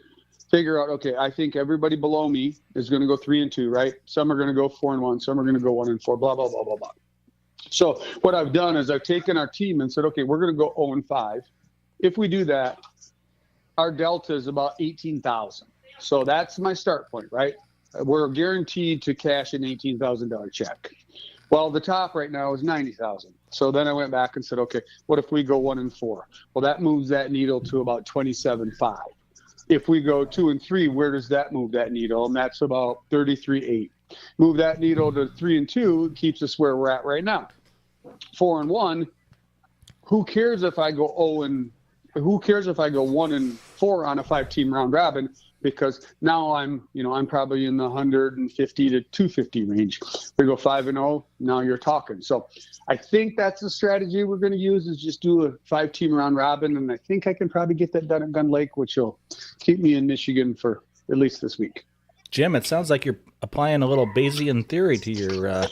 figure out. Okay, I think everybody below me is going to go 3-2, right? Some are going to go 4-1. Some are going to go 1-4. Blah blah blah blah blah. So what I've done is I've taken our team and said, okay, we're going to go 0-5. If we do that, our delta is about 18,000. So that's my start point, right? We're guaranteed to cash an $18,000 check. Well, the top right now is 90,000. So then I went back and said, okay, what if we go 1-4? Well, that moves that needle to about 27.5. If we go 2-3, where does that move that needle? And that's about 33.8. Move that needle to 3-2, it keeps us where we're at right now. 4-1. Who cares if I go 0 who cares if I go 1-4 on a 5-team round robin? Because now I'm probably in the 150 to 250 range. We go 5-0, now you're talking. So I think that's the strategy we're going to use, is just do a 5-team round robin, and I think I can probably get that done at Gun Lake, which will keep me in Michigan for at least this week. Jim, it sounds like you're applying a little Bayesian theory to your.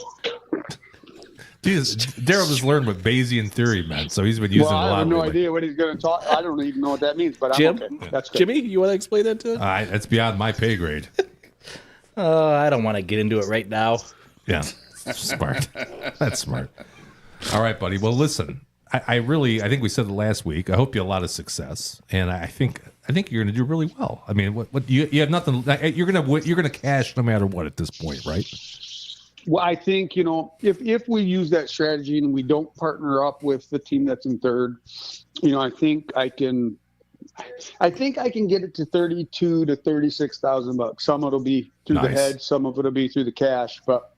Jesus, Daryl just learned what Bayesian theory meant, so he's been using it a lot. I have no lately. idea what he's going to talk. I don't even know what that means, but Jim, I'm okay. That's good. Jimmy, you want to explain that to us? That's beyond my pay grade. I don't want to get into it right now. Yeah, smart. That's smart. All right, buddy. Well, listen, I think we said it last week. I hope you have a lot of success, and I think you're going to do really well. I mean, what you have nothing. You're gonna cash no matter what at this point, right? Well, I think, if we use that strategy and we don't partner up with the team that's in third, I think I can get it to 32 to 36,000 bucks. Some of it'll be through the head, some of it'll be through the cash. But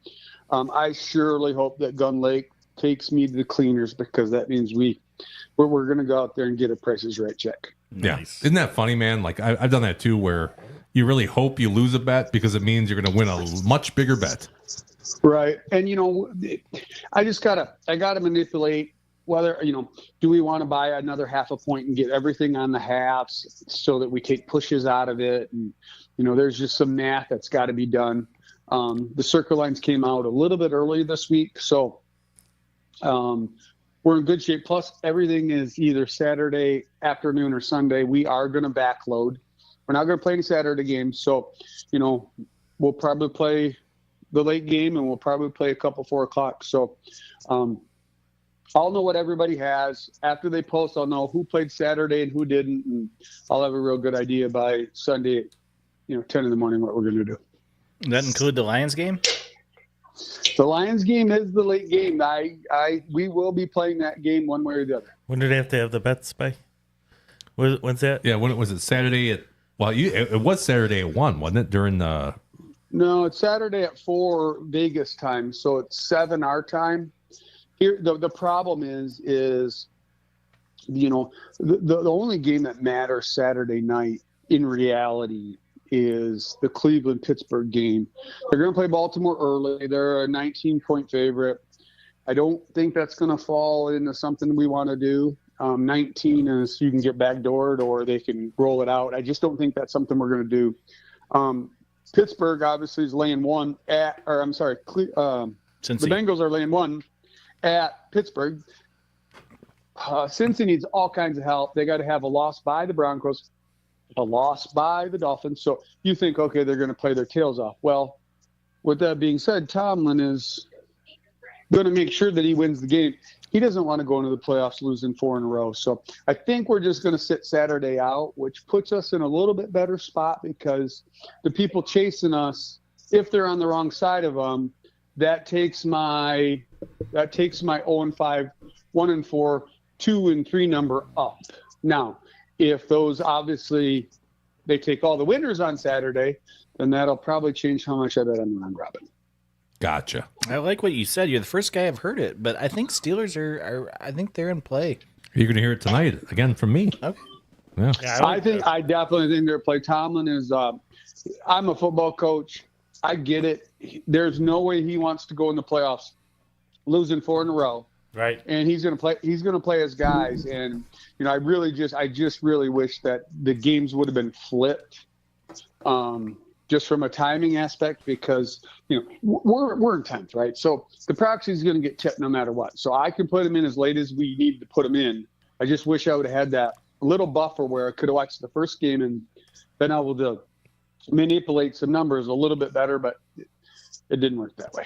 I surely hope that Gun Lake takes me to the cleaners, because that means we're going to go out there and get a Price is Right check. Nice. Yeah, isn't that funny, man? Like I've done that too, where you really hope you lose a bet because it means you're going to win a much bigger bet. Right. And, I gotta manipulate whether, do we want to buy another half a point and get everything on the halves so that we take pushes out of it? And, there's just some math that's got to be done. The Circa lines came out a little bit early this week. So we're in good shape. Plus everything is either Saturday afternoon or Sunday. We are going to backload. We're not going to play any Saturday games. So, we'll probably play the late game, and we'll probably play a couple 4 o'clock. So I'll know what everybody has. After they post, I'll know who played Saturday and who didn't, and I'll have a real good idea by Sunday at 10 in the morning what we're going to do. Does that include the Lions game? The Lions game is the late game. We will be playing that game one way or the other. When do they have to have the bets by? When's that? Yeah, when was it? Saturday at it was Saturday at 1, wasn't it? During the No, it's Saturday at 4 Vegas time, so it's 7 our time. Here, the problem is the only game that matters Saturday night in reality is the Cleveland-Pittsburgh game. They're going to play Baltimore early. They're a 19-point favorite. I don't think that's going to fall into something we want to do. 19 is you can get backdoored or they can roll it out. I just don't think that's something we're going to do. Pittsburgh obviously is laying 1 the Bengals are laying 1 at Pittsburgh. Cincy needs all kinds of help. They got to have a loss by the Broncos, a loss by the Dolphins. So you think, okay, they're going to play their tails off. Well, with that being said, Tomlin is going to make sure that he wins the game. He doesn't want to go into the playoffs losing 4 in a row. So I think we're just going to sit Saturday out, which puts us in a little bit better spot, because the people chasing us, if they're on the wrong side of them, that takes my 0-5, 1-4, 2-3 number up. Now, if those obviously they take all the winners on Saturday, then that'll probably change how much I bet on the round robin. Gotcha. I like what you said. You're the first guy I've heard it, but I think Steelers are I think they're in play. You're going to hear it tonight again from me. Okay. Yeah. I definitely think they're in play. Tomlin is. I'm a football coach. I get it. There's no way he wants to go in the playoffs losing 4 in a row. Right. And he's going to play. He's going to play his guys. And I just really wish that the games would have been flipped. Just from a timing aspect, because we're in 10th, right? So the proxy is going to get tipped no matter what. So I can put him in as late as we need to put him in. I just wish I would have had that little buffer where I could have watched the first game and been able to manipulate some numbers a little bit better, but it didn't work that way.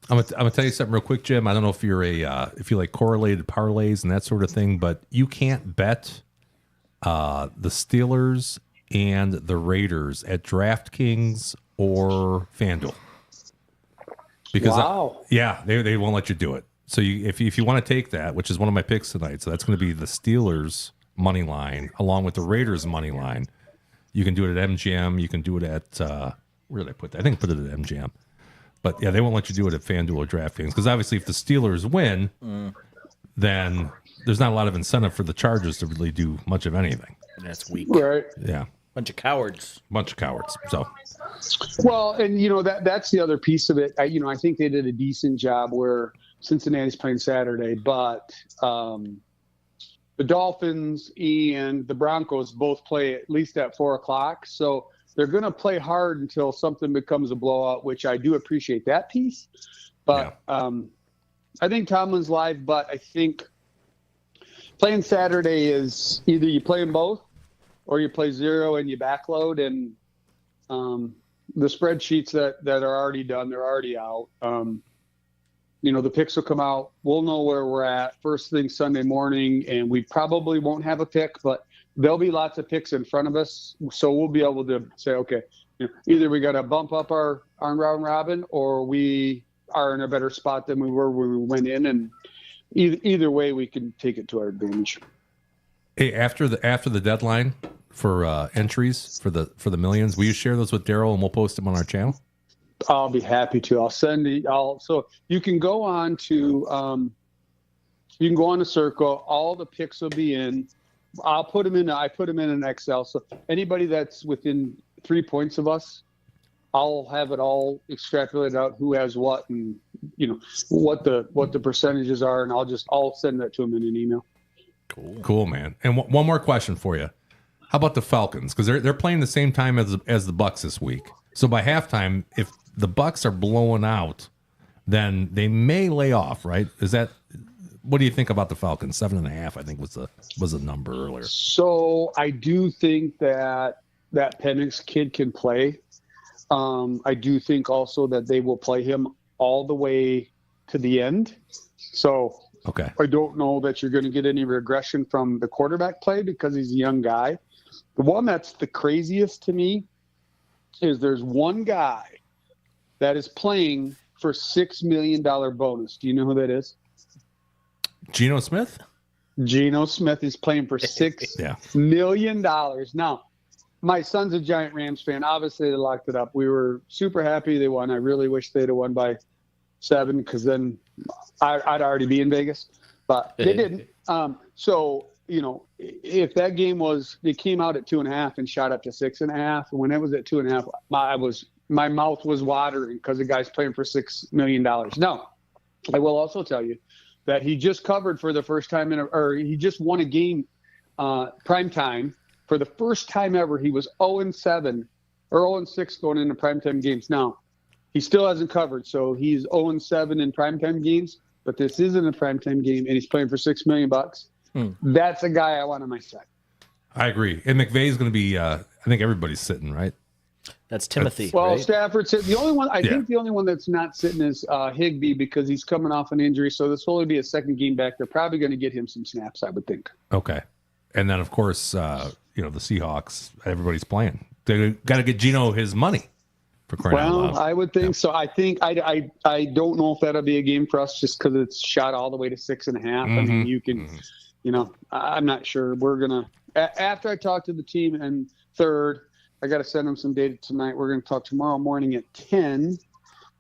I'm gonna tell you something real quick, Jim. I don't know if you're if you like correlated parlays and that sort of thing, but you can't bet the Steelers and the Raiders at DraftKings or FanDuel because they won't let you do it. So if you want to take that, which is one of my picks tonight, so that's going to be the Steelers money line along with the Raiders money line. You can do it at MGM. You can do it at where did I put that? I think I put it at MGM. But yeah, they won't let you do it at FanDuel or DraftKings because obviously, if the Steelers win, then there's not a lot of incentive for the Chargers to really do much of anything. That's weak. Right. Yeah, Bunch of cowards. So, well, and that's the other piece of it. I think they did a decent job where Cincinnati's playing Saturday, but the Dolphins and the Broncos both play at least at 4:00. So they're going to play hard until something becomes a blowout, which I do appreciate that piece. But I think Tomlin's live, but I think playing Saturday is either you play them both or you play zero and you backload. And the spreadsheets that are already done, they're already out. The picks will come out. We'll know where we're at first thing Sunday morning, and we probably won't have a pick, but there'll be lots of picks in front of us. So we'll be able to say, okay, either we got to bump up our round robin or we are in a better spot than we were when we went in. And either way, we can take it to our advantage. Hey, after the deadline for entries for the millions, will you share those with Daryl and we'll post them on our channel? I'll be happy to. So you can go on to Circa. All the picks will be in. I put them in an Excel. So anybody that's within 3 points of us, I'll have it all extrapolated out who has what and what the percentages are, and I'll send that to them in an email. Cool, man. And one more question for you. How about the Falcons? Because they're playing the same time as the Bucks this week. So by halftime, if the Bucks are blowing out, then they may lay off, right? What do you think about the Falcons? 7.5, I think was the number earlier. So I do think that Penix kid can play. I do think also that they will play him all the way to the end. So okay, I don't know that you're going to get any regression from the quarterback play because he's a young guy. The one that's the craziest to me is there's one guy that is playing for $6 million bonus. Do you know who that is? Geno Smith? Geno Smith is playing for $6 million. Now, my son's a giant Rams fan. Obviously, they locked it up. We were super happy they won. I really wish they'd have won by 7 because then I'd already be in Vegas. But they didn't. If that game they came out at 2.5 and shot up to 6.5. And when it was at 2.5, my mouth was watering because the guy's playing for $6 million. Now, I will also tell you that he just covered for the first time he just won a game prime time. For the first time ever, he was 0-7 or 0-6 going into primetime games. Now, he still hasn't covered, so he's 0-7 in primetime games, but this isn't a primetime game, and he's playing for $6 million. That's a guy I want on my side. I agree. And McVay's going to be, I think everybody's sitting, right? That's Timothy. Well, right? Stafford's sitting. The only one, I think the only one that's not sitting is Higbee because he's coming off an injury, so this will only be a second game back. They're probably going to get him some snaps, I would think. Okay. And then, of course, the Seahawks, everybody's playing. They got to get Geno his money for crying out loud. I would think so. I think I don't know if that'll be a game for us just because it's shot all the way to 6.5. I mean, you can, I'm not sure. We're going to, after I talk to the team and third, I got to send them some data tonight. We're going to talk tomorrow morning at 10.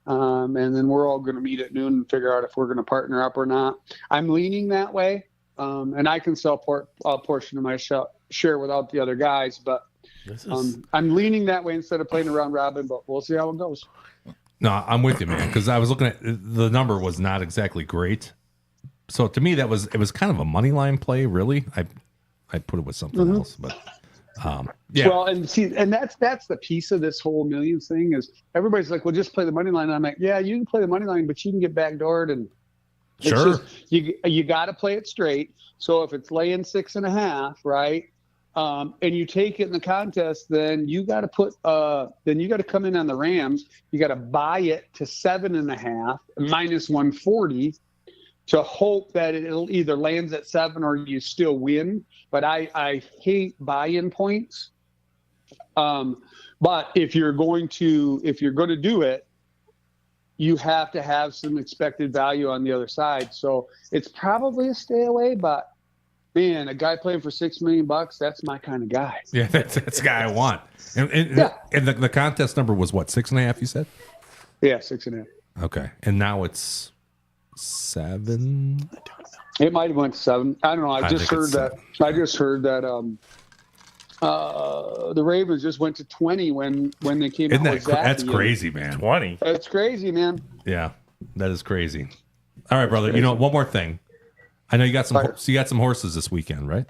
And then we're all going to meet at noon and figure out if we're going to partner up or not. I'm leaning that way. And I can sell a portion of my share without the other guys, but I'm leaning that way instead of playing around robin, but we'll see how it goes. No, I'm with you, man, because I was looking at the number was not exactly great. So to me, it was kind of a money line play, really. I put it with something else, but yeah. Well, and that's the piece of this whole millions thing is everybody's like, well, just play the money line. And I'm like, yeah, you can play the money line, but you can get backdoored and sure. You got to play it straight. So if it's laying 6.5, right? and you take it in the contest, then you got to come in on the Rams. You got to buy it to 7.5 minus 140 to hope that it'll either lands at 7 or you still win. But I hate buy-in points. But if you're going to do it, you have to have some expected value on the other side. So it's probably a stay away, but man, a guy playing for $6 million, that's my kind of guy. Yeah, that's the guy I want. And the contest number was what, 6.5, you said? Yeah, 6.5. Okay. And now it's 7? I don't know. It might have went to 7. I don't know. I just heard that the Ravens just went to 20 when they came out with Zach. That's crazy, man. 20. That's crazy, man. Yeah, that is crazy. All right, brother. You know, one more thing. I know you got some. So you got some horses this weekend, right?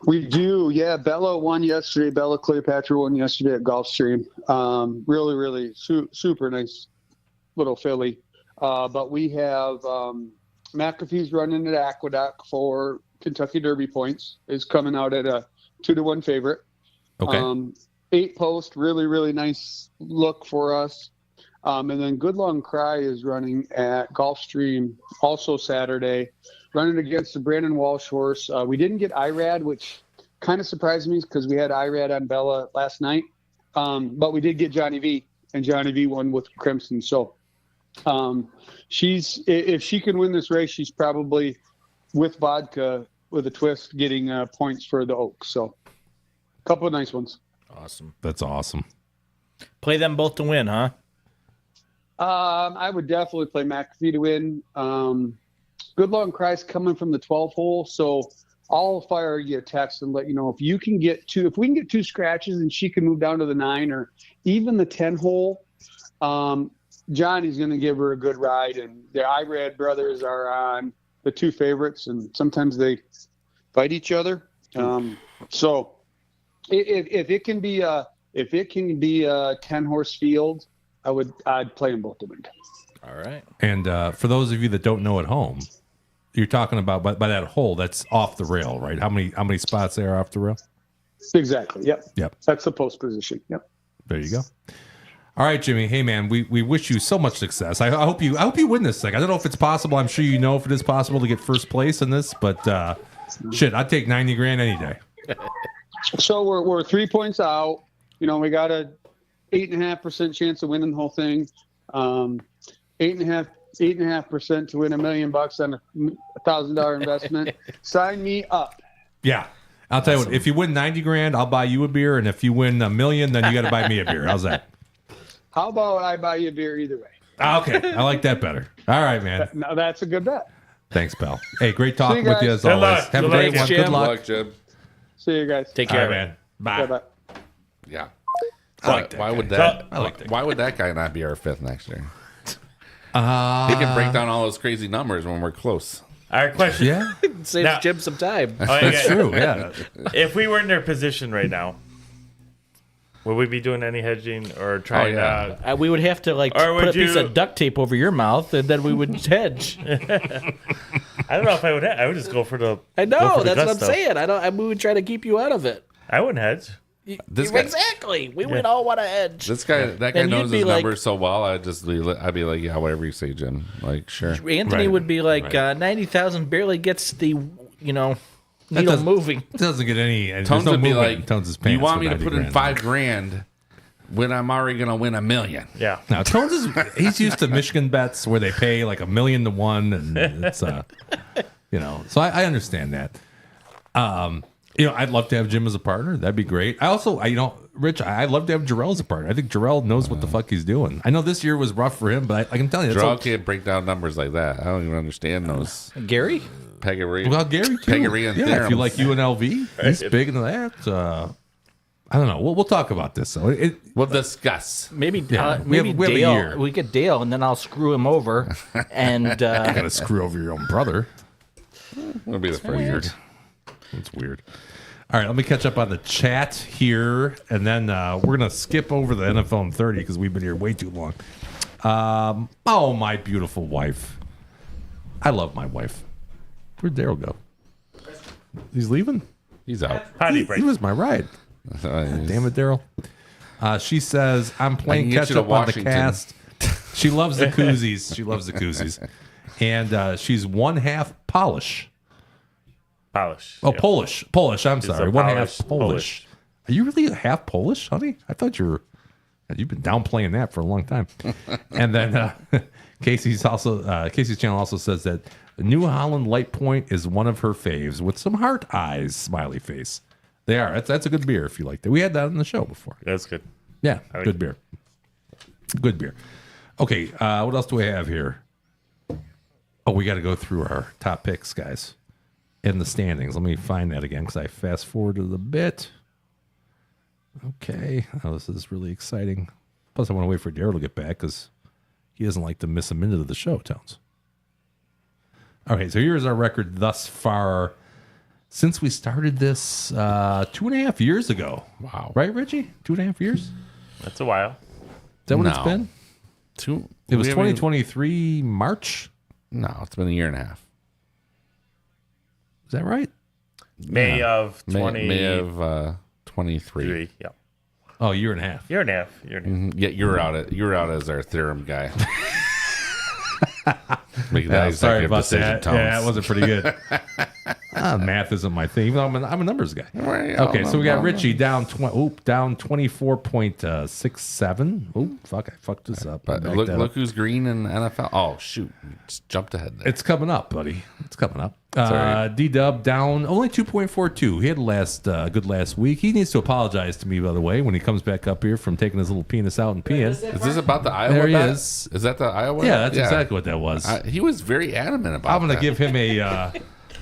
We do, yeah. Bella won yesterday. Bella Cleopatra won yesterday at Gulfstream. Really, really super nice little filly. But we have McAfee's running at Aqueduct for Kentucky Derby points. Is coming out at a 2-1 favorite. Okay. 8 post, really, really nice look for us. And then Good Long Cry is running at Gulfstream also Saturday, running against the Brandon Walsh horse. We didn't get IRAD, which kind of surprised me because we had IRAD on Bella last night. But we did get Johnny V, and Johnny V won with Crimson. So if she can win this race, she's probably with vodka with a twist getting points for the Oaks. So a couple of nice ones. Awesome. That's awesome. Play them both to win, huh? I would definitely play McAfee to win. Good Long Cry's coming from the 12th hole, so I'll fire you a text and let you know if we can get 2 scratches and she can move down to the 9 or even the 10 hole. Johnny's going to give her a good ride, and the Irad brothers are on the 2 favorites, and sometimes they fight each other. So if it can be a 10-horse field, I'd play them both to win. All right. And for those of you that don't know at home, you're talking about by that hole that's off the rail, right? How many spots there are off the rail? Exactly. Yep. Yep. That's the post position. Yep. There you go. All right, Jimmy. Hey, man, we wish you so much success. I hope you win this thing. I don't know if it's possible. I'm sure you know if it is possible to get first place in this, but shit, I'd take $90,000 any day. So we're 3 points out. You know, we got a 8.5% chance of winning the whole thing. 8.5% to win $1 million on a $1,000 investment. Sign me up. Yeah. I'll tell you what, if you win $90,000, I'll buy you a beer, and if you win $1 million, then you got to buy me a beer. How's that? How about I buy you a beer either way? Okay, I like that better. All right, man. Now that's a good bet. Thanks, pal. Hey, great talking with you as Good always. luck. Have a Good great luck, one. Jim. Good Good luck. luck, Jim. See you guys. Take All care, right, man. man. Bye. Bye-bye. Yeah. I like that why guy. would that? I like that Why would that guy not be our 5th next year? He guy. can break down all those crazy numbers when we're close. All right, question. Yeah, Saves Now- Jim some time. Oh, yeah, that's true. Yeah. If we were in their position right now, would we be doing any hedging or trying yeah. We would have to Or would put a piece you- of duct tape over your mouth, and then we would hedge. I don't know if I would. I would just go for the. I go know for the that's what I'm gusto. saying. We would try to keep you out of it. I wouldn't hedge. This guy, Exactly. We would all want to hedge. that guy And you'd knows be his like- numbers so well. I'd be like, yeah, whatever you say, Jim. Like, sure. Anthony Right. would be like, Right. 90,000 barely gets the, needle doesn't- moving. It doesn't get any. And Tones there's no would be movement in like, Tones' pants. you want me for to put in $90,000. $5,000 when I'm already gonna win $1 million? Yeah. Now Tones he's used to Michigan bets where they pay like $1 million to 1, and it's so I understand that. I'd love to have Jim as a partner. That'd be great. I also, Rich, I'd love to have Jorel as a partner. I think Jorel knows what the fuck he's doing. I know this year was rough for him, but I can tell you, Jorel can't break down numbers like that. I don't even understand those. Gary? Peggery. well, Gary too. Peggery and yeah, if you theorems. like UNLV, he's big into that. I don't know. We'll talk about this. So We'll discuss. Maybe Yeah, maybe we have a Dale. year. We get Dale, and then I'll screw him over. And you gotta screw over your own brother. It'll be the first year. It's weird. All right, let me catch up on the chat here, and then we're going to skip over the NFL in 30 because we've been here way too long. Oh, my beautiful wife. I love my wife. Where'd Daryl go? He's leaving? He's out. Potty He break. was my ride. Damn it, Daryl. She says, I'm playing get you catch to up on the Washington. cast. She loves the koozies. She loves the koozies. And she's one half Polish. Polish. Oh, yeah. Polish. Polish, I'm sorry. a One Polish- half Polish. Are you really a half Polish, honey? I thought you've been downplaying that for a long time. And then Casey's channel also says that New Holland Light Point is one of her faves with some heart eyes, smiley face. They are. That's a good beer if you like that. We had that on the show before. That's good. Yeah, like good beer. Good beer. Okay, what else do we have here? Oh, we got to go through our top picks, guys, in the standings. Let me find that again because I fast forwarded a bit. Okay, this is really exciting. Plus, I want to wait for Daryl to get back because he doesn't like to miss a minute of the show, Tones. Okay, so here's our record thus far since we started this 2.5 years ago. Wow. Right, Richie? 2.5 years? That's a while. Is that what it's No. been? It was 2023 March. No, it's been a year and a half. Is that right? May of May 23. 23. Yeah. Oh, year and a half. Year and a half. Year and a half. Yeah, you were out as our theorem guy. Making that Sorry executive about decision, that. Tones. Yeah, that wasn't pretty good. Math isn't my thing. Even though I'm a numbers guy. Right, Okay, so we got Richie down 24.67. Oh, fuck! I fucked this up. But Back look, that look up. who's green in NFL. Oh shoot, just jumped ahead there. It's coming up, buddy. It's coming up. Sorry. D-Dub down only 2.42. He had good last week. He needs to apologize to me, by the way, when he comes back up here from taking his little penis out and peeing. Is this about the Iowa? There he bet? is. Is that the Iowa? Yeah, that's exactly what that was. He was very adamant about. I'm going to that. give him a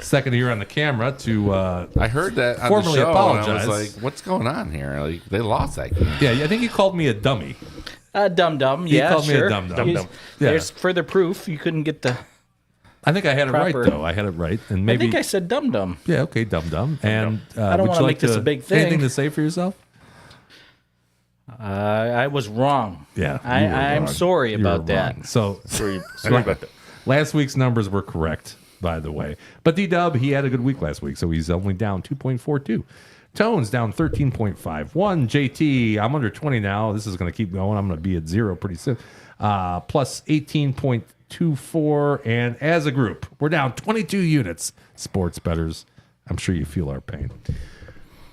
second here on the camera to I heard that on formally the show, apologize. And I was like, "What's going on here? Like they lost that game." Yeah, I think he called me a dummy. Dum-dum. Yeah, called me a sure. dum-dum. He's- Yeah. There's further proof you couldn't get the... I think I had it Proper. right, though. I had it right. And maybe, I think I said dum-dum. yeah, okay, dum-dum. And I don't would wanna you make like this a big thing. Anything to say for yourself? I was wrong. Yeah. I'm sorry about that. So Sorry about that. last week's numbers were correct, by the way. But D-Dub, he had a good week last week, so he's only down 2.42. Tones down 13.51. JT, I'm under 20 now. This is going to keep going. I'm going to be at 0 pretty soon. Plus 18.24. And as a group, we're down 22 units. Sports bettors, I'm sure you feel our pain.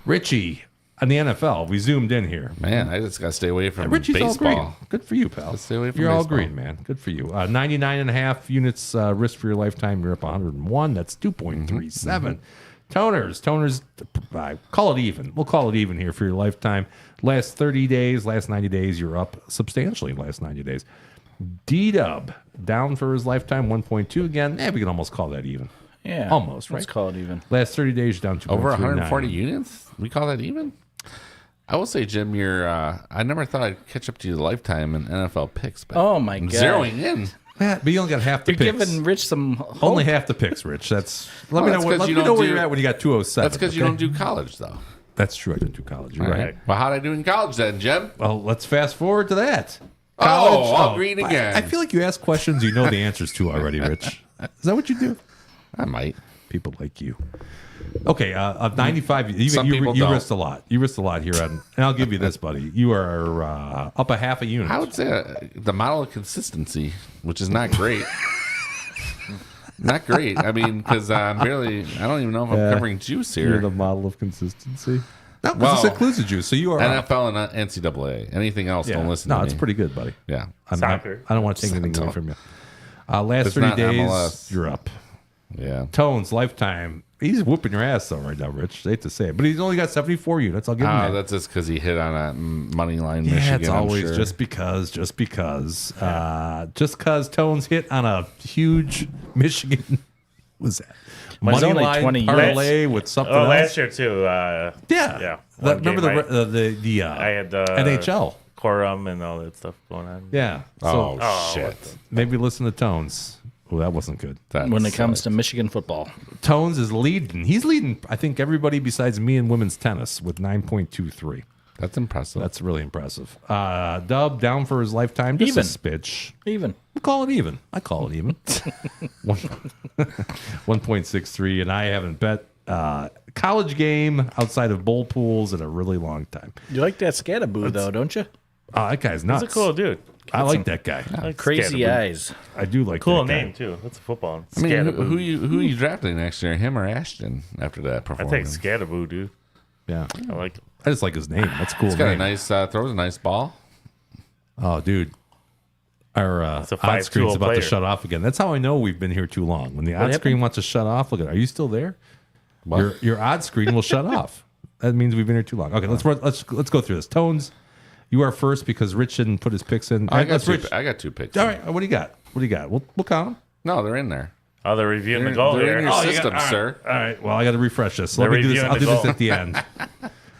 Richie, on the NFL, we zoomed in here. Man, I just got to stay away from Richie's all green. baseball. Good for you, pal. Let's stay away from You're all baseball. green, man. Good for you. 99.5 units risk for your lifetime. You're up 101. That's 2.37. Toners, call it even. We'll call it even here for your lifetime. Last 30 days, last 90 days, you're up substantially last 90 days. D-Dub, down for his lifetime, 1.2 again. We can almost call that even. Yeah. Almost, right? Let's call it even. Last 30 days, you're down 2.39. Over 140 units? We call that even? I will say, Jim, you're. I never thought I'd catch up to you the lifetime in NFL picks. But Oh, my I'm God. zeroing in. But you only got half the You're picks. giving Rich some hope. Only half the picks, Rich. Let me that's know, 'cause let you me don't know where do- you're at when you got 207. That's because you okay? don't do college, though. That's true. I didn't do college. You're All right. Well, how'd I do in college then, Jim? Well, let's fast forward to that. All green again. I feel like you ask questions you know the answers to already, Rich. Is that what you do? I might. People like you. Okay, 95. Some You people don't. risked a lot. You risked a lot here, and I'll give you this, buddy. You are up a half a unit. I would say the model of consistency, which is not great. Not great. I mean, because I don't even know if I'm covering juice here. You're the model of consistency. No, because Well, this includes the juice, so you are up. NFL and NCAA. Anything else, don't listen to me. No, it's pretty good, buddy. Yeah. I Soccer. don't want to take anything away from you. Last It's 30 not days, MLS. you're up. Yeah. Tones, lifetime. He's whooping your ass though right now, Rich. I hate to say it, but he's only got 74 units. I'll give him that. That's just because he hit on a money line Michigan. Yeah, it's I'm always sure. just because. Just because Tones hit on a huge Michigan. Was that Mine's money only line 20 parlay with something else? Last year too. Yeah. Yeah. Remember One game, the I had NHL. quorum and all that stuff going on. Yeah. Oh, So shit. maybe listen to Tones. Oh, that wasn't good. When it comes to Michigan football. Tones is leading. He's leading, I think, everybody besides me in women's tennis with 9.23. That's impressive. That's really impressive. Dub down for his lifetime. Just Even. a spitch. Even. I call it even. 1.63, and I haven't bet college game outside of bowl pools in a really long time. You like that Scattaboo, though, don't you? Oh, that guy's nuts. He's a cool dude. I like that guy. Like Crazy Scatterboo. eyes. I do like Cool that guy. name, too. That's a football. I mean, Scatterboo. who you drafting next year? Him or Ashton after that I performance? think Scatterboo, dude. Yeah. I like him. I just like his name. That's a cool. He's got a name. nice throws, a nice ball. Oh, dude. Our a odd 5-tool screen's about to player. shut off again. That's how I know we've been here too long. When the odd screen wants to shut off, look at it. Are you still there? What? Your odd screen will shut off. That means we've been here too long. Okay, let's go through this. Tones, you are first because Rich didn't put his picks in. I got Rich. I got 2 picks. All right, what do you got? What do you got? We'll count them. No, they're in there. Oh, they're reviewing They're, the goal they're here. in your Oh, you system, got- all sir. All right, well, I got to refresh this. They're Let me do this. reviewing I'll the do this goal. at the end.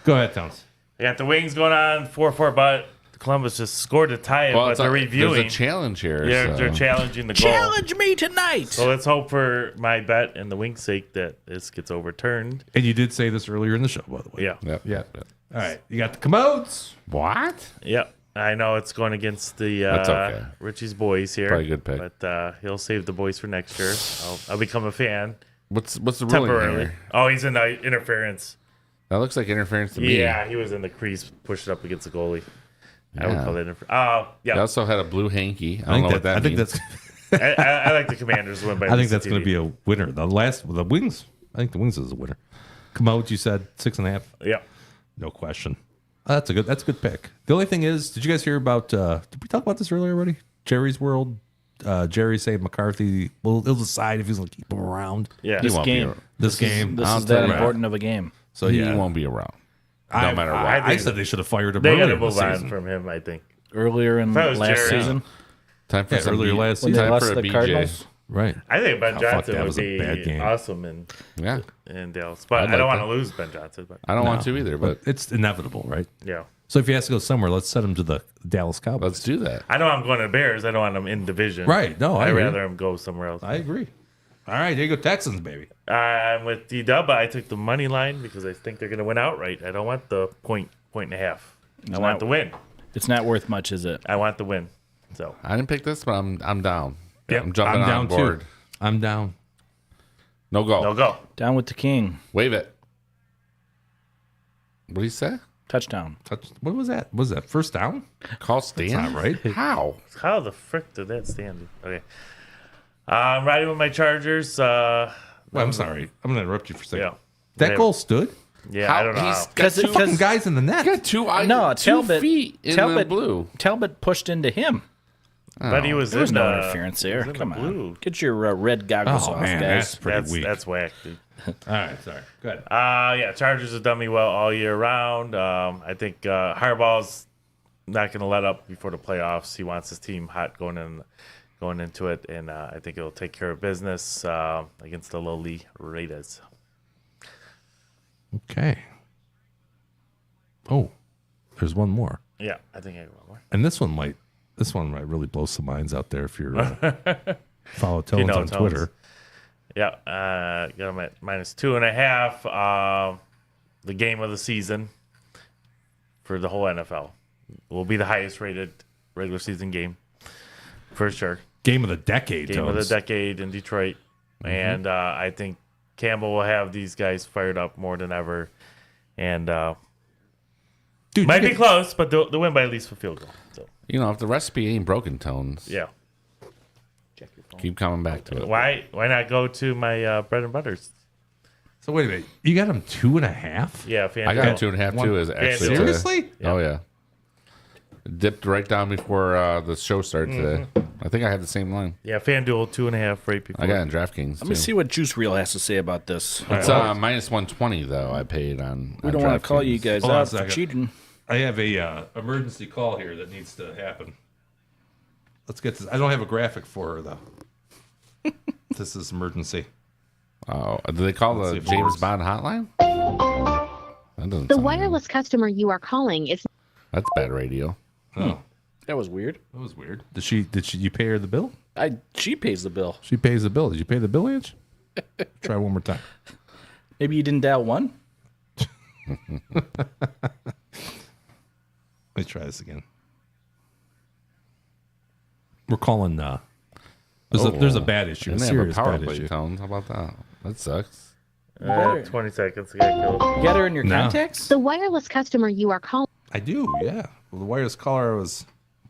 Go ahead, Tones. I got the wings going on 4-4, but Columbus just scored to tie it, Well, but it's they're there's reviewing. a challenge here. They're so. challenging the goal. Challenge me tonight. So let's hope for my bet and the wings' sake that this gets overturned. And you did say this earlier in the show, by the way. Yeah. Yep. All right, you got the commodes. What? Yep. I know it's going against the That's okay. Richie's boys here. Probably a good pick. But he'll save the boys for next year. I'll become a fan What's the ruling temporarily. here? Oh, he's in the interference. That looks like interference to me. Yeah, he was in the crease, pushed it up against the goalie. I would Yeah. call that interference. Oh, He yeah. also had a blue hanky. I don't know what that I think means. that's. I like the Commanders to win by I think least that's a going to TD. be a winner. The wings. I think the wings is a winner. Commodes, you said 6.5. Yeah. No question. That's a good pick. The only thing is, did you guys hear about? Did we talk about this earlier already? Jerry's World. Jerry saying McCarthy. Well, he'll decide if he's going to keep him around. Yeah. He This won't be game. around. This game. This I'll is tell that you. important of a game. So He yeah, won't be around. I, No matter what. I said they should have fired him They earlier got to in the move on season. from him, I think. Earlier in If I was last Jerry, season. Time for Yeah, some earlier last When season. they Time lost for a the BJ. Cardinals. Right. I think Ben Oh, fuck, Johnson that would was a be bad game. awesome in Yeah. Dallas. But I'd I don't like want to that. lose Ben Johnson. But I don't want to either, but It's inevitable, right? yeah. So if he has to go somewhere, let's send him to the Dallas Cowboys. let's do that. I know I'm going to the Bears. I don't want him in division. Right. No, I I'd agree. rather him go somewhere else. I agree. All right, there you go, Texans, baby. I'm with D-Dub. I took the money line because I think they're going to win outright. I don't want the point and a half. I want the win. It's not worth much, is it? I want the win. So I didn't pick this, but I'm down. Yep. I'm jumping I'm on down board. too. I'm down. No go. no go. Down with the king. Wave it. What do you say? Touchdown. What was that? Was that first down? Call stand? Not right. How? How the frick did that stand? Okay. I'm riding with my Chargers. Well, I'm sorry. I'm going to interrupt you for a second. Yeah. That Yeah. goal stood? Yeah, How? I don't know. He's How. got Because two, Fucking guys in the net. got two, No, 2 Talbot. feet in the Talbot blue. Talbot pushed into him. But he was There was in no the, interference he there. was in the Come blue. on. Get your red goggles Oh, off, man, guys. that's pretty weak. That's whack, dude. All right, sorry. Go ahead. Yeah, Chargers have done me well all year round. I think Harbaugh's not going to let up before the playoffs. He wants his team hot going into it, and I think it'll take care of business against the lowly Raiders. Okay. Oh, there's one more. Yeah, I think I got one more. And this one might really blow some minds out there if you're follow Tones You know on Tones. Twitter. Yeah, got him at -2.5. The game of the season for the whole NFL will be the highest rated regular season game for sure. Game of the decade, Game of Tones. the decade in Detroit, and I think Campbell will have these guys fired up more than ever, and Dude, might be close, but they'll win by at least a field goal. So You know, if the recipe ain't broken, Tones, yeah, keep coming back to it. why not go to my bread and butters? So wait a minute. You got him 2.5? Yeah, I got FanDuel. 2.5 too. Is actually FanDuel. Seriously? Oh yeah. Dipped right down before the show started today. I think I had the same line. Yeah, FanDuel 2.5 right before. I got it in DraftKings. Let me see what Juice Reel has to say about this. It's -120 though. I paid on. We don't want to call you guys Hold on a out for second. cheating. I have a emergency call here that needs to happen. Let's get this. I don't have a graphic for her though. This is emergency. Oh, do they call Let's see the if it James works. Bond hotline? That doesn't. The sound wireless customer you are calling is good. That's bad radio. Oh, That was weird. that was weird. Did you pay her the bill? She pays the bill. She pays the bill. Did you pay the bill, Ange? Try one more time. Maybe you didn't dial one? Let's try this again. We're calling. There's a bad issue. A Didn't they have a serious power bad play, issue. Tones. How about that? That sucks. 20 seconds. I gotta kill. You got her in your No. contacts? The wireless customer you are calling. I do, yeah. Well, the wireless collar I was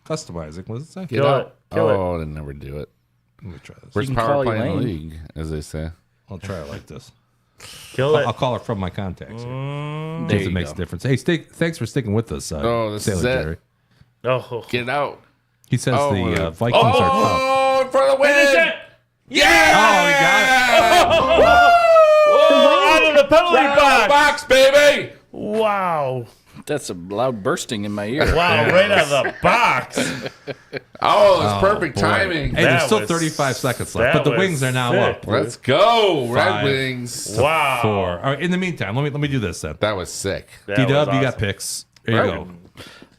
customizing. What does it say? Kill it. Kill it. Oh, they never do it. Let me try this. Where's can power call play in the Elaine. league, as they say? I'll try it like this. Kill it. I'll call her from my contacts. Here. There See if you it makes go. a difference. Hey, thanks for sticking with us. Oh, this Sailor is it. Jerry. Oh, Get it out. He says Oh, the Vikings are tough. Oh, for the win! finish it. Yeah! Oh, he got it. Out of the penalty box. Box, baby! Wow. That's a loud bursting in my ear. Wow, right out of the box. Oh, it's perfect boy. timing. Hey, there's That still was- 35 seconds left, that but the was Wings are now sick. up. Let's go, Red 5 Wings. Wow. 4. All right, in the meantime, let me do this then. That was sick. That D-Dub, was you got awesome. picks. There you Right.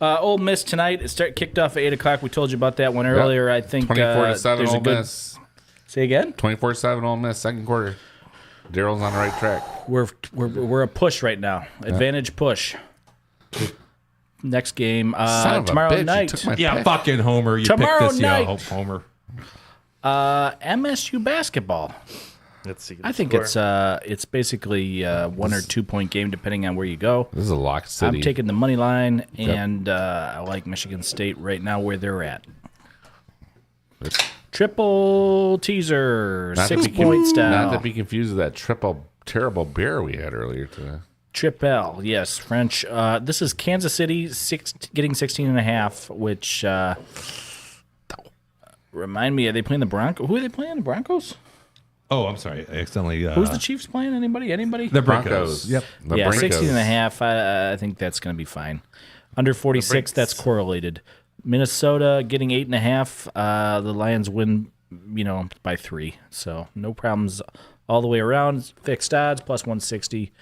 go. Ole Miss tonight. It kicked off at 8 o'clock. We told you about that one earlier. I think 24-7 there's a Ole good. Miss. Say again. 24-7 Ole Miss, second quarter. Daryl's on the right track. We're a push right now. Advantage push. Next game Son of a tomorrow bitch, you night. took my Yeah, pick. fucking Homer. You Tomorrow picked this, night. Homer. MSU basketball. Let's see. I think it's basically 1 or 2 point game depending on where you go. This is a locked city. I'm taking the money line, and I like Michigan State right now where they're at. Triple teaser, Not to 6 be point style. Not to be confused with that triple terrible beer we had earlier today. Triple, yes, French. This is Kansas City getting 16.5, which remind me, are they playing the Broncos? Who are they playing? The Broncos? Oh, I'm sorry. I accidentally. Who's the Chiefs playing? Anybody? The Broncos. Yep. The Yeah, Broncos. 16.5. I think that's going to be fine. Under 46, that's correlated. Minnesota getting 8.5. The Lions win, by 3. So no problems all the way around. Fixed odds plus 160.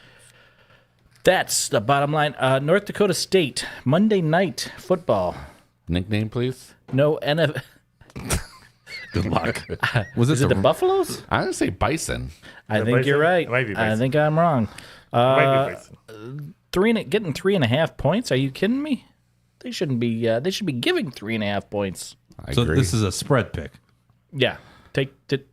That's the bottom line. North Dakota State Monday night football. Nickname, please. No NFL. Good luck. Was Is it the Buffaloes? I'm going to say Bison. I it think Bison? you're right. It might be I Bison. think I'm wrong. Might be Bison. Getting 3.5 points. Are you kidding me? They shouldn't be. They should be giving 3.5 points. I So agree. this is a spread pick. Yeah. Did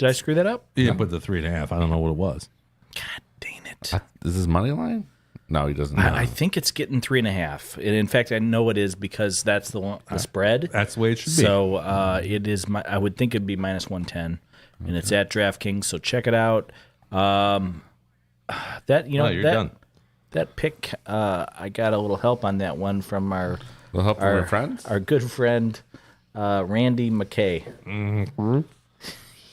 I screw that up? You didn't put the 3.5. I don't know what it was. God dang it. Is this money line? No, he doesn't know. I think it's getting 3.5. And in fact, I know it is because that's the spread. That's the way it should be. So it is. I would think it'd be minus 110, and it's at DraftKings. So check it out. That you're done. That pick, I got a little help on that one from our We'll help our friends. our good friend Randy McKay. Mm-hmm.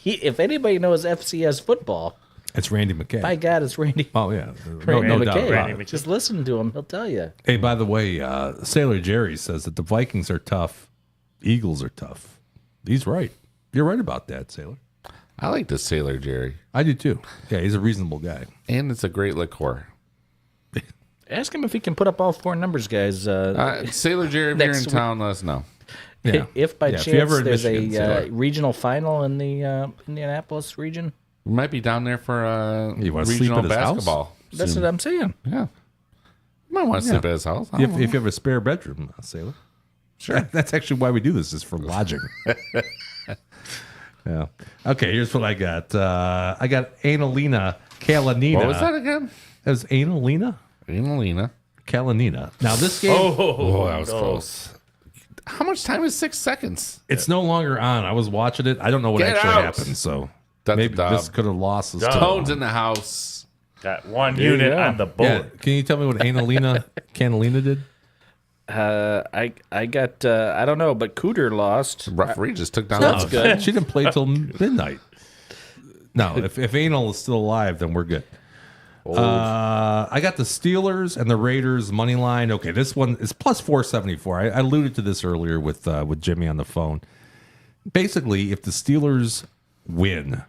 If anybody knows FCS football, It's Randy McKay. by God, it's Randy. Oh, yeah. Randy No doubt McKay. about it. Just listen to him; he'll tell you. Hey, by the way, Sailor Jerry says that the Vikings are tough. Eagles are tough. He's right. You're right about that, Sailor. I like the Sailor Jerry. I do too. Yeah, he's a reasonable guy. And it's a great liqueur. Ask him if he can put up all 4 numbers, guys. Sailor Jerry, if you're in Next week. town, let us know. Yeah. If by Yeah, if chance you're ever in there's Michigan, a Sailor. regional final in the Indianapolis region, We might be down there for You wanna sleep regional at his house? basketball. that's soon. what I'm saying. Yeah. You might want to sleep at his house. I If don't you know. have a spare bedroom, Sailor. Sure. That's actually why we do this, is for lodging. Yeah. Okay, here's what I got. I got Annalena Kalinina. What was that again? It was Annalena Annalena. Kalinina. Now, this game, Oh, that was close. How much time is 6 seconds? it's no longer on. I was watching it. I don't know what Get actually out. happened, so That's maybe a dub. this could have lost us. Tones in the house. Got one There you unit go. on the Yeah. bullet. Can you tell me what Annalena Kalinina did? I got I don't know, but Cooter lost. Referee just took down That's the good. She didn't play till midnight. No, if Anal is still alive, then we're good. I got the Steelers and the Raiders money line. Okay, this one is plus 474. I alluded to this earlier with Jimmy on the phone. Basically, if the Steelers win,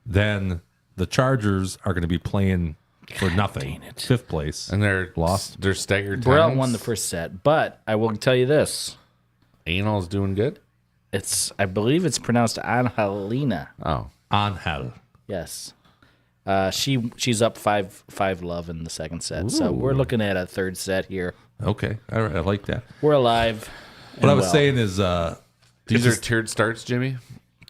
then the Chargers are going to be playing for nothing. Fifth place. And they're Lost. They're staggered. Burrell times. won the first set, but I will tell you this: Anal's doing good. I believe it's pronounced Angelina. Oh, Angel. Yes, she's up 5-love in the second set, so we're looking at a third set here. Okay, all right, I like that. We're alive. What I and was well. saying is, these are tiered starts, Jimmy.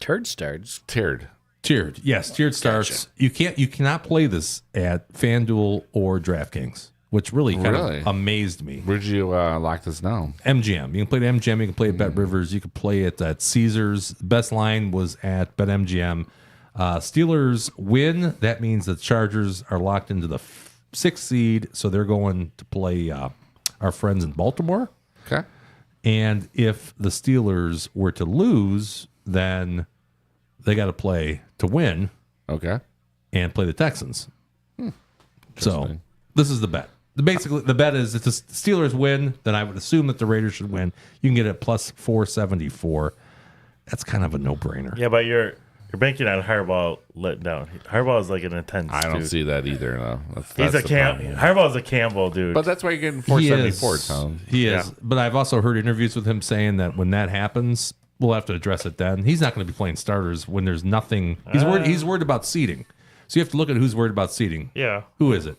turd starts. Tiered. Tiered. Yes, tiered starts. You cannot play this at FanDuel or DraftKings, which really kind of amazed me. Where'd you lock this down? MGM. You can play it at MGM. You can play it at Bet Rivers. You can play it at Caesars. Best line was at Bet MGM. Steelers win. That means the Chargers are locked into the 6th seed, so they're going to play our friends in Baltimore. Okay. And if the Steelers were to lose, then they got to play to win. Okay. And play the Texans. So this is the bet. Basically, the bet is if the Steelers win, then I would assume that the Raiders should win. You can get it plus 474. That's kind of a no-brainer. Yeah, but you're banking on Harbaugh letting down. Harbaugh is like an intense. I don't dude. see that either. No, He's a Harbaugh's a Campbell dude. But that's why you're getting 474. Tom. He is. But I've also heard interviews with him saying that when that happens, we'll have to address it then. He's not going to be playing starters when there's nothing. He's worried about seeding. So you have to look at who's worried about seeding. Yeah. Who is it?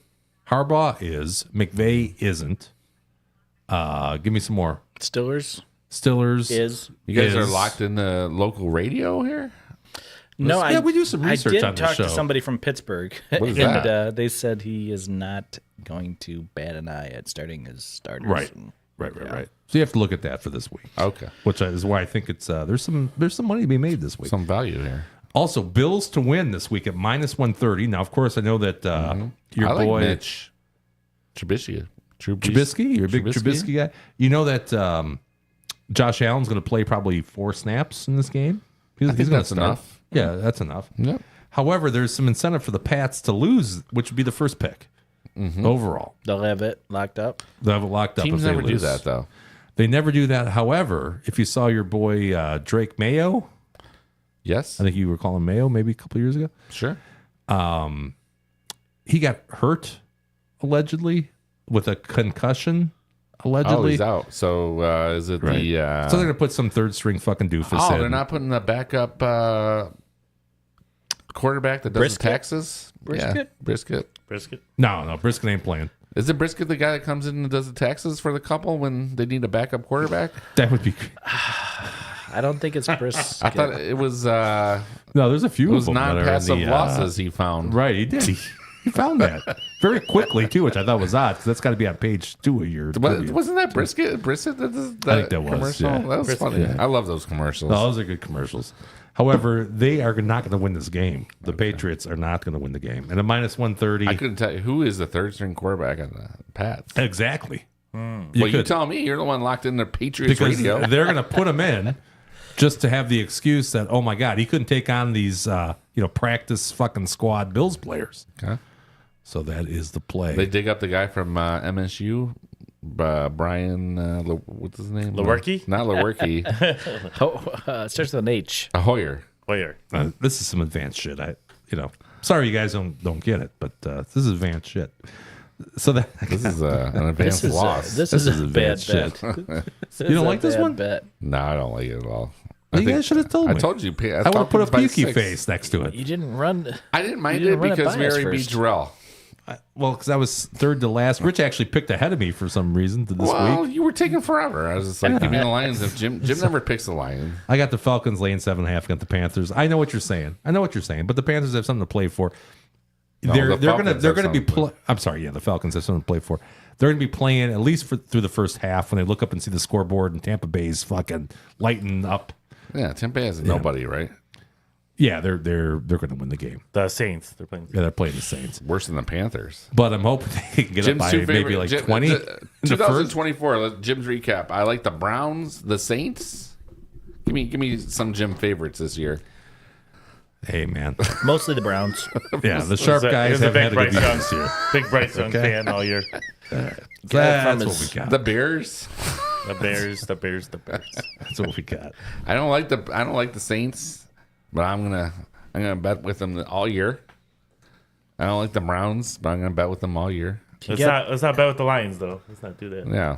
Harbaugh is. McVay isn't. Give me some more. Stillers is. You guys are locked in the local radio here? No, we do some research on I did the talk show. to somebody from Pittsburgh, What is and that? they said he is not going to bat an eye at starting his starters. Right. So you have to look at that for this week. Okay. Which is why I think it's there's some money to be made this week. Some value here. Also, Bills to win this week at minus 130. Now, of course, I know that your I like boy Mitch Trubisky. Trubisky, you're a big Trubisky guy. You know that Josh Allen's going to play probably 4 snaps in this game. I think that's gonna start. enough. Yeah, that's enough. Yep. However, there's some incentive for the Pats to lose, which would be the first pick overall. They'll have it locked up. They'll have it locked up. Teams if they never do lose. that, though. They never do that. However, if you saw your boy Drake Mayo, Yes. I think you were calling Mayo maybe a couple years ago. Sure. He got hurt allegedly with a concussion. Allegedly, Oh, he's out. So is it Right. the? So they're gonna put some third string fucking doofus in. They're not putting the backup quarterback that does Brisket? the taxes. Brisket? Yeah, Brisket. No, Brisket ain't playing. Is it Brisket the guy that comes in and does the taxes for the couple when they need a backup quarterback? That would be. I don't think it's Brisket. I thought it was. No, there's a few It of was them that are in non-passive the, losses he found. Right, he did. He found that very quickly too, which I thought was odd because that's got to be on page 2 of your. Wasn't that Brisket? Brisket? That I think that was, commercial. yeah. That was Brisket, funny. yeah. I love those commercials. No, those are good commercials. However, they are not going to win this game. The Patriots are not going to win the game. And a minus 130. I couldn't tell you who is the third string quarterback on the Pats. Exactly. You tell me. You're the one locked in the Patriots Because radio. they're going to put him in just to have the excuse that, oh my God, he couldn't take on these practice fucking squad Bills players. Okay. So that is the play. They dig up the guy from MSU, Brian. What's his name? Lewerke? Not Lewerke. It starts with an H. Hoyer. This is some advanced shit. Sorry you guys don't get it, but this is advanced shit. So that This is an advanced loss. This is a bad advanced bet. You don't like this one? Bet. No, I don't like it at all. You guys should have told me. I told you. I would have put a pukey face next to it. You didn't run. I didn't mind You it didn't run it because by we us already beat first. Jorel. Well, because I was third to last. Rich actually picked ahead of me for some reason this Well, week. you were taking forever. I was just like, give me the Lions. If Jim never picks the Lions. I got the Falcons laying 7.5 against the Panthers. I know what you're saying. But the Panthers have something to play for. No, They're the gonna Falcons they're have gonna be something to play. I'm sorry, yeah, the Falcons have something to play for. They're gonna be playing at least through the first half when they look up and see the scoreboard and Tampa Bay's fucking lighting up. Yeah, Tampa has nobody, right? Yeah, they're going to win the game. The Saints. They're playing. Yeah, they're playing the Saints. Worse than the Panthers. But I'm hoping they can get Jim's up by two favorite, maybe like 20. in the first. 2024. Jim's recap. I like the Browns, the Saints. Give me some Jim favorites this year. Hey man, Mostly the Browns. yeah, the sharp guys have had a good year this year. Big Bryce Young fan all year. That's what we got. The Bears. The Bears. That's what we got. I don't like the Saints, but I'm gonna bet with them all year. I don't like the Browns, but I'm gonna bet with them all year. Let's not bet with the Lions though. Let's not do that. Yeah.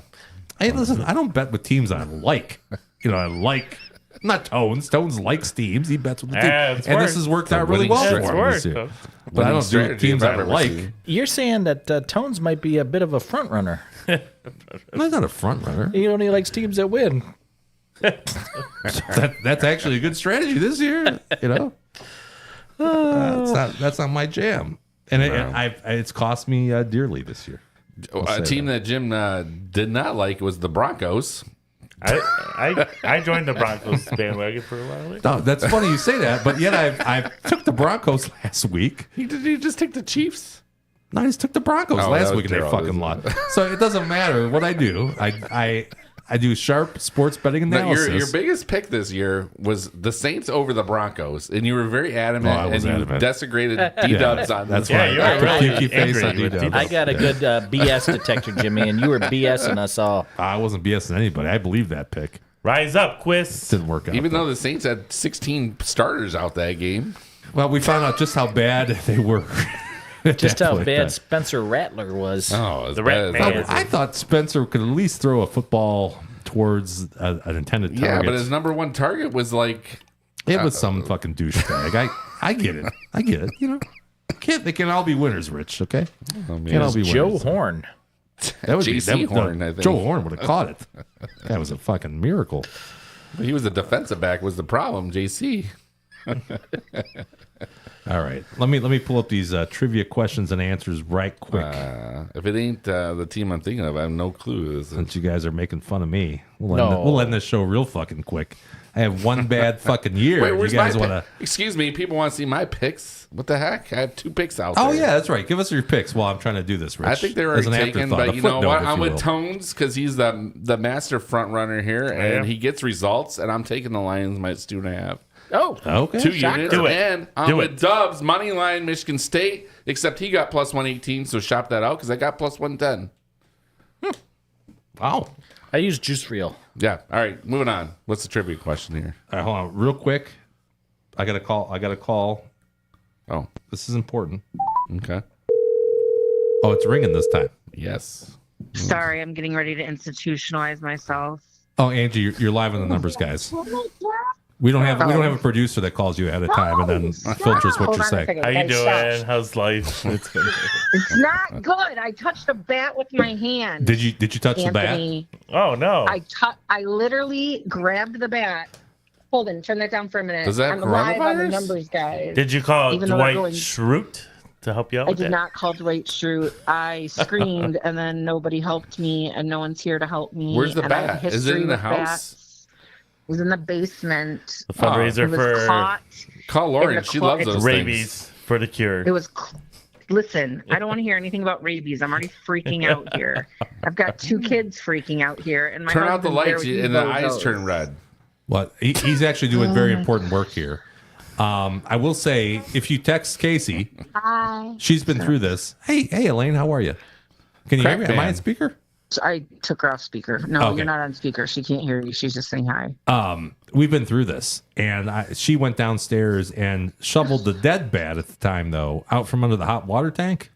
Hey, listen, I don't bet with teams I like. I like. Not Tones. Tones likes teams. He bets with the team. it's And this worked. has worked It's a out really winning well strategy. for him It's this year. worked. But I don't do strategy teams if I I've ever like. seen. You're saying that Tones might be a bit of a front runner. I'm not a front runner. He only likes teams that win. That's actually a good strategy this year. That's not my jam. And it's cost me dearly this year. A team that Jim did not like was the Broncos. I joined the Broncos bandwagon for a while. No, that's funny you say that, but yet I took the Broncos last week. Did you just take the Chiefs? No, I just took the Broncos last week and they fucking lost. So it doesn't matter what I do. I do sharp sports betting analysis. Your biggest pick this year was the Saints over the Broncos, and you were very adamant, you desecrated D-Dubs on that's this. why you I were put really cukey face on D-Dubs. I got a good BS detector, Jimmy, and you were BSing us all. I wasn't BSing anybody. I believe that pick. Rise up, Quiz. Didn't work out. Even though the Saints had 16 starters out that game. Well, we found out just how bad they were. Just how bad Spencer Rattler was. Oh, the Rat Man. I thought Spencer could at least throw a football towards an intended target. Yeah, but his number one target was like... It was some fucking douchebag. I get it. I get it. You know, they can all be winners, Rich, okay? Can't all be Joe winners. Horn. That would JC Horn, I think. Joe Horn would have caught it. That was a fucking miracle. He was the defensive back was the problem, JC. All right. Let me pull up these trivia questions and answers right quick. If it ain't the team I'm thinking of, I have no clue. Since you guys are making fun of me, we'll end this show real fucking quick. I have one bad fucking year. Wait, where's you guys my want to? Excuse me, people want to see my picks. What the heck? I have 2 picks out there. Oh yeah, that's right. Give us your picks while I'm trying to do this, Rich. I think they were already taken, but you know what? I'm with Tones because he's the master front runner here, and he gets results, and I'm taking the Lions minus 2.5. Oh, okay. 2 units. Do it. And I'm with Dubs, money line, Michigan State, except he got plus 118, so shop that out because I got plus 110. Wow. I use Juice Reel. Yeah. All right, moving on. What's the trivia question here? All right, hold on, real quick. I got a call. Oh, this is important. Okay. Oh, it's ringing this time. Yes. Sorry, I'm getting ready to institutionalize myself. Oh, Angie, you're live on the numbers, guys. We don't have a producer that calls you ahead of time and then filters what you're saying. How you doing? How's life? It's not good. I touched a bat with my hand. Did you touch Anthony, the bat? Oh no! I literally grabbed the bat. Hold on, turn that down for a minute. Does that I'm live on the coronavirus? numbers, guys. Did you call Even though Dwight we're going- Schrute to help you out? I with did that? not call Dwight Schrute. I screamed and then nobody helped me and no one's here to help me. Where's the and I have bat? Is it history in the with house? bats. It was in the basement. The fundraiser It was for caught. Call in Lauren. the She clo- loves it's- those rabies things. for the cure. It was. Listen, I don't want to hear anything about rabies. I'm already freaking out here. I've got 2 kids freaking out here, and my Turn out the husband lights barely and the knows eyes those. turn red. Well, he's actually doing very important work here. I will say, if you text Casey, Hi. she's been through this. Hey, Elaine, how are you? Can you hear me? Am I on Crackman. speaker? I took her off speaker. No, Okay. you're not on speaker. She can't hear you. She's just saying hi. We've been through this, and she went downstairs and shoveled the dead bat at the time, though, out from under the hot water tank.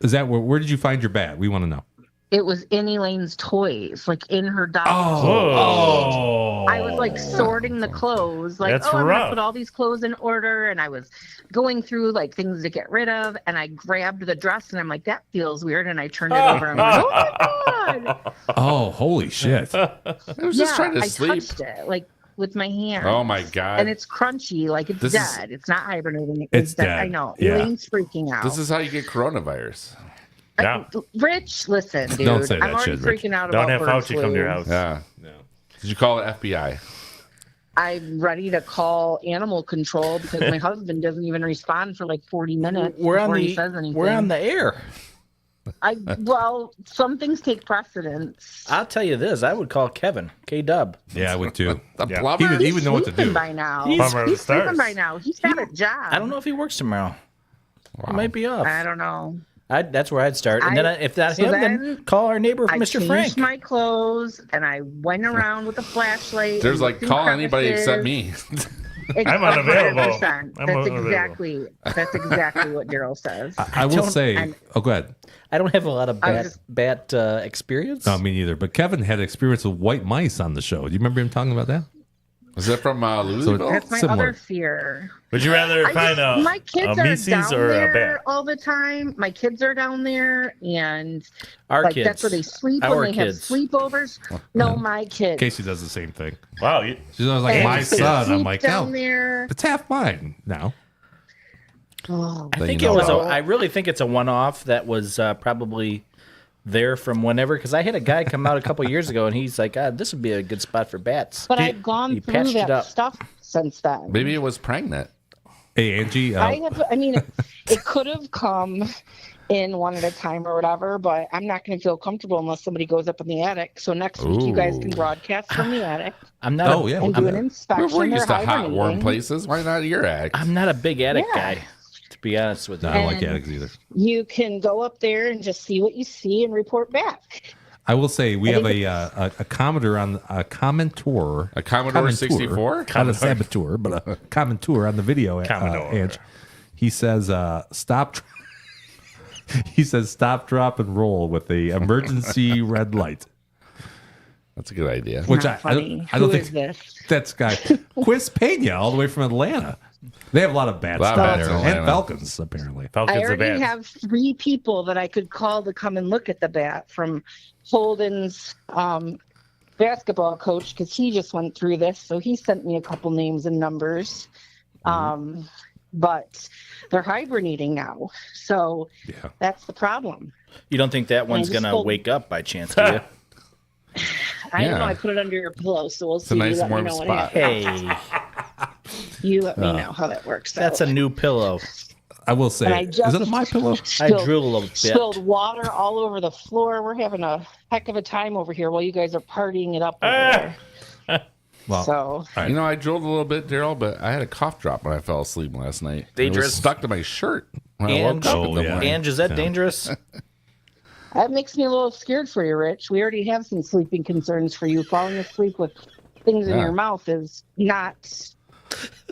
Is that where did you find your bat? We want to know. It was in Elaine's toys, like in her dog. Oh. I was like sorting the clothes, like, That's I'm gonna rough. put all these clothes in order, and I was going through like things to get rid of, and I grabbed the dress, and I'm like, that feels weird, and I turned it over, and I'm like, oh my god! Oh, holy shit! I was just trying to I sleep. touched it like with my hand. Oh my god! And it's crunchy, like it's This is- dead. It's not hibernating. It's dead. dead. I know. Yeah. Elaine's freaking out. This is how you get coronavirus. Yeah. Rich, listen, dude. Don't say that I'm already shit, Rich. freaking out Don't about have bird Fauci come to your flu. house. Yeah. Did you call it FBI? I'm ready to call animal control because my husband doesn't even respond for like 40 minutes We're on before the he says anything. we're on the air. Well, some things take precedence. I'll tell you this: I would call Kevin K-Dub. Yeah, I would too. The Yeah. plumber? He would know what to Sleeping do. by now. Plumber of the He's sleeping stars. by now. He's got a job. I don't know if he works tomorrow. He might be off. I don't know. That's where I'd start. And then if not so him, then then call our neighbor, I Mr. changed Frank. my clothes and I went around with a flashlight. There's and like looked in call anybody except crevices. me. I'm unavailable. 100%. I'm That's unavailable. exactly what Daryl says. I will say. and- Oh, go ahead. I don't have a lot of I was bat experience. No, me neither. But Kevin had experience with white mice on the show. Do you remember him talking about that? Is that from Louisville? That's my Similar. other fear. Would you rather find my kids a are Mises down or a there bat? all the time. My kids are down there, and Our like kids. that's where they sleep Our when they kids. have sleepovers. No, my kids. Casey does the same thing. Wow, She's always like, And my they son. I'm sleep like, down no, there. it's half mine now. I think it was. I really think it's a one-off that was probably there from whenever. Because I had a guy come out a couple years ago, and he's like, "This would be a good spot for bats." But I've gone through that stuff since then. Maybe it was pregnant. Hey, Angie. I mean, it could have come in one at a time or whatever, but I'm not going to feel comfortable unless somebody goes up in the attic. So next week, you guys can broadcast from the attic. I'm not. And do an inspection. We're used to hot, hibernating. warm places. Why not your attic? I'm not a big attic guy, to be honest with you. I don't like attics either. You can go up there and just see what you see and report back. I will say we have a Commodore on a commentor. A Commodore 64? Not a saboteur, but a commentor on the video. Ange. He says, stop. He says, stop, drop, and roll with the emergency red light. That's a good idea. Which I don't think that's guy. Quiz Pena, all the way from Atlanta. They have a lot of bad stuff there. And Falcons, apparently. I already have 3 people that I could call to come and look at the bat, from Holden's basketball coach, because he just went through this. So he sent me a couple names and numbers. But they're hibernating now. So that's the problem. You don't think that one's going to wake up by chance, do you? I don't know. I put it under your pillow, so we'll see. It's a nice warm spot. Hey. You let me know how that works. That's a new pillow. I will say, is it a my pillow? I drool a bit. Spilled water all over the floor. We're having a heck of a time over here while you guys are partying it up over there. Well, you know, I drooled a little bit, Daryl, but I had a cough drop when I fell asleep last night. Dangerous. It was stuck to my shirt when I woke up in the morning. And is that dangerous? That makes me a little scared for you, Rich. We already have some sleeping concerns for you. Falling asleep with things in your mouth is not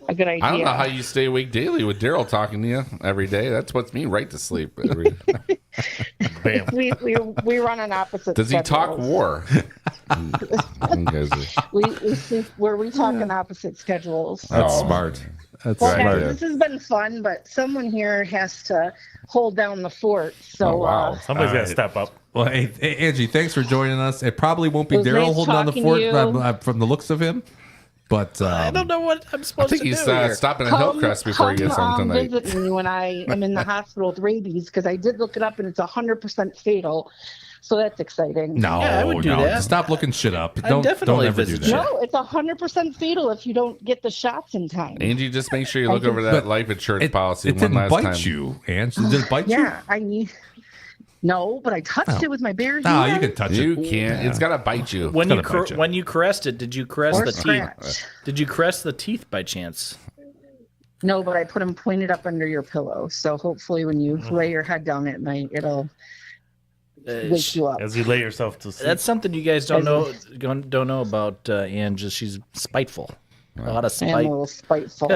a good idea. I don't know how you stay awake daily with Daryl talking to you every day. That's what's me right to sleep. Bam. We run on opposite Does he talk schedules. war? we sleep where we talk on opposite schedules. That's smart. That's Well, smart. this has been fun, but someone here has to hold down the fort. So somebody's got to step up. Well, hey, Angie, thanks for joining us. It probably won't be It was Daryl nice holding down the talking fort to you. from the looks of him. But I don't know what I'm I supposed think to he's do here. stopping at Hillcrest before he gets home tonight. Visit me when I am in the hospital with rabies, because I did look it up and it's 100% fatal. So that's exciting. No, I would do that. Stop looking shit up. I'd Don't definitely ever do visit that. No, it's 100% fatal if you don't get the shots in time. Angie, just make sure you look over that life insurance policy It one didn't last bite time. you, Ange. Did it bite you? Yeah, I need. No, but I touched it with my bare hands. No, you can touch You it. can't. It's got to bite you. When It's gonna bite you. when you caressed it, did you caress Or the scratch. teeth? Did you caress the teeth by chance? No, but I put them pointed up under your pillow. So hopefully when you lay your head down at night, it'll wake you up. As you lay yourself to sleep. That's something you guys don't know about Ange. She's spiteful. A lot of I'm spite. a little spiteful.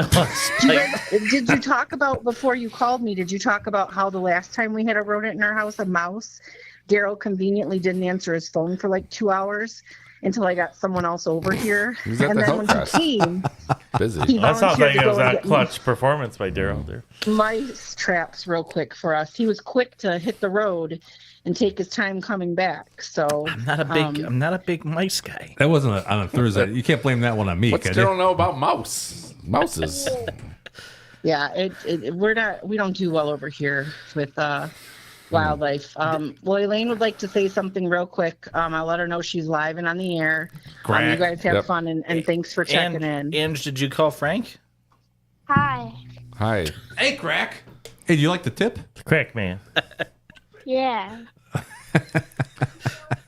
Did you talk about, before you called me, did you talk about how the last time we had a rodent in our house, a mouse, Daryl conveniently didn't answer his phone for like 2 hours until I got someone else over here. He was at And the then when he Hillcrest. came, Busy. he That sounds volunteered like to it was go and a get clutch performance by Daryl there. mice traps real quick for us. He was quick to hit the road and take his time coming back. So I'm not a big mice guy. That wasn't on a Thursday. You can't blame that one on me. What's can Daryl you? know about mouses? yeah, we don't do well over here with wildlife. Well, Elaine would like to say something real quick. I'll let her know she's live and on the air. You guys have fun, and thanks for checking in. Ange, did you call Frank? Hi. Hi. Hey, Crack. Hey, do you like the tip? Crack, man. Yeah.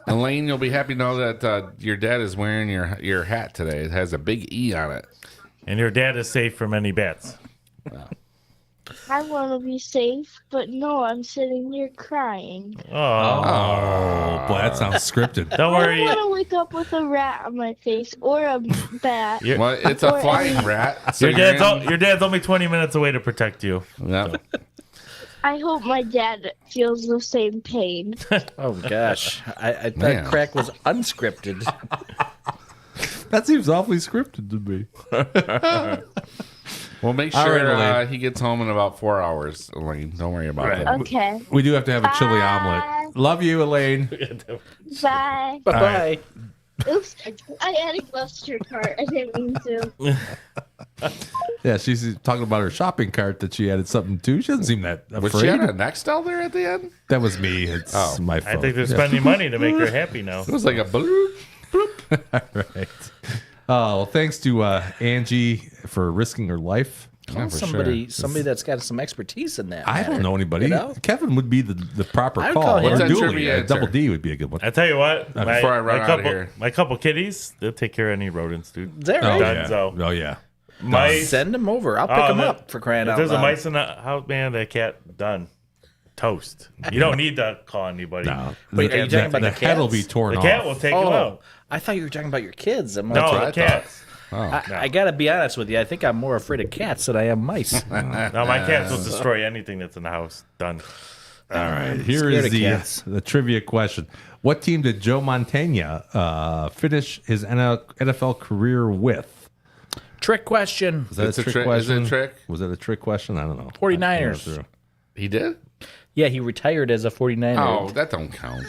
Elaine, you'll be happy to know that your dad is wearing your hat today. It has a big E on it. And your dad is safe from any bats. I want to be safe, but no, I'm sitting here crying. Oh, boy, that sounds scripted. Don't I worry. don't want to wake up with a rat on my face or a bat. Well, it's a flying rat. So Your dad's only 20 minutes away to protect you. Yep. I hope my dad feels the same pain. Oh gosh, I thought Crack was unscripted. That seems awfully scripted to me. We'll make All sure right, he gets home in about 4 hours, Elaine. Don't worry about that. Okay. We do have to have a chili omelet. Love you, Elaine. Bye. Bye-bye. Oops. I added gloves to your cart. I didn't mean to. Yeah, she's talking about her shopping cart that she added something to. She doesn't seem that afraid. Was she on a Nextel there at the end? That was me. It's my phone. I think they're spending money to make her happy now. It was like a bloop. All right. Well, thanks to Angie for risking her life. Call somebody that's got some expertise in that. I don't know anybody. You know? Kevin would be the proper I would call. call him. Or What's that Dooley. trivia Double answer? D would be a good one. I tell you what, Before I run out of here. my couple kitties, they'll take care of any rodents, dude. Is that right? Yeah. Dunzo. Oh, yeah. Mice. Send them over. I'll pick them up for crying If out there's loud. a mice in the house, man, that cat done. Toast. You don't need to call anybody. No. Wait, are you talking about the the head will cats? be torn The off. cat will take them out. I thought you were talking about your kids. I'm No, like, the cats. I got to be honest with you. I think I'm more afraid of cats than I am mice. No, my cats will destroy anything that's in the house. Done. All right. Here Scared is of cats. the trivia question. What team did Joe Montana finish his NFL career with? Trick question. Was that It's a a trick trick- question? is it a trick? Was that a trick question? I don't know. 49ers. He did? Yeah, he retired as a 49er. Oh, that don't count.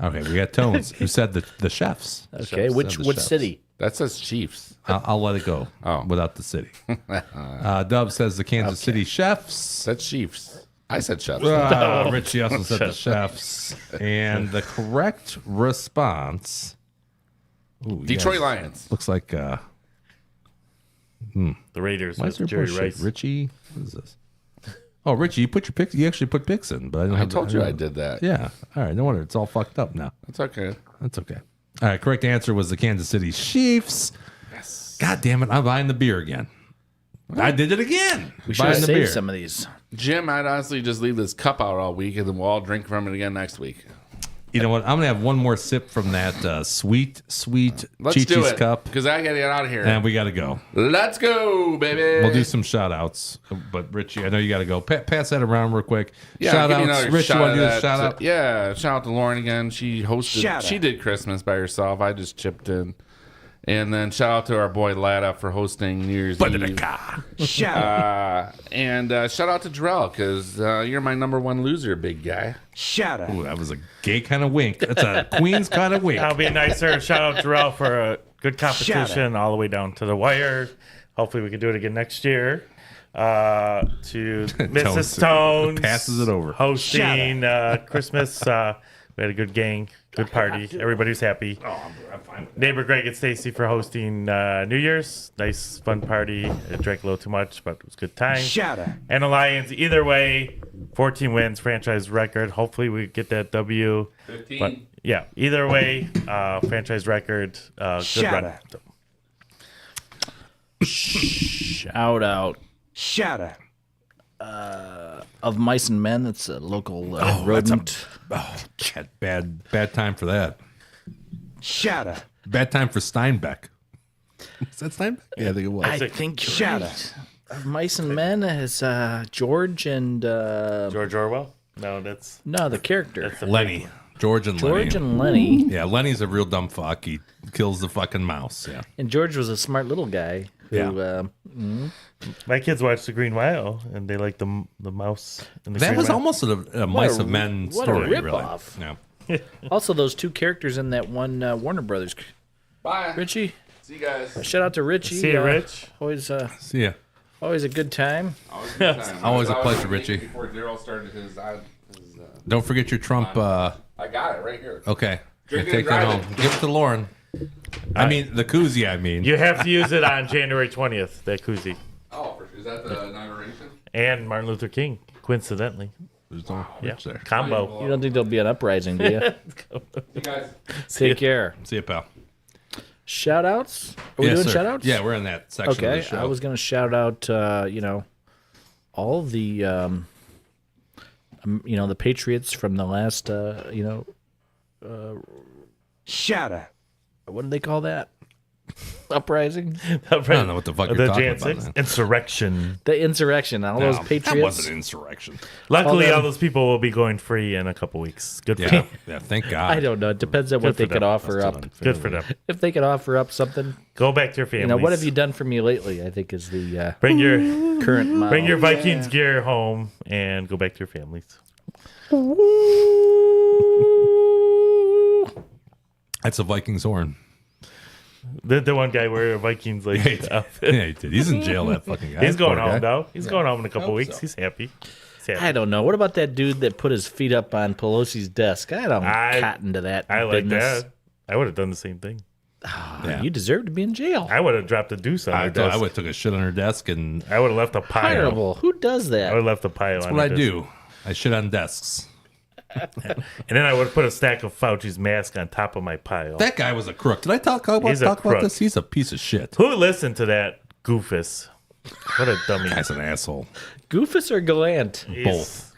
Okay, we got Tones who said the chefs. Okay, Chefs which said the chefs. city? That says Chiefs. I'll let it go without the city. Dub says the Kansas City Chefs. That's Chiefs. I said Chefs. Richie also said the Chefs. And the correct response... Ooh, Detroit yes. Lions. Looks like... The Raiders Why is with there Jerry bullshit? Rice. Richie? What is this? Oh, Richie, you put your picks. You actually put picks in, but I didn't I have told you I did that. Yeah. All right. No wonder it's all fucked up now. That's okay. That's okay. All right. Correct answer was the Kansas City Chiefs. Yes. God damn it! I'm buying the beer again. I did it again. We should Buying have the saved beer. some of these. Jim, I'd honestly just leave this cup out all week and then we'll all drink from it again next week. You know what? I'm gonna have one more sip from that sweet Let's do Chi-Chi's it. cup, Because I got to get out of here. and we gotta go. Let's go, baby. We'll do some shout outs. But Richie, I know you gotta go. Pass that around real quick. Yeah, shout give me outs. another Rich, you shot want of to do a that. shout out? Yeah, shout out to Lauren again. She hosted. Shout She out. did Christmas by herself. I just chipped in. And then shout out to our boy Lada for hosting New Year's Eve. Shout out. And shout out to Jorel because you're my number one loser, big guy. Shout out. Ooh, that was a gay kind of wink. That's a Queen's kind of wink. I'll be nicer. Shout out to Jorel for a good competition all the way down to the wire. Hopefully we can do it again next year. To Mrs. Tones passes it over. hosting Christmas. We had a good gang, good party. Everybody was happy. I'm fine. Neighbor Greg and Stacy for hosting New Year's. Nice, fun party. I drank a little too much, but it was a good time. Shout out. And the Lions, either way, 14 wins, franchise record. Hopefully we get that W. 15. But yeah, either way, franchise record. Good Shout run. out. Shout out. Shout out. Of Mice and Men, that's a local rodent. Bad time for that. Shout out. Bad time for Steinbeck. Is that Steinbeck? Yeah, I think it was. I think you're Shout right. Of Mice and Men is George and George Orwell? No, that's the character. that's the Lenny. George and Lenny. George and Lenny. Yeah, Lenny's a real dumb fuck. He kills the fucking mouse. Yeah. And George was a smart little guy who Yeah. My kids watched The Green Mile, and they like the mouse. In the That Green was Mile. almost a Mice of Men what a story, really. rip-off. Yeah. also those two characters in that one Warner Brothers. Bye. Richie, See you guys. shout out to Richie. See you, Rich. Always, See ya. always a good time. Always a good time. Always a I was pleasure, thinking Richie. Before Daryl started his Don't forget your Trump. I got it right here. Okay. Drink it Take and that drive home. Give it to Lauren. I mean, the koozie, I mean. You have to use it on January 20th, that koozie. Oh, is that the inauguration? And Martin Luther King, coincidentally. There's no Yeah, Rich there. combo. You don't think there'll be an uprising, do you? You guys. Take care. See ya, pal. Shout outs? Are we Yes, doing sir. shout outs? Yeah, we're in that section of Okay, the show. I was going to shout out, all the, the Patriots from the last, Shout out. what do they call that? Uprising? I don't know what the fuck you're The talking Jan about. 6 man. Insurrection. The insurrection. All those Patriots. That wasn't insurrection. Luckily, them- all those people will be going free in a couple weeks. Good for Yeah, them. yeah. Thank God. I don't know. It depends on what Good they for could them. offer That's up. unfair. Good for them. If they could offer up something, Go back to your families. what have you done for me lately? I think is the Bring your current model. bring your Vikings gear home and go back to your families. That's a Vikings horn. The one guy wearing a Vikings like outfit. Yeah, he did. He's in jail. That fucking guy. He's going Poor home guy. now. He's going home in a couple weeks. So. He's happy. I don't know. What about that dude that put his feet up on Pelosi's desk? I don't cotton to that. I like business. that. I would have done the same thing. Oh, you deserve to be in jail. I would have dropped a deuce on her desk. I would have took a shit on her desk and I would have left a pile. Terrible. Who does that? I would have left a pile That's on what her I desk. do. I shit on desks. And then I would have put a stack of Fauci's mask on top of my pile. That guy was a crook. Did I talk about this? He's a piece of shit. Who listened to that goofus? What a dummy. Guy's an asshole. Goofus or Gallant? Both.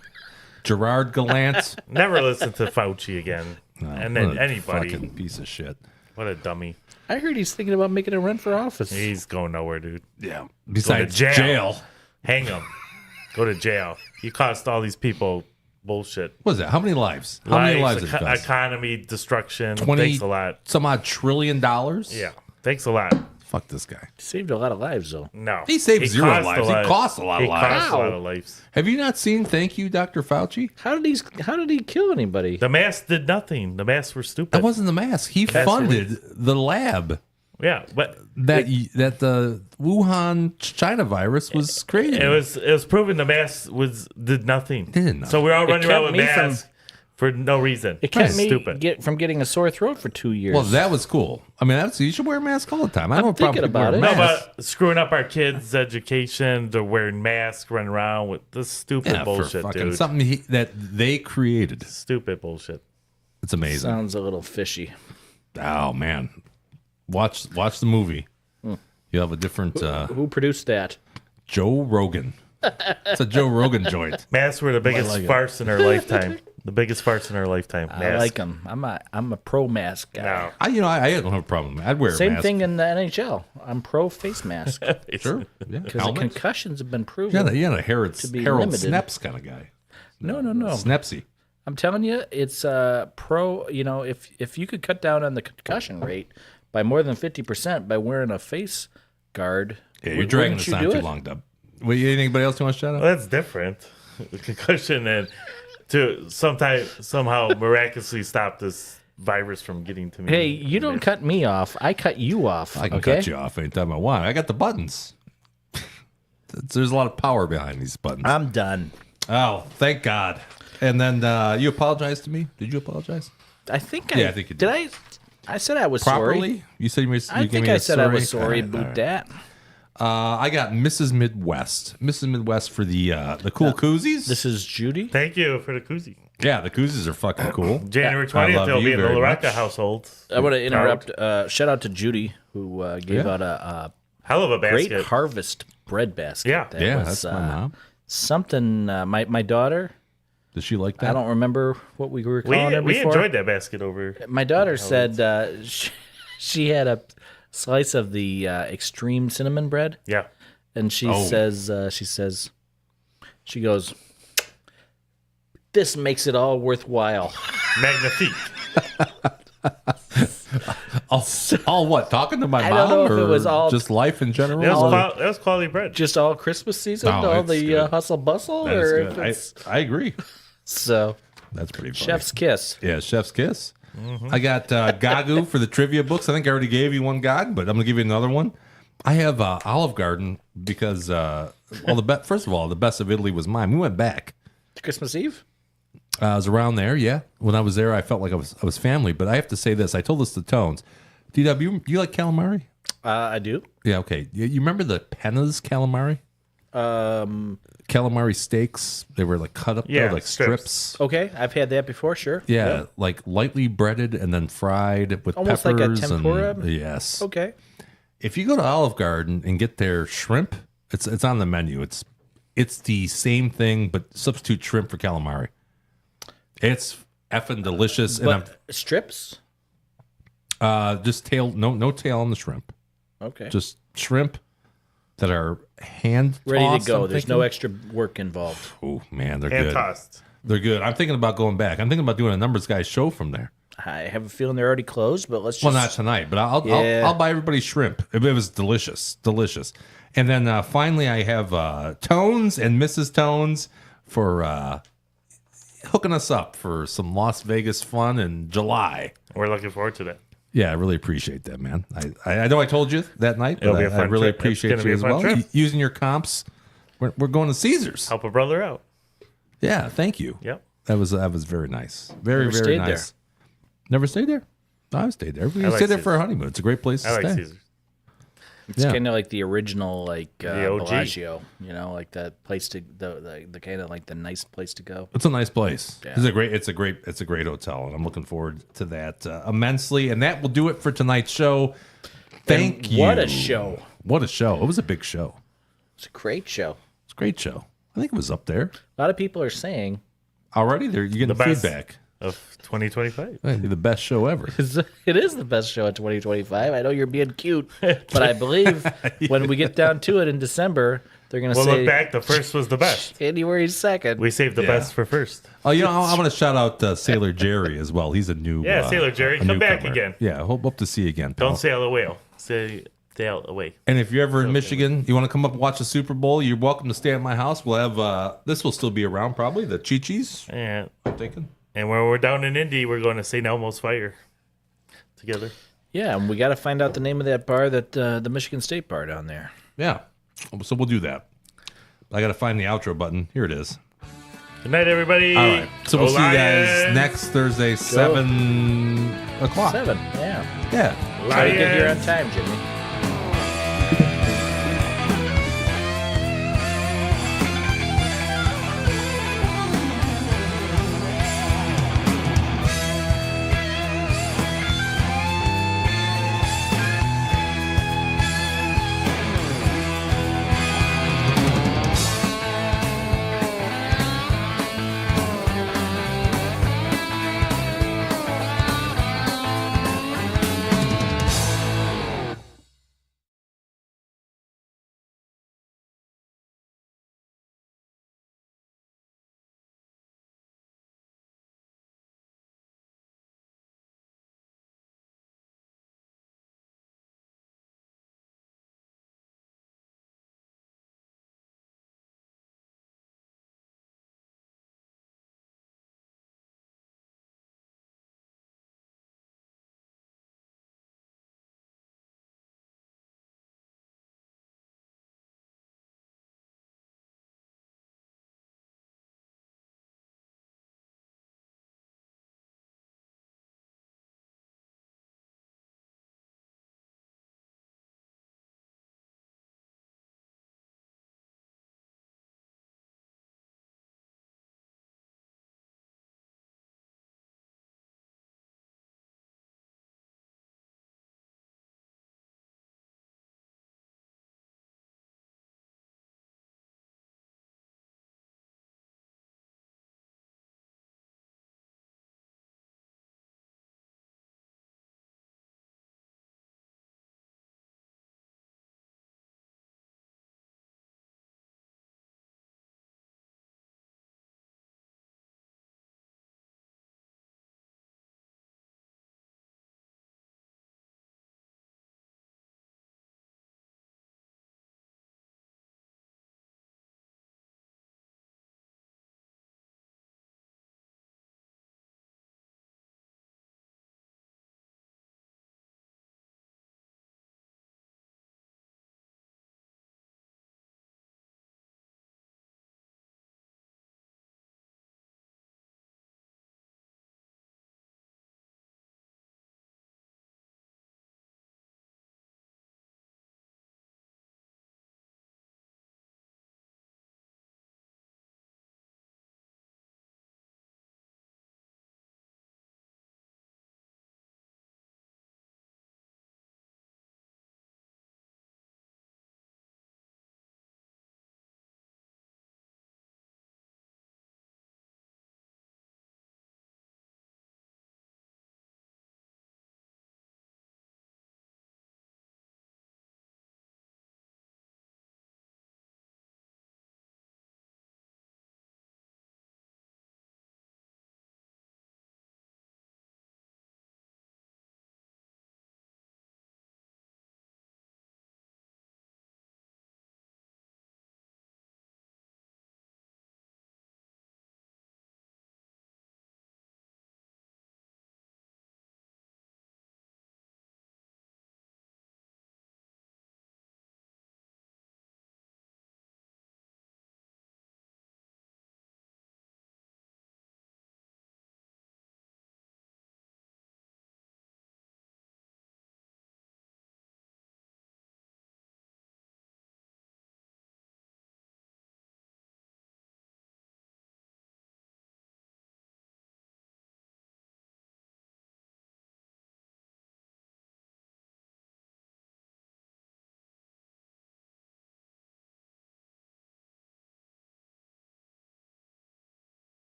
Gerard Gallant. Never listen to Fauci again. No, and then what a anybody. Fucking piece of shit. What a dummy. I heard he's thinking about making a run for office. He's going nowhere, dude. Yeah. Besides jail. Hang him. Go to jail. You cost all these people bullshit. What is that? How many lives? How many lives has it cost? Economy destruction. 20 Thanks a lot. Some odd $1 trillion? Yeah. Thanks a lot. Fuck this guy. Saved a lot of lives, though. No. He saved 0 lives. He cost a lot of lives. He cost a lot of lives. Have you not seen Thank You, Dr. Fauci? How did he kill anybody? The masks did nothing. The masks were stupid. That wasn't the mask. He funded the lab. Yeah, but that the Wuhan China virus was created. It was proven the mask did nothing. Didn't. So we're all running around with masks for no reason. It kept me stupid. from getting a sore throat for 2 years. Well, that was cool. I mean, you should wear a mask all the time. I don't have a problem with wearing No, masks. but screwing up our kids' education, they're wearing masks, running around with this stupid bullshit, for fucking dude. something that they created. Stupid bullshit. It's amazing. Sounds a little fishy. Oh man, watch the movie. You'll have a different. Who produced that? Joe Rogan. It's a Joe Rogan joint. Masks were the biggest farce in our lifetime. The biggest farce in our lifetime. I like them. I'm a pro mask guy. No. I don't have a problem. I'd wear a Same mask. thing in the NHL. I'm pro face mask. Sure. Yeah. Because the concussions have been proven. You're not a Harold limited. Snaps kind of guy. No. Snapsy. I'm telling you, it's pro. You know, if you could cut down on the concussion rate by more than 50% by wearing a face guard. Yeah, you're dragging this on too long, Dub. Wait, anybody else you want to shout out? Well, that's different. The concussion and to somehow miraculously stop this virus from getting to me. Hey, you don't cut me off. I cut you off. I can cut you off anytime I want. I got the buttons. There's a lot of power behind these buttons. I'm done. Oh, thank God. And then you apologized to me? Did you apologize? I think I think you did. I said I was Properly? sorry. You said you I gave think me I said I was sorry? sorry All about right. that. I got Mrs. Midwest. Mrs. Midwest for the cool koozies. This is Judy. Thank you for the koozie. Yeah, the koozies are fucking cool. January I 20th, love they'll you be in the very LaRocca much. household. I want to interrupt. Shout out to Judy who gave out a hell of a basket. Great Harvest bread basket. Yeah. That's my mom. Something. My daughter. Does she like that? I don't remember what we were calling her We before. enjoyed that basket over. My daughter said she had a slice of the extreme cinnamon bread. Yeah. And she says, she goes, this makes it all worthwhile. Magnifique. all what? Talking to my I mom, don't know if or it was all- just life in general? That was quality bread. Just all Christmas season, No, all it's the good. hustle bustle, That is or good. if it's I agree. so. That's pretty funny. Chef's kiss. Yeah, chef's kiss. I got Gagu for the trivia books. I think I already gave you one Gag, but I'm gonna give you another one. I have Olive Garden because first of all, the best of Italy was mine. We went back. Christmas Eve? I was around there, yeah. When I was there, I felt like I was family. But I have to say this. I told this to Tones. DW, you like calamari? I do. Yeah, okay. You remember the Penna's calamari? Calamari steaks. They were like cut up there, like strips. Okay, I've had that before, sure. Yeah, like lightly breaded and then fried with Almost peppers. like a tempura? And, yes. Okay. If you go to Olive Garden and get their shrimp, it's on the menu. It's the same thing, but substitute shrimp for calamari. It's effing delicious. But strips? Just tail, no tail on the shrimp. Okay. Just shrimp that are hand Ready to tossed, go. I'm There's thinking. no extra work involved. Oh man, they're Hand good. tossed. They're good. I'm thinking about going back. I'm thinking about doing a Numbers Guys show from there. I have a feeling they're already closed, but let's just. Well, not tonight, but I'll buy everybody shrimp. It was delicious. And then finally, I have Tones and Mrs. Tones for hooking us up for some Las Vegas fun in July. We're looking forward to that. Yeah, I really appreciate that, man. I know I told you that night, It'll but be a I fun really trip. It's appreciate gonna be you a as fun well. trip. Using your comps. We're going to Caesars. Help a brother out. Yeah, thank you. Yep. That was very nice. Very, Never very stayed nice. Never stayed there? No, I've stayed there. We I like stayed there Caesars. for a honeymoon. It's a great place to I like stay. Caesars. It's Yeah. kind of like the original, like The OG. Bellagio, like that place to the kind of like the nice place to go. It's a nice place. Yeah. It's a great hotel, and I'm looking forward to that immensely. And that will do it for tonight's show. Thank you. What a show! What a show! It was a big show. It's a great show. It's a great show. I think it was up there A lot of people are saying already. You're getting The best feedback. of 2025. Hey, the best show ever. it is the best show of 2025. I know you're being cute, but I believe when we get down to it in December, they're going to We'll say look back. The first was the best. January 2nd. We saved the Yeah. best for first. Oh, I want to shout out Sailor Jerry as well. He's a new Sailor Jerry, a come back newcomer. again. Yeah, hope to see you again. Pal. Don't sail a whale. Sail away. And if you're ever in Michigan, you want to come up and watch the Super Bowl, you're welcome to stay at my house. We'll have this will still be around probably, the Chi-Chis, And I'm thinking. when we're down in Indy, we're going to St. Elmo's Fire together. Yeah, and we got to find out the name of that bar, that the Michigan State bar down there. Yeah. So we'll do that. I got to find the outro button. Here it is. Good night, everybody. All right. So Go we'll see you guys Lions. next Thursday, 7 o'clock. 7, yeah. Yeah. Try to get here on time, Jimmy.